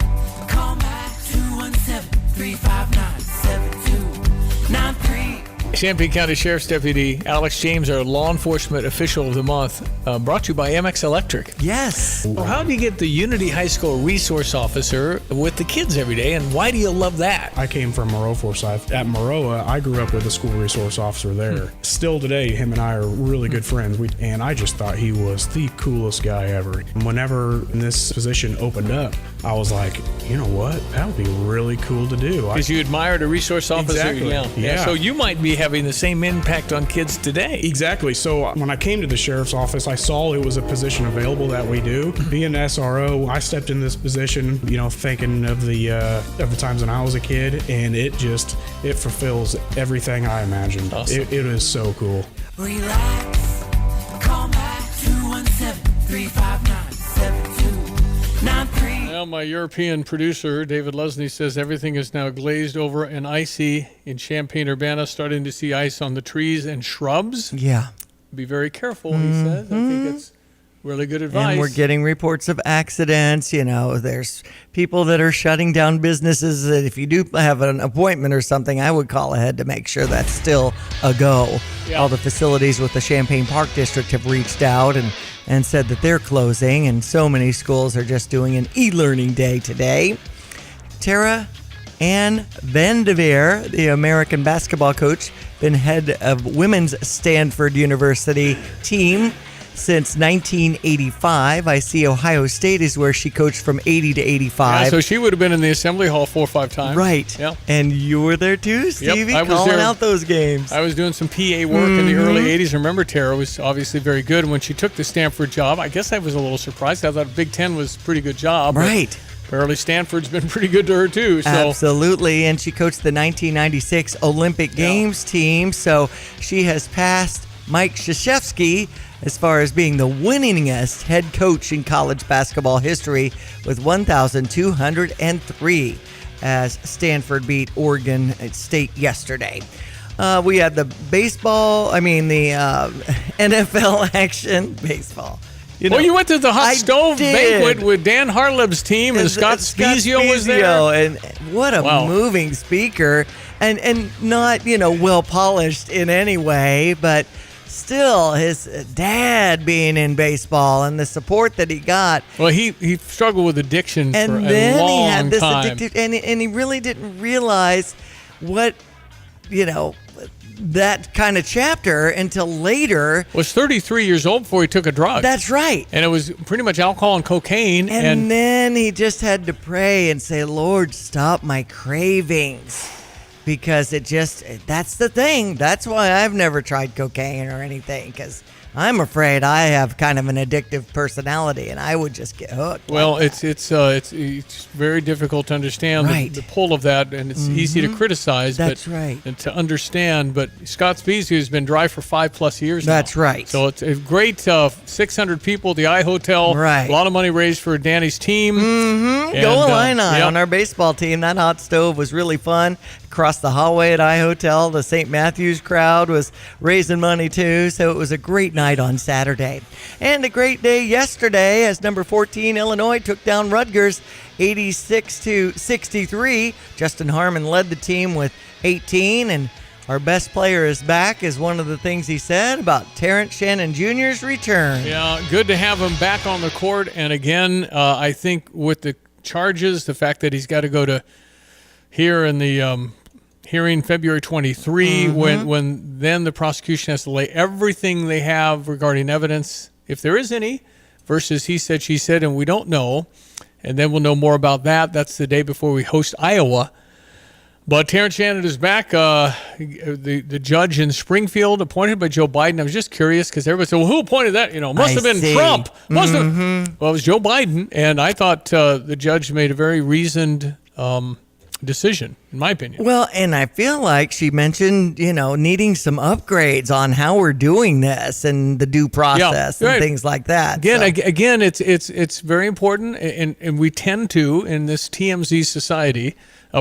[SPEAKER 19] Call back 217-359-7293.
[SPEAKER 12] Champaign County Sheriff's Deputy Alex James, our law enforcement official of the month, brought to you by MX Electric.
[SPEAKER 13] Yes.
[SPEAKER 12] Well, how do you get the Unity High School resource officer with the kids every day, and why do you love that?
[SPEAKER 22] I came from Moreau, Forsyth. At Moreau, I grew up with a school resource officer there. Still today, him and I are really good friends, and I just thought he was the coolest guy ever. Whenever this position opened up, I was like, you know what? That would be really cool to do.
[SPEAKER 12] Because you admired a resource officer.
[SPEAKER 22] Exactly.
[SPEAKER 12] Yeah. So you might be having the same impact on kids today.
[SPEAKER 22] Exactly. So when I came to the sheriff's office, I saw it was a position available that we do. Being an SRO, I stepped in this position, thinking of the times when I was a kid, and it fulfills everything I imagined.
[SPEAKER 12] Awesome.
[SPEAKER 22] It is so cool.
[SPEAKER 19] Relax. Call back 217-359-7293.
[SPEAKER 12] Well, my European producer, David Lesney, says everything is now glazed over and icy in Champaign-Urbana, starting to see ice on the trees and shrubs.
[SPEAKER 13] Yeah.
[SPEAKER 12] Be very careful, he says. I think it's really good advice.
[SPEAKER 13] And we're getting reports of accidents. There's people that are shutting down businesses. If you do have an appointment or something, I would call ahead to make sure that's still a go.
[SPEAKER 12] Yeah.
[SPEAKER 13] All the facilities with the Champaign Park District have reached out and said that they're closing, and so many schools are just doing an e-learning day today. Tara Ann Vandeveer, the American basketball coach, been head of women's Stanford University team since 1985. I see Ohio State is where she coached from 80 to 85.
[SPEAKER 12] Yeah, so she would have been in the assembly hall 4 or 5 times.
[SPEAKER 13] Right.
[SPEAKER 12] Yeah.
[SPEAKER 13] And you were there too, Stevie,
[SPEAKER 12] I was
[SPEAKER 13] calling
[SPEAKER 12] there.
[SPEAKER 13] out those games.
[SPEAKER 12] I was doing some PA work in the early 80s. Remember, Tara was obviously very good. And when she took the Stanford job, I guess I was a little surprised. I thought Big Ten was a pretty good job.
[SPEAKER 13] Right.
[SPEAKER 12] Apparently Stanford's been pretty good to her too. So.
[SPEAKER 13] Absolutely. And she coached the 1996 Olympic Games team. So she has passed Mike Krzyzewski as far as being the winningest head coach in college basketball history with 1,203 as Stanford beat Oregon State yesterday. We had the NFL action. Baseball.
[SPEAKER 12] Well, you went to the hot stove banquet with Dan Harleb's team, and Scott Spezio was there.
[SPEAKER 13] And what a moving speaker, and not well polished in any way, but still his dad being in baseball and the support that he got.
[SPEAKER 12] Well, he struggled with addiction for a long time.
[SPEAKER 13] And then he had this addictive, and he really didn't realize what that kind of chapter until later.
[SPEAKER 12] Was 33 years old before he took a drug.
[SPEAKER 13] That's right.
[SPEAKER 12] And it was pretty much alcohol and cocaine.
[SPEAKER 13] And then he just had to pray and say, Lord, stop my cravings. Because that's the thing. That's why I've never tried cocaine or anything, because I'm afraid I have kind of an addictive personality, and I would just get hooked.
[SPEAKER 12] Well, it's very difficult to understand the pull of that, and it's easy to criticize.
[SPEAKER 13] That's right.
[SPEAKER 12] And to understand. But Scott Spezio has been dry for 5+ years now.
[SPEAKER 13] That's right.
[SPEAKER 12] So it's a great 600 people at the I Hotel.
[SPEAKER 13] Right.
[SPEAKER 12] A lot of money raised for Danny's team.
[SPEAKER 13] Mm-hmm. Go Illini on our baseball team. That hot stove was really fun. Across the hallway at I Hotel, the St. Matthews crowd was raising money too, so it was a great night on Saturday. And a great day yesterday as number 14 Illinois took down Rutgers 86-63. Justin Harmon led the team with 18, and our best player is back is one of the things he said about Terrence Shannon Jr.'s return.
[SPEAKER 12] Yeah, good to have him back on the court. And again, I think with the charges, the fact that he's got to go to here in the hearing February 23, when then the prosecution has to lay everything they have regarding evidence, if there is any, versus he said, she said, and we don't know. And then we'll know more about that. That's the day before we host Iowa. But Terrence Shannon is back. The judge in Springfield, appointed by Joe Biden. I was just curious because everybody said, well, who appointed that? Must have been Trump. Well, it was Joe Biden. And I thought the judge made a very reasoned decision, in my opinion.
[SPEAKER 13] Well, and I feel like she mentioned, needing some upgrades on how we're doing this and the due process and things like that.
[SPEAKER 12] Again, it's very important, and we tend to, in this TMZ society,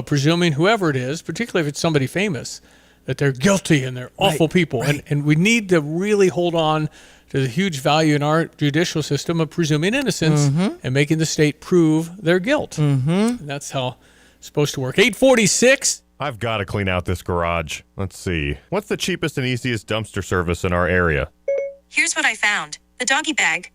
[SPEAKER 12] presuming whoever it is, particularly if it's somebody famous, that they're guilty and they're awful people.
[SPEAKER 13] Right.
[SPEAKER 12] And we need to really hold on to the huge value in our judicial system of presuming innocence and making the state prove their guilt. And that's how it's supposed to work. 846.
[SPEAKER 3] I've got to clean out this garage. Let's see. What's the cheapest and easiest dumpster service in our area?
[SPEAKER 4] Here's what I found. The doggy bag.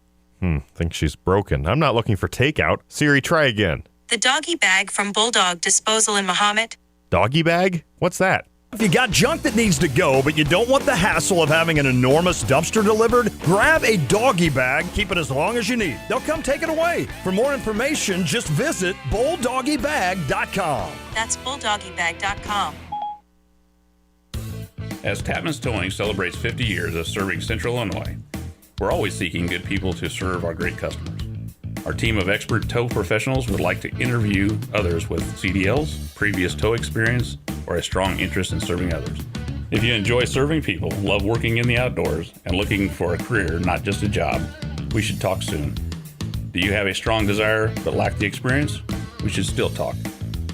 [SPEAKER 3] Think she's broken. I'm not looking for takeout. Siri, try again.
[SPEAKER 4] The doggy bag from Bulldog Disposal in Mahomet.
[SPEAKER 3] Doggy bag? What's that?
[SPEAKER 11] If you got junk that needs to go, but you don't want the hassle of having an enormous dumpster delivered, grab a doggy bag, keep it as long as you need. They'll come take it away. For more information, just visit bulldoggybag.com.
[SPEAKER 4] That's bulldoggybag.com.
[SPEAKER 5] As Tapman's Towing celebrates 50 years of serving Central Illinois, we're always seeking good people to serve our great customers. Our team of expert tow professionals would like to interview others with CDLs, previous tow experience, or a strong interest in serving others. If you enjoy serving people, love working in the outdoors, and looking for a career, not just a job, we should talk soon. Do you have a strong desire but lack the experience? We should still talk.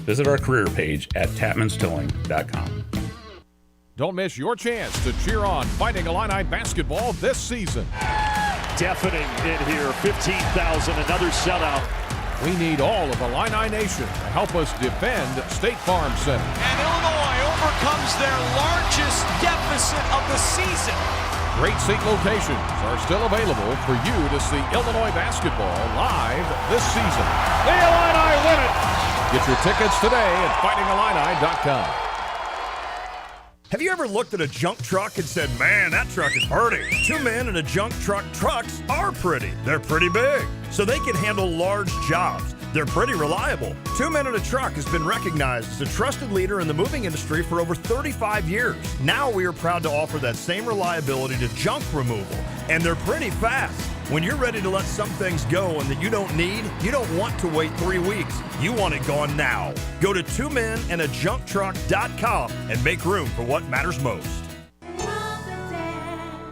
[SPEAKER 5] Visit our career page at tapmanstowing.com.
[SPEAKER 23] Don't miss your chance to cheer on Fighting Illini basketball this season.
[SPEAKER 24] Deafening in here, 15,000, another sellout.
[SPEAKER 23] We need all of Illini Nation to help us defend State Farm Center.
[SPEAKER 25] And Illinois overcomes their largest deficit of the season.
[SPEAKER 23] Great seat locations are still available for you to see Illinois basketball live this season. The Illini win it! Get your tickets today at fightingillini.com.
[SPEAKER 11] Have you ever looked at a junk truck and said, man, that truck is pretty? Two men in a junk truck trucks are pretty. They're pretty big, so they can handle large jobs. They're pretty reliable. Two Men in a Truck has been recognized as a trusted leader in the moving industry for over 35 years. Now we are proud to offer that same reliability to junk removal, and they're pretty fast. When you're ready to let some things go and that you don't need, you don't want to wait 3 weeks. You want it gone now. Go to twomeninAjunkTruck.com and make room for what matters most.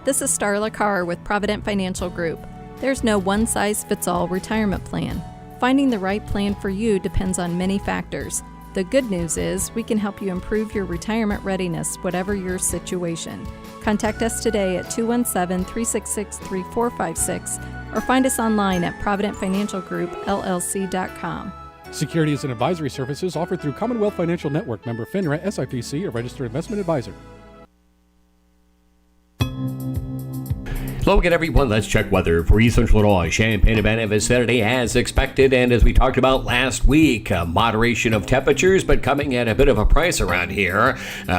[SPEAKER 26] This is Starla Carr with Provident Financial Group. There's no one-size-fits-all retirement plan. Finding the right plan for you depends on many factors, The good news is we can help you improve your retirement readiness, whatever your situation. Contact us today at 217-366-3456 or find us online at providentfinancialgroupllc.com.
[SPEAKER 6] Securities and advisory services offered through Commonwealth Financial Network, member FINRA, SIPC, a registered investment advisor.
[SPEAKER 14] Hello again, everyone. Let's check weather for East Central Illinois. Champaign-Urbana this Saturday as expected, and as we talked about last week, moderation of temperatures, but coming at a bit of a price around here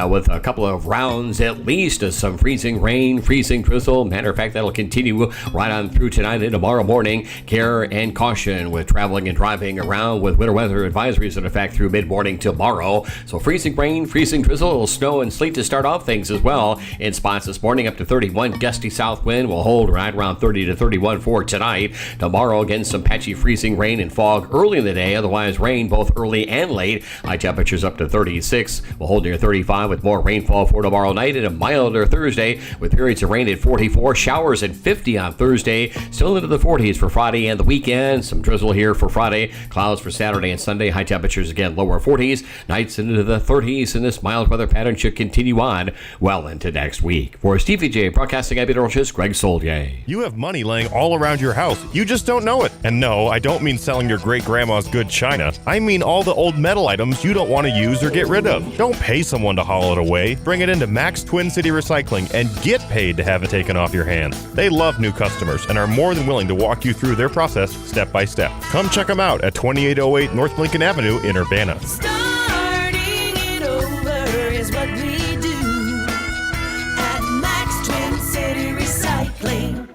[SPEAKER 14] with a couple of rounds at least of some freezing rain, freezing drizzle. Matter of fact, that'll continue right on through tonight and tomorrow morning. Care and caution with traveling and driving around with winter weather advisories in effect through mid-morning tomorrow. So freezing rain, freezing drizzle, it'll snow and sleet to start off things as well. In spots this morning up to 31, gusty south wind will hold right around 30 to 31 for tonight. Tomorrow, again, some patchy freezing rain and fog early in the day, otherwise rain both early and late. High temperatures up to 36. We'll hold near 35 with more rainfall for tomorrow night, and a milder Thursday with periods of rain at 44, showers at 50 on Thursday, still into the 40s for Friday and the weekend. Some drizzle here for Friday, clouds for Saturday and Sunday. High temperatures again lower 40s, nights into the 30s, and this mild weather pattern should continue on well into next week. For Stevie Jay, broadcasting at meteorologist Greg Solier.
[SPEAKER 3] You have money laying all around your house. You just don't know it. And no, I don't mean selling your great-grandma's good china. I mean all the old metal items you don't want to use or get rid of. Don't pay someone to haul it away. Bring it into Max Twin City Recycling and get paid to have it taken off your hands. They love new customers and are more than willing to walk you through their process step by step. Come check them out at 2808 North Lincoln Avenue in Urbana.
[SPEAKER 19] Starting it over is what we do at Max Twin City Recycling.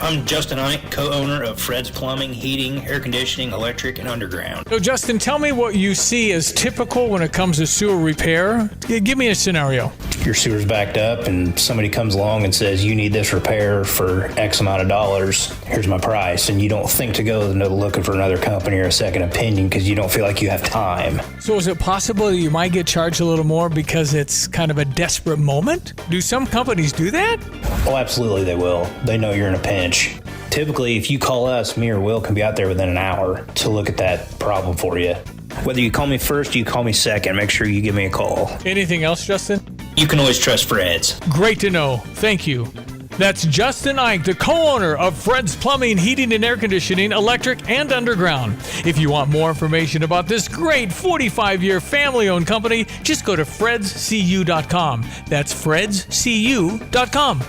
[SPEAKER 18] I'm Justin Ike, co-owner of Fred's Plumbing, Heating, Air Conditioning, Electric, and Underground.
[SPEAKER 12] So, Justin, tell me what you see as typical when it comes to sewer repair. Give me a scenario.
[SPEAKER 18] Your sewer's backed up and somebody comes along and says, you need this repair for X amount of dollars. Here's my price. And you don't think to go looking for another company or a second opinion because you don't feel like you have time.
[SPEAKER 12] So is it possible that you might get charged a little more because it's kind of a desperate moment? Do some companies do that?
[SPEAKER 18] Oh, absolutely they will. They know you're in a pinch. Typically, if you call us, me or Will can be out there within an hour to look at that problem for you. Whether you call me first or you call me second, make sure you give me a call.
[SPEAKER 12] Anything else, Justin?
[SPEAKER 18] You can always trust Fred's.
[SPEAKER 12] Great to know. Thank you. That's Justin Ike, the co-owner of Fred's Plumbing, Heating and Air Conditioning, Electric, and Underground. If you want more information about this great 45-year family-owned company, just go to fredscu.com. That's fredscu.com.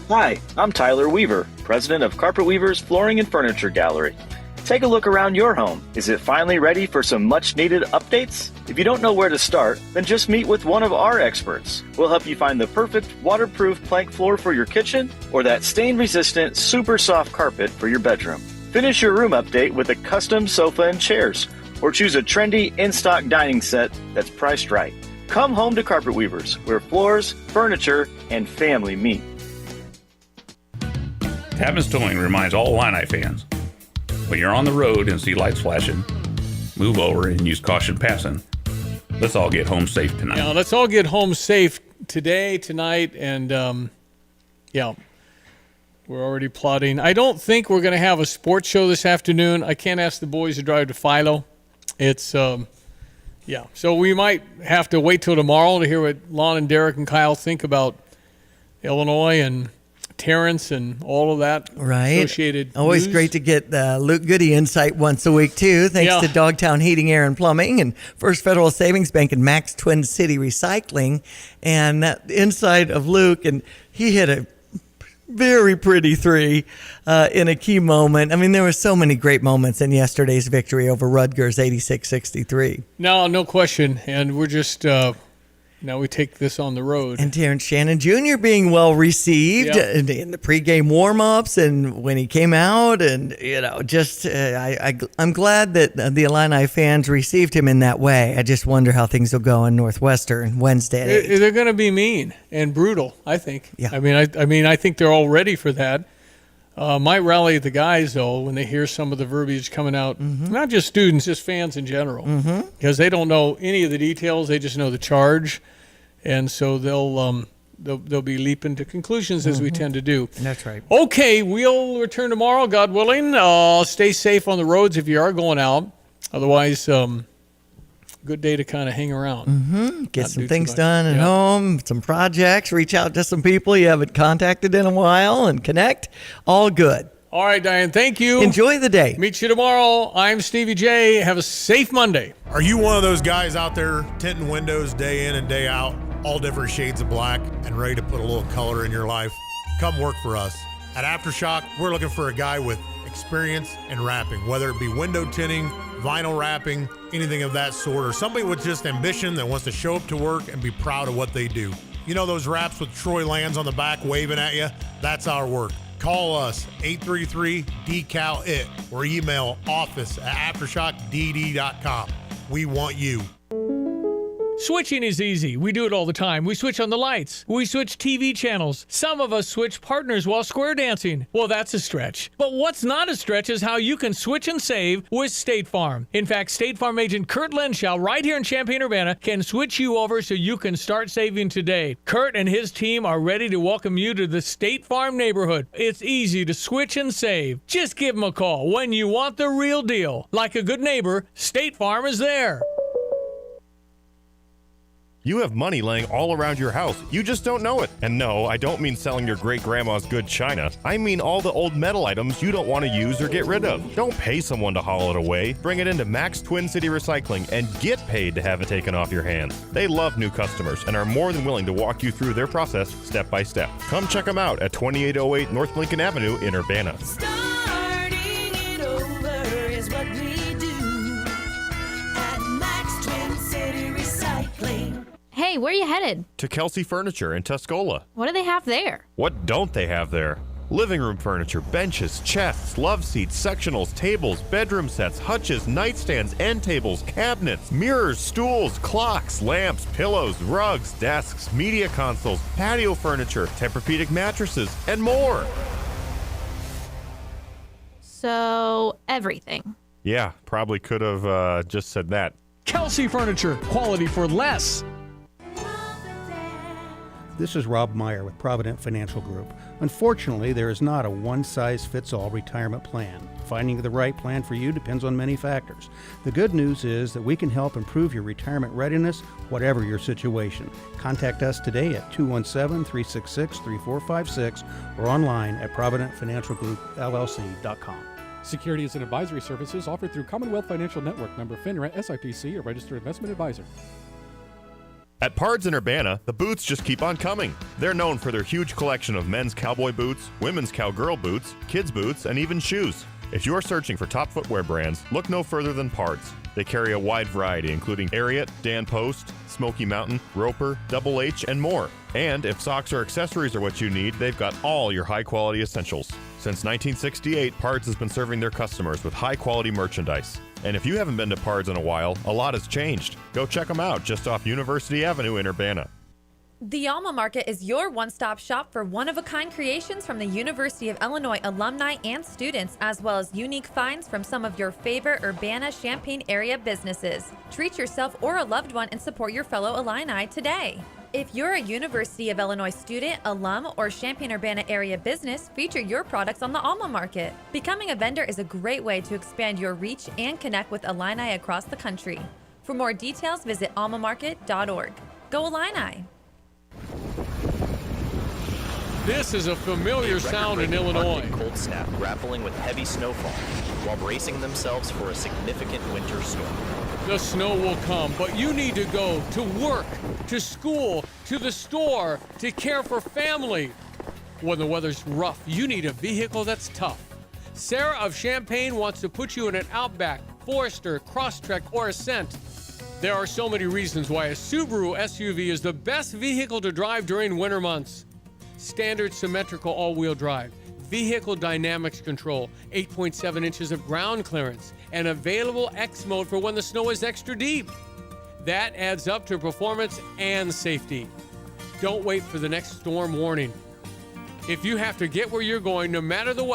[SPEAKER 20] Hi, I'm Tyler Weaver, president of Carpet Weavers Flooring and Furniture Gallery. Take a look around your home. Is it finally ready for some much-needed updates? If you don't know where to start, then just meet with one of our experts. We'll help you find the perfect waterproof plank floor for your kitchen or that stain-resistant, super soft carpet for your bedroom. Finish your room update with a custom sofa and chairs, or choose a trendy in-stock dining set that's priced right. Come home to Carpet Weavers, where floors, furniture, and family meet.
[SPEAKER 5] Tapman's Towing reminds all Illini fans, when you're on the road and see lights flashing, move over and use caution passing. Let's all get home safe tonight.
[SPEAKER 12] Yeah, let's all get home safe today, tonight, and yeah, we're already plotting. I don't think we're going to have a sports show this afternoon. I can't ask the boys to drive to Philo. It's, yeah, so we might have to wait till tomorrow to hear what Lon and Derek and Kyle think about Illinois and Terrence and all of that associated
[SPEAKER 13] Always
[SPEAKER 12] news.
[SPEAKER 13] Great to get Luke Goody insight once a week, too. Thanks to Dogtown Heating, Air, and Plumbing and First Federal Savings Bank and Max Twin City Recycling. And that insight of Luke, and he hit a very pretty three in a key moment. I mean, there were so many great moments in yesterday's victory over Rutgers, 86-63.
[SPEAKER 12] No question. And we're just... now we take this on the road.
[SPEAKER 13] And Terrence Shannon Jr. being well received in the pregame warm-ups and when he came out. And, you know, just I'm glad that the Illini fans received him in that way. I just wonder how things will go in Northwestern Wednesday at 8.
[SPEAKER 12] They're going to be mean and brutal, I think. Yeah. I mean, I think they're all ready for that. Might rally the guys, though, when they hear some of the verbiage coming out. Mm-hmm. Not just students, just fans in general. Mm-hmm. Because they don't know any of the details. They just know the charge. And so they'll be leaping to conclusions as we tend to do.
[SPEAKER 13] That's right.
[SPEAKER 12] Okay, we'll return tomorrow, God willing. Stay safe on the roads if you are going out. Otherwise, good day to kind of hang around.
[SPEAKER 13] Mm-hmm. Get
[SPEAKER 12] Not
[SPEAKER 13] some
[SPEAKER 12] do
[SPEAKER 13] things
[SPEAKER 12] too much.
[SPEAKER 13] done at
[SPEAKER 12] Yeah.
[SPEAKER 13] home, some projects, reach out to some people you haven't contacted in a while and connect. All good.
[SPEAKER 12] All right, Diane, thank you.
[SPEAKER 13] Enjoy the day.
[SPEAKER 12] Meet you tomorrow. I'm Stevie Jay. Have a safe Monday.
[SPEAKER 7] Are you one of those guys out there tinting windows day in and day out, all different shades of black, and ready to put a little color in your life? Come work for us. At Aftershock, we're looking for a guy with experience in wrapping, whether it be window tinting, vinyl wrapping, anything of that sort, or somebody with just ambition that wants to show up to work and be proud of what they do. You know those wraps with Troy Lands on the back waving at you? That's our work. Call us, 833-DECAL-IT, or email office@aftershockdd.com. We want you.
[SPEAKER 12] Switching is easy. We do it all the time. We switch on the lights. We switch TV channels. Some of us switch partners while square dancing. Well, that's a stretch. But what's not a stretch is how you can switch and save with State Farm. In fact, State Farm agent Kurt Lenschow, right here in Champaign-Urbana, can switch you over so you can start saving today. Kurt and his team are ready to welcome you to the State Farm neighborhood. It's easy to switch and save. Just give them a call when you want the real deal. Like a good neighbor, State Farm is there.
[SPEAKER 3] You have money laying all around your house. You just don't know it. And no, I don't mean selling your great-grandma's good china. I mean all the old metal items you don't want to use or get rid of. Don't pay someone to haul it away. Bring it into Max Twin City Recycling and get paid to have it taken off your hands. They love new customers and are more than willing to walk you through their process step by step. Come check them out at 2808 North Lincoln Avenue in Urbana.
[SPEAKER 19] Starting it over is what we do at Max Twin City Recycling.
[SPEAKER 8] Hey, where are you headed?
[SPEAKER 3] To Kelsey Furniture in Tuscola.
[SPEAKER 8] What do they have there?
[SPEAKER 3] What don't they have there? Living room furniture, benches, chests, love seats, sectionals, tables, bedroom sets, hutches, nightstands, end tables, cabinets, mirrors, stools, clocks, lamps, pillows, rugs, desks, media consoles, patio furniture, Tempur-Pedic mattresses, and more.
[SPEAKER 8] So, everything.
[SPEAKER 3] Yeah, probably could have just said that.
[SPEAKER 12] Kelsey Furniture, quality for less.
[SPEAKER 9] This is Rob Meyer with Provident Financial Group. Unfortunately, there is not a one-size-fits-all retirement plan. Finding the right plan for you depends on many factors. The good news is that we can help improve your retirement readiness, whatever your situation. Contact us today at 217-366-3456 or online at providentfinancialgroupllc.com.
[SPEAKER 6] Securities and advisory services offered through Commonwealth Financial Network, member FINRA, SIPC, a registered investment advisor.
[SPEAKER 3] At Pards in Urbana, the boots just keep on coming. They're known for their huge collection of men's cowboy boots, women's cowgirl boots, kids' boots, and even shoes. If you're searching for top footwear brands, look no further than Pards. They carry a wide variety, including Ariat, Dan Post, Smoky Mountain, Roper, Double H, and more. And if socks or accessories are what you need, they've got all your high-quality essentials. Since 1968, Pards has been serving their customers with high-quality merchandise. And if you haven't been to Pards in a while, a lot has changed. Go check them out just off University Avenue in Urbana.
[SPEAKER 10] The Alma Market is your one-stop shop for one-of-a-kind creations from the University of Illinois alumni and students, as well as unique finds from some of your favorite Urbana-Champaign area businesses. Treat yourself or a loved one and support your fellow Illini today. If you're a University of Illinois student, alum, or Champaign-Urbana area business, feature your products on the Alma Market. Becoming a vendor is a great way to expand your reach and connect with Illini across the country. For more details, visit almamarket.org. Go Illini!
[SPEAKER 12] This is a familiar sound in Illinois.
[SPEAKER 15] Cold snap grappling with heavy snowfall while bracing themselves for a significant winter storm.
[SPEAKER 12] The snow will come, but you need to go to work, to school, to the store, to care for family. When the weather's rough, you need a vehicle that's tough. Sarah of Champaign wants to put you in an Outback, Forester, Crosstrek, or Ascent. There are so many reasons why a Subaru SUV is the best vehicle to drive during winter months. Standard symmetrical all-wheel drive, vehicle dynamics control, 8.7 inches of ground clearance, and available X mode for when the snow is extra deep. That adds up to performance and safety. Don't wait for the next storm warning. If you have to get where you're going, no matter the weather,